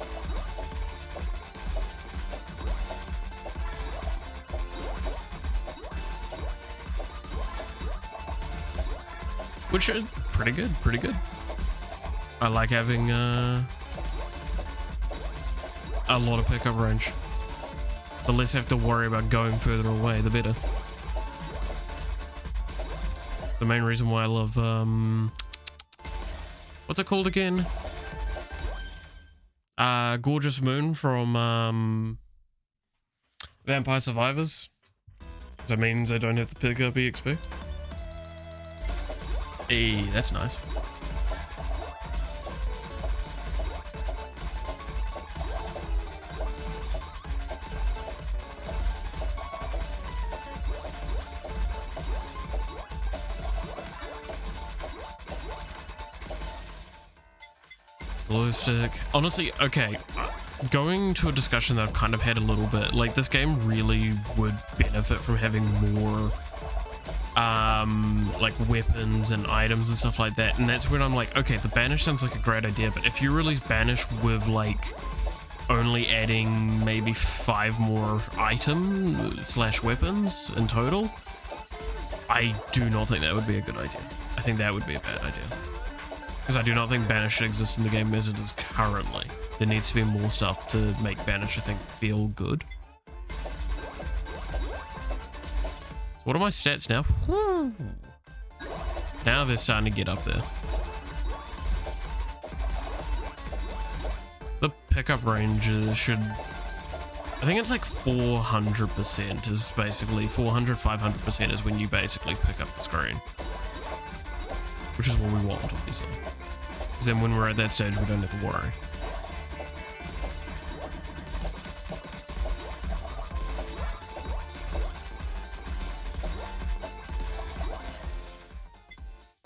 [SPEAKER 1] Which is pretty good, pretty good. I like having a lot of pickup range. The less I have to worry about going further away, the better. The main reason why I love, what's it called again? Gorgeous Moon from, Vampire Survivors. That means I don't have to pick up EXP. Hey, that's nice. Glow stick. Honestly, okay. Going to a discussion that I've kind of had a little bit. Like, this game really would benefit from having more like weapons and items and stuff like that, and that's when I'm like, okay, the banish sounds like a great idea, but if you release banish with like only adding maybe 5 more item/weapons in total, I do not think that would be a good idea. I think that would be a bad idea, because I do not think banish should exist in the game as it is currently. There needs to be more stuff to make banish, I think, feel good. What are my stats now? Now they're starting to get up there. The pickup ranges should... I think it's like 400% is basically... 400, 500% is when you basically pick up the screen. Which is what we want, obviously. Because then when we're at that stage, we don't have to worry.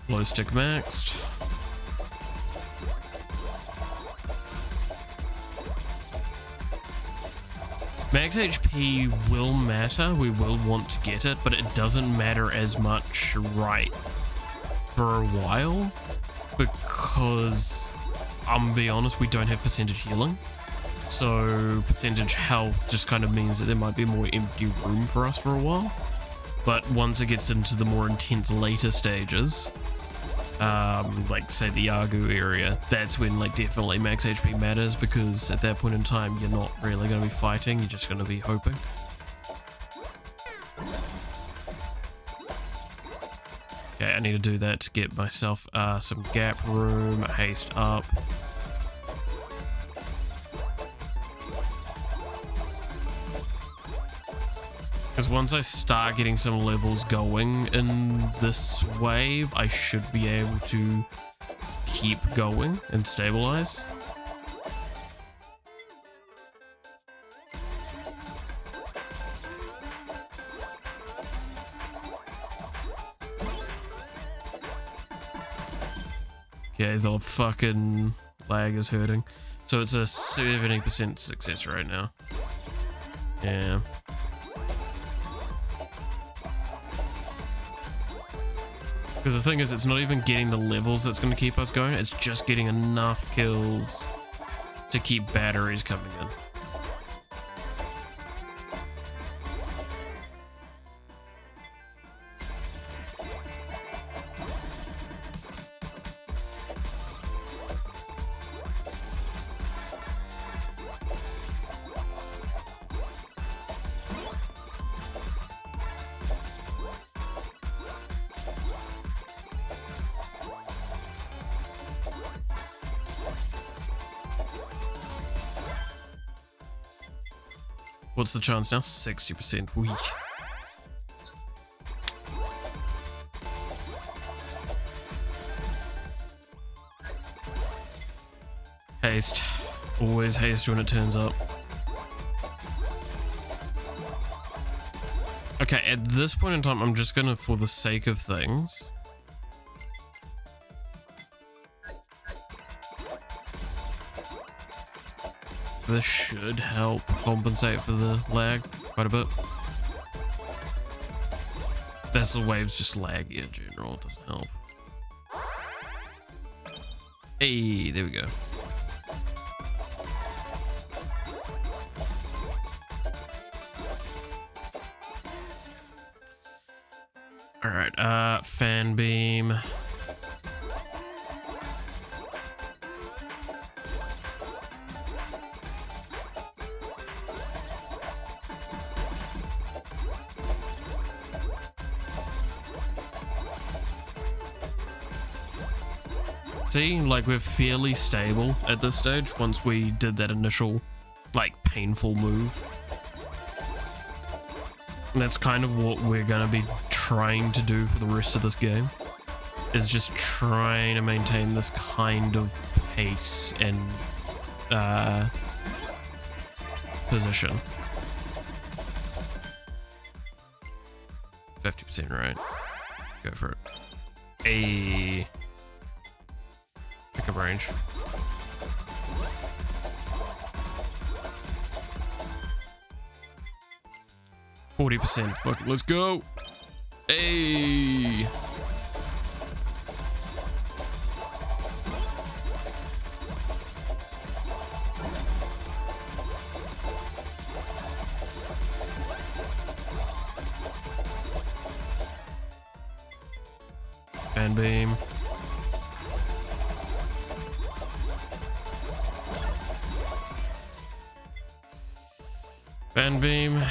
[SPEAKER 1] Glow stick maxed. Max HP will matter, we will want to get it, but it doesn't matter as much right for a while, because I'm be honest, we don't have percentage healing. So percentage health just kind of means that there might be more empty room for us for a while. But once it gets into the more intense later stages, like say the Yagu area, that's when like definitely max HP matters, because at that point in time you're not really going to be fighting, you're just going to be hoping. Okay, I need to do that to get myself some gap room, haste up. Because once I start getting some levels going in this wave, I should be able to keep going and stabilize. Okay, the fucking lag is hurting. So it's a 70% success rate now. Yeah. Because the thing is, it's not even getting the levels that's going to keep us going, it's just getting enough kills to keep batteries coming in. What's the chance now? 60%. Weak. Haste. Always haste when it turns up. Okay, at this point in time, I'm just gonna, for the sake of things, This should help compensate for the lag quite a bit. Vessel waves just laggy in general, it doesn't help. Hey, there we go. Alright, fan beam. See, like we're fairly stable at this stage once we did that initial, like, painful move. And that's kind of what we're gonna be trying to do for the rest of this game, is just trying to maintain this kind of pace and position. 50% right. Go for it. A pickup range. %. Fuck it, let's go. Hey. Fan beam. Fan beam.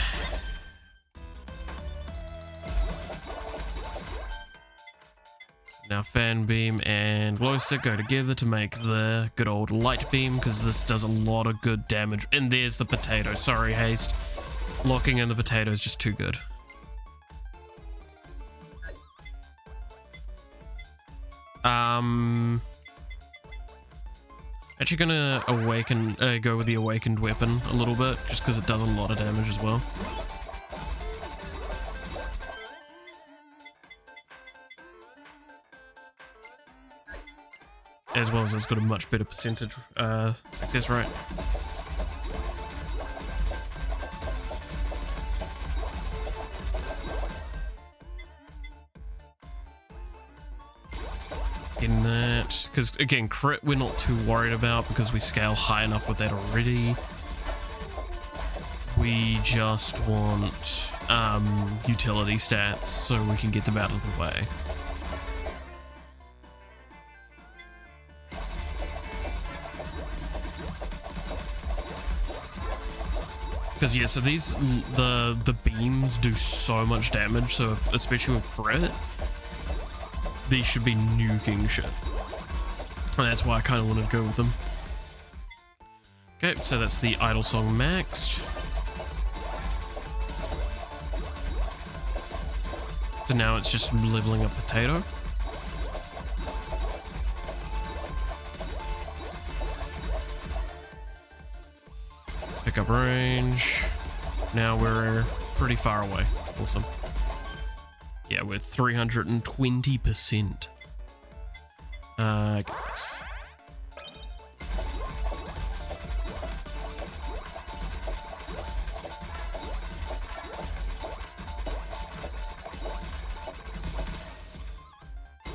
[SPEAKER 1] Now fan beam and glow stick go together to make the good old light beam, because this does a lot of good damage. And there's the potato. Sorry, Haste. Locking in the potato is just too good. Actually gonna go with the awakened weapon a little bit, just because it does a lot of damage as well. As well as it's got a much better percentage success rate. In that, because again, crit we're not too worried about because we scale high enough with that already. We just want utility stats so we can get them out of the way. Because yeah, so these the beams do so much damage, so if, especially with crit, these should be nuking shit. And that's why I kind of want to go with them. Okay, so that's the idle song maxed. So now it's just leveling up potato. Pickup range. Now we're pretty far away. Awesome. Yeah, we're 320%. Guys.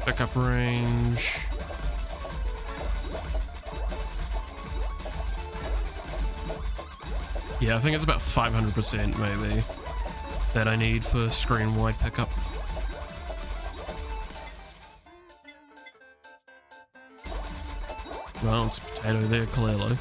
[SPEAKER 1] Pickup range. Yeah, I think it's about 500% maybe that I need for screen wide pickup. Well, it's potato there, clearly.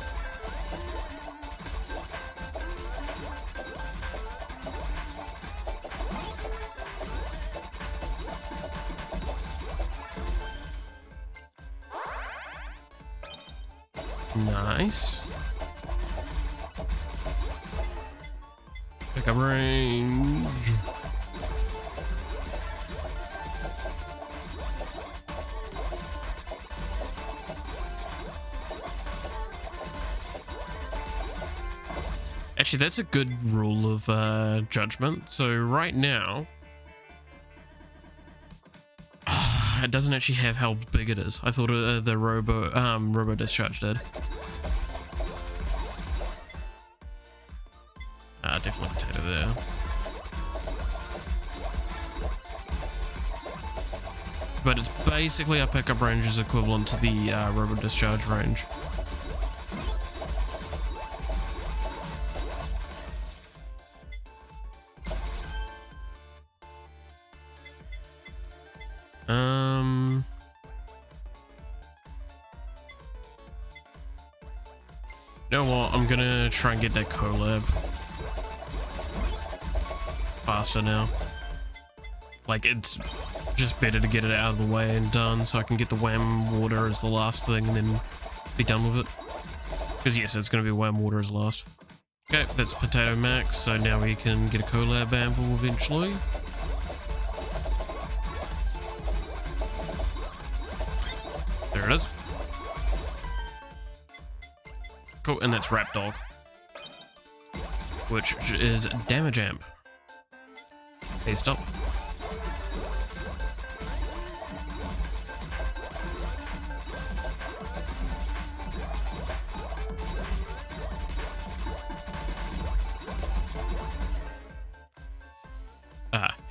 [SPEAKER 1] Nice. Pickup range. Actually, that's a good rule of judgment. So right now, it doesn't actually have how big it is. I thought the robo discharge did. definitely potato there. But it's basically our pickup range is equivalent to the robot discharge range. You know what? I'm gonna try and get that collab faster now. Like, it's just better to get it out of the way and done so I can get the wham water as the last thing and then be done with it. Because yes, it's gonna be wham water as last. Okay, that's potato max, so now we can get a collab anvil eventually. There it is. Cool, and that's Rap Dog, which is damage amp. Hey, stop.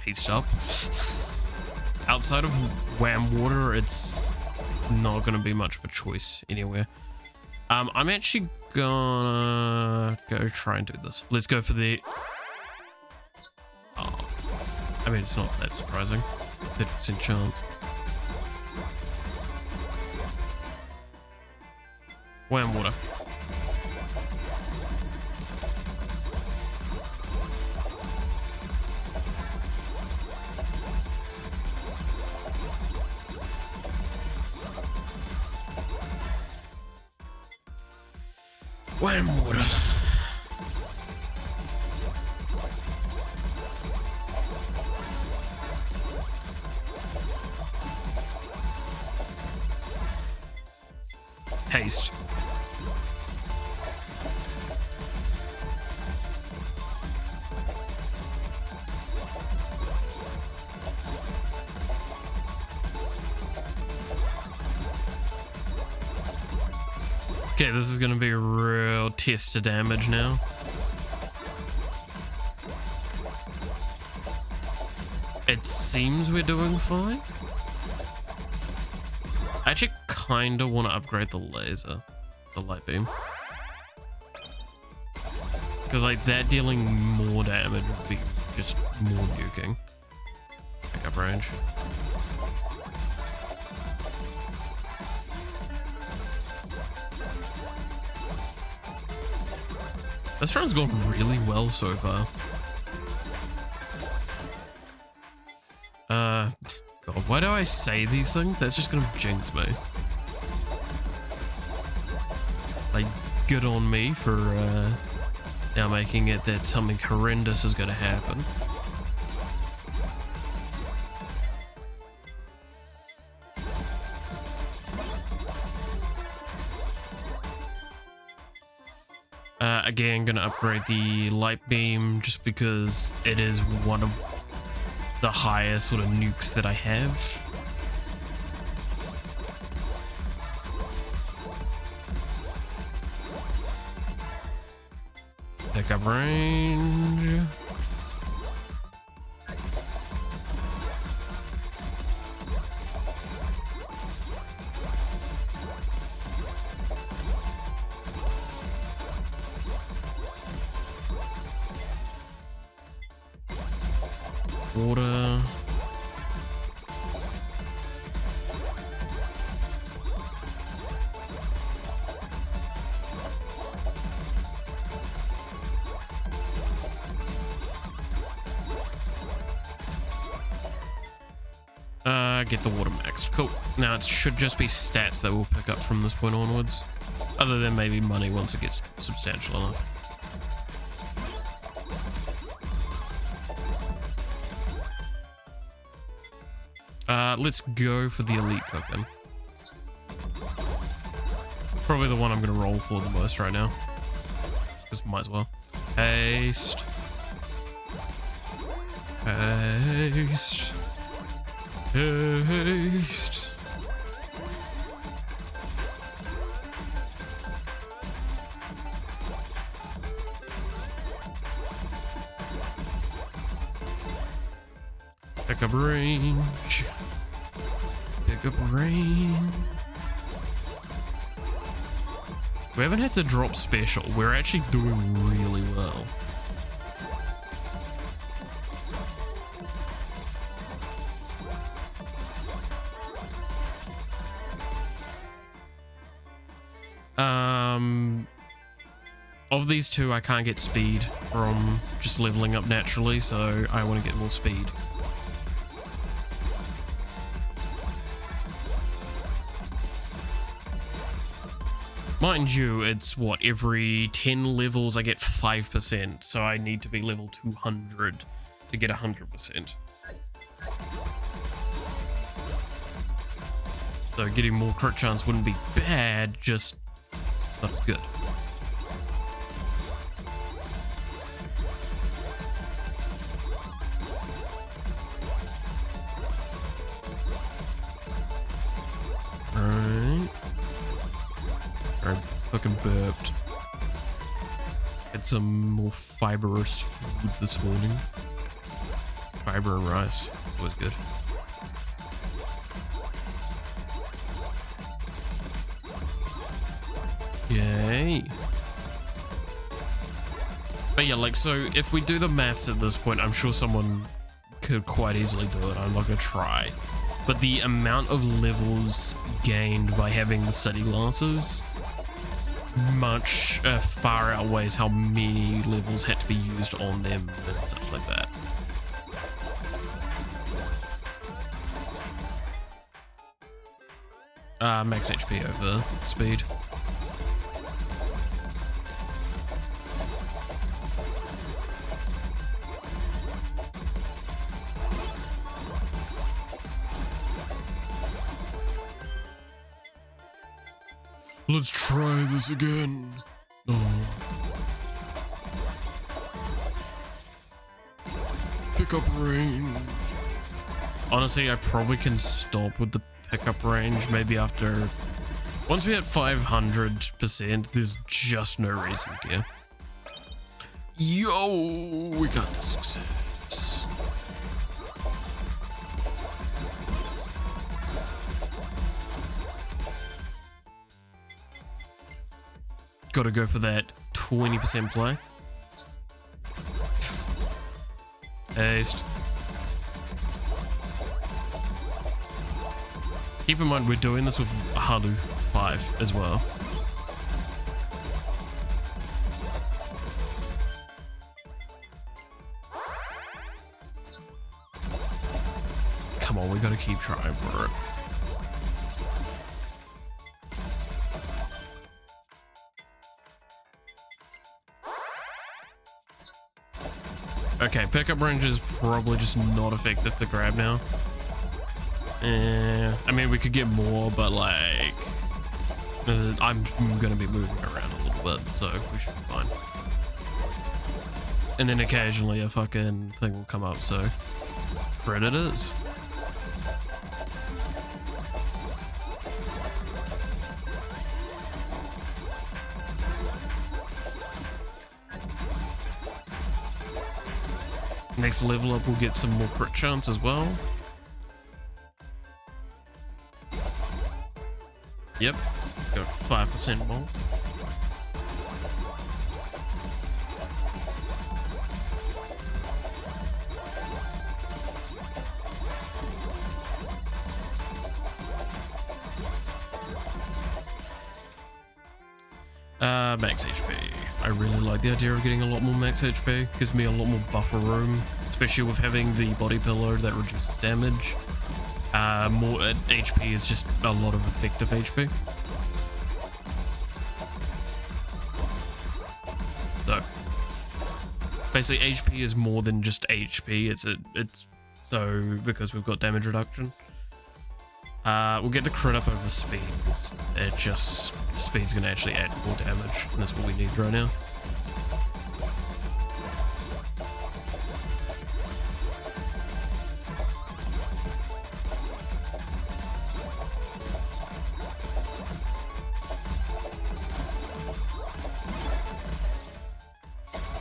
[SPEAKER 1] Hey, stop. Outside of wham water, it's not gonna be much of a choice anywhere. I'm actually gonna go try and do this. Let's go for the... Oh, I mean, it's not that surprising. 50% chance. Wham water. Wham water. Haste. Okay, this is gonna be a real test of damage now. It seems we're doing fine. I actually kinda want to upgrade the laser, the light beam. Because like that dealing more damage would be just more nuking. Pickup range. This run's gone really well so far. God, why do I say these things? That's just gonna jinx me. Like, good on me for now making it that something horrendous is gonna happen. Again, gonna upgrade the light beam just because it is one of the highest sort of nukes that I have. Pickup range. Water. Get the water maxed. Cool. Now it should just be stats that we'll pick up from this point onwards. Other than maybe money once it gets substantial enough. Let's go for the elite cooking. Probably the one I'm going to roll for the most right now. Just might as well. Haste. Haste. Haste. Pick up range. Pick up range. We haven't had to drop special. We're actually doing really well. Of these two, I can't get speed from just leveling up naturally, so I want to get more speed. Mind you, it's what, every 10 levels I get 5%, so I need to be level 200 to get 100%. So getting more crit chance wouldn't be bad, just not as good. Alright. I fucking burped. Had some more fibrous food this morning. Fiber and rice. Always good. Yay. But yeah, like, so if we do the maths at this point, I'm sure someone could quite easily do it. I'm not gonna try. But the amount of levels gained by having the study glasses much far outweighs how many levels had to be used on them and stuff like that. Max HP over speed. Let's try this again. Oh. Pick up range. Honestly, I probably can stop with the pickup range maybe after... Once we hit 500%, there's just no reason to. Yo, we got the success. Gotta go for that 20% play. Haste. Keep in mind, we're doing this with Halu 5 as well. Come on, we gotta keep trying for it. Okay, pickup range is probably just not effective to grab now. I mean, we could get more, but like, I'm gonna be moving around a little bit, so we should be fine. And then occasionally a fucking thing will come up, so predators. Next level up, we'll get some more crit chance as well. Yep, got 5% more. Max HP. I really like the idea of getting a lot more max HP. Gives me a lot more buffer room, especially with having the body pillow that reduces damage. More HP is just a lot of effective HP. So basically HP is more than just HP. It's so because we've got damage reduction. We'll get the crit up over speed. It just speed's gonna actually add more damage, and that's what we need right now.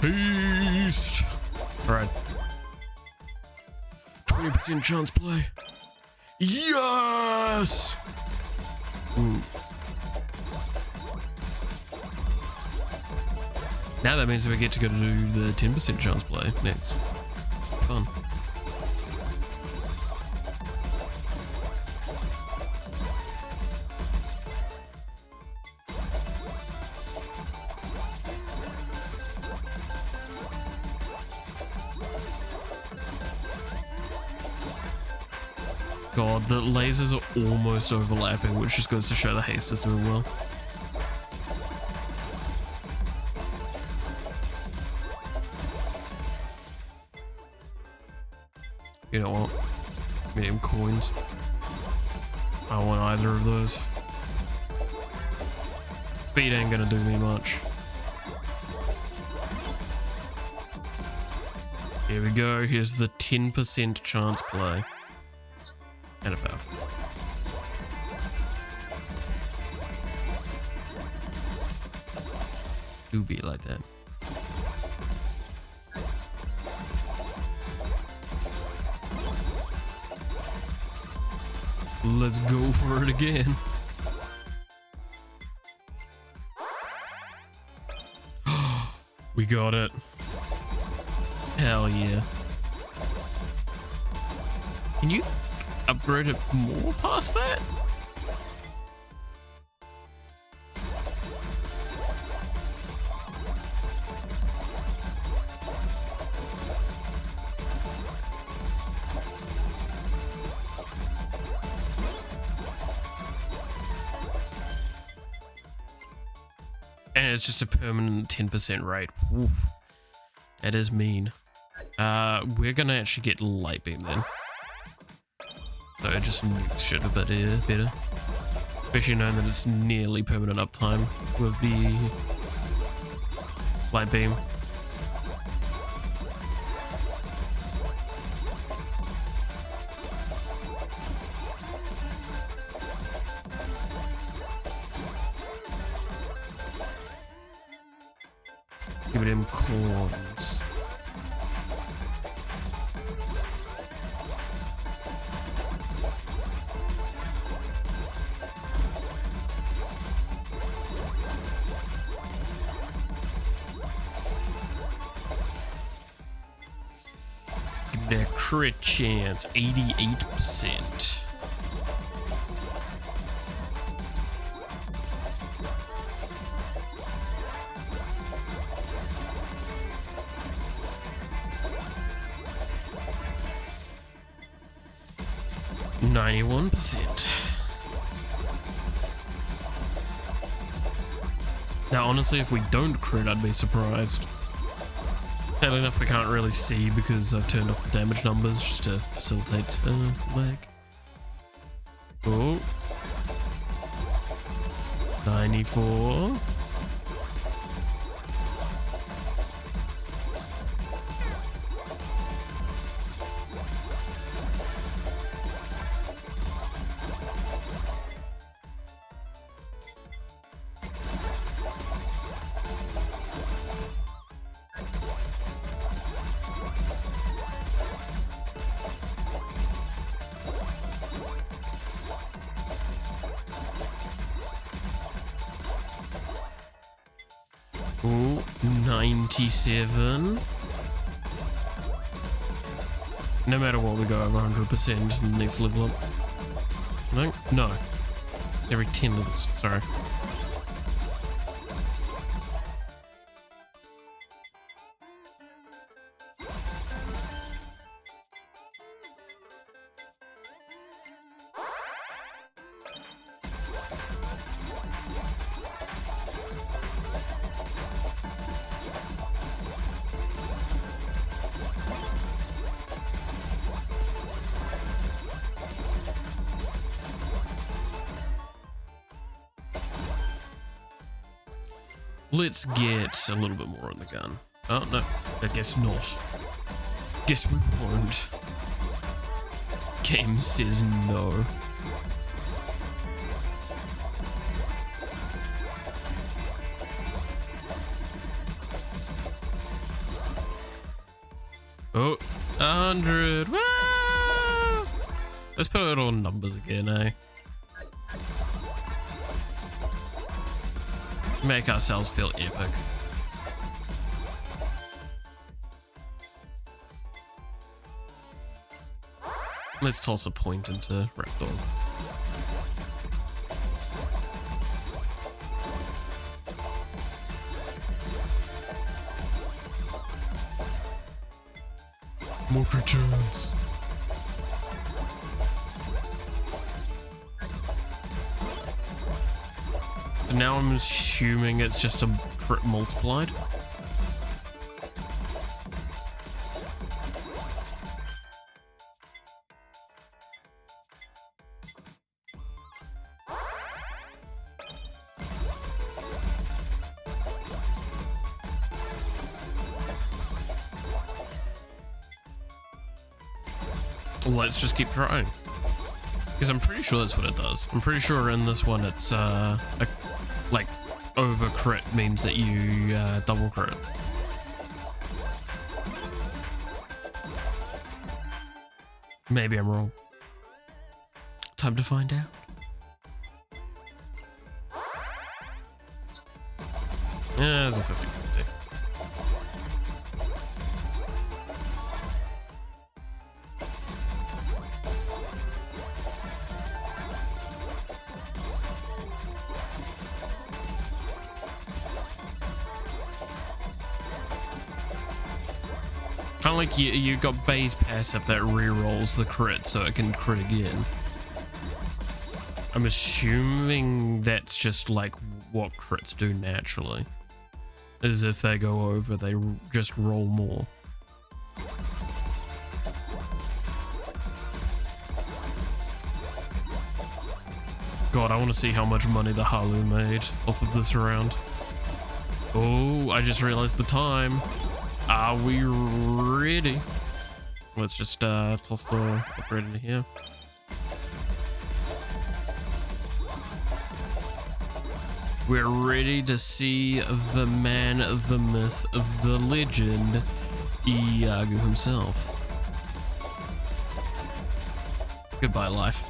[SPEAKER 1] Beast. All right. 20% 20% chance play. Yes! Ooh. Now that means we get to go to do the 10% chance play next. Fun. God, the lasers are almost overlapping, which just goes to show the haste is doing well. You know what? Medium coins. I don't want either of those. Speed ain't gonna do me much. Here we go. Here's the 10% chance play. And a foul. Do be like that. Let's go for it again. We got it. Hell yeah. Can you upgrade it more past that? And it's just a permanent 10% rate. Oof. That is mean. We're gonna actually get light beam then. So it just makes shit a bit better. Especially knowing that it's nearly permanent uptime with the light beam. Give it him corns. Their crit chance, 88%. %. Now, honestly, if we don't crit, I'd be surprised. Sadly enough, we can't really see because I've turned off the damage numbers just to facilitate lag. Oh. 94. Oh, 97. No matter what, we go over 100% in the next level up. No? No. Every 10 levels, sorry. Let's get a little bit more on the gun. Oh, no. I guess not. Guess we won't. Game says no. Oh, 100. Woo! Let's put it on numbers again, eh? Make ourselves feel epic. Let's toss a point into Rapdog. More creatures. Now I'm assuming it's just a crit multiplied. Let's just keep trying. Because I'm pretty sure that's what it does. I'm pretty sure in this one it's like over crit means that you double crit. Maybe I'm wrong. Time to find out. Yeah, it's a 50-50. Kind of like you got base passive that re-rolls the crit so it can crit again. I'm assuming that's just like what crits do naturally. As if they go over, they just roll more. God, I want to see how much money the Halu made off of this round. Oh, I just realized the time. Are we ready? Let's just toss the upgrade into here. We're ready to see the man, the myth, the legend, Iago himself. Goodbye, life.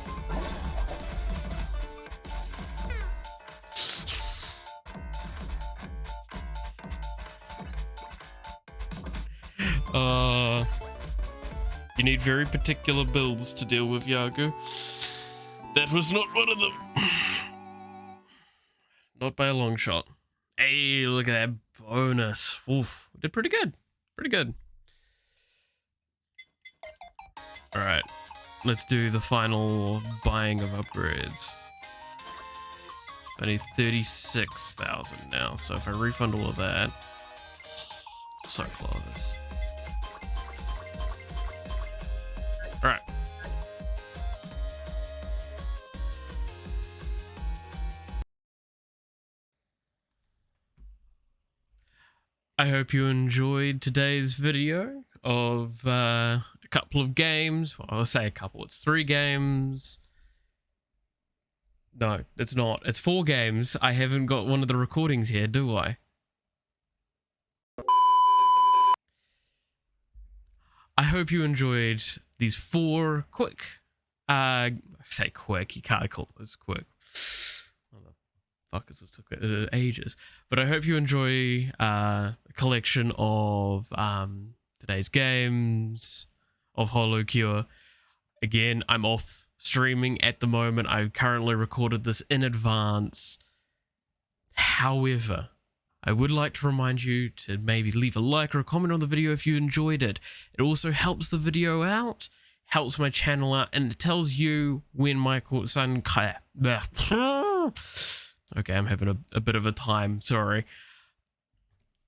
[SPEAKER 1] You need very particular builds to deal with Iago. That was not one of them. Not by a long shot. Hey, look at that bonus. Oof, did pretty good. Pretty good. All right, let's do the final buying of upgrades. I need 36,000 now, so if I refund all of that, so close. All right. I hope you enjoyed today's video of a couple of games. Well, I'll say a couple. It's 3 games. No, it's not. It's 4 games. I haven't got one of the recordings here, do I? I hope you enjoyed these 4 quick, I say quick, you can't call those quick. Motherfuckers, it took ages. But I hope you enjoy a collection of today's games, of HoloCure. Again, I'm off streaming at the moment. I currently recorded this in advance. However, I would like to remind you to maybe leave a like or a comment on the video if you enjoyed it. It also helps the video out, helps my channel out, and it tells you when my son... Okay, I'm having a bit of a time, sorry.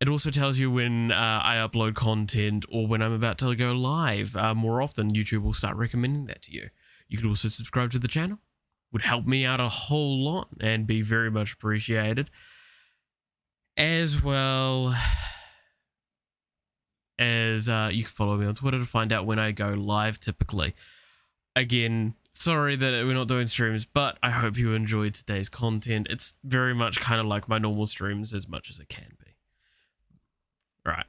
[SPEAKER 1] It also tells you when I upload content or when I'm about to go live. More often, YouTube will start recommending that to you. You could also subscribe to the channel. Would help me out a whole lot and be very much appreciated. As well as you can follow me on Twitter to find out when I go live typically. Again, sorry that we're not doing streams, but I hope you enjoyed today's content. It's very much kind of like my normal streams as much as it can be. All right.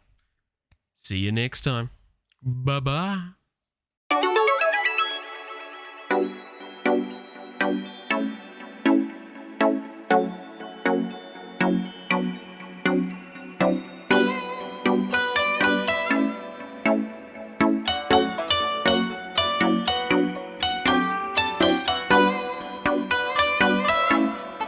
[SPEAKER 1] See you next time. Bye-bye.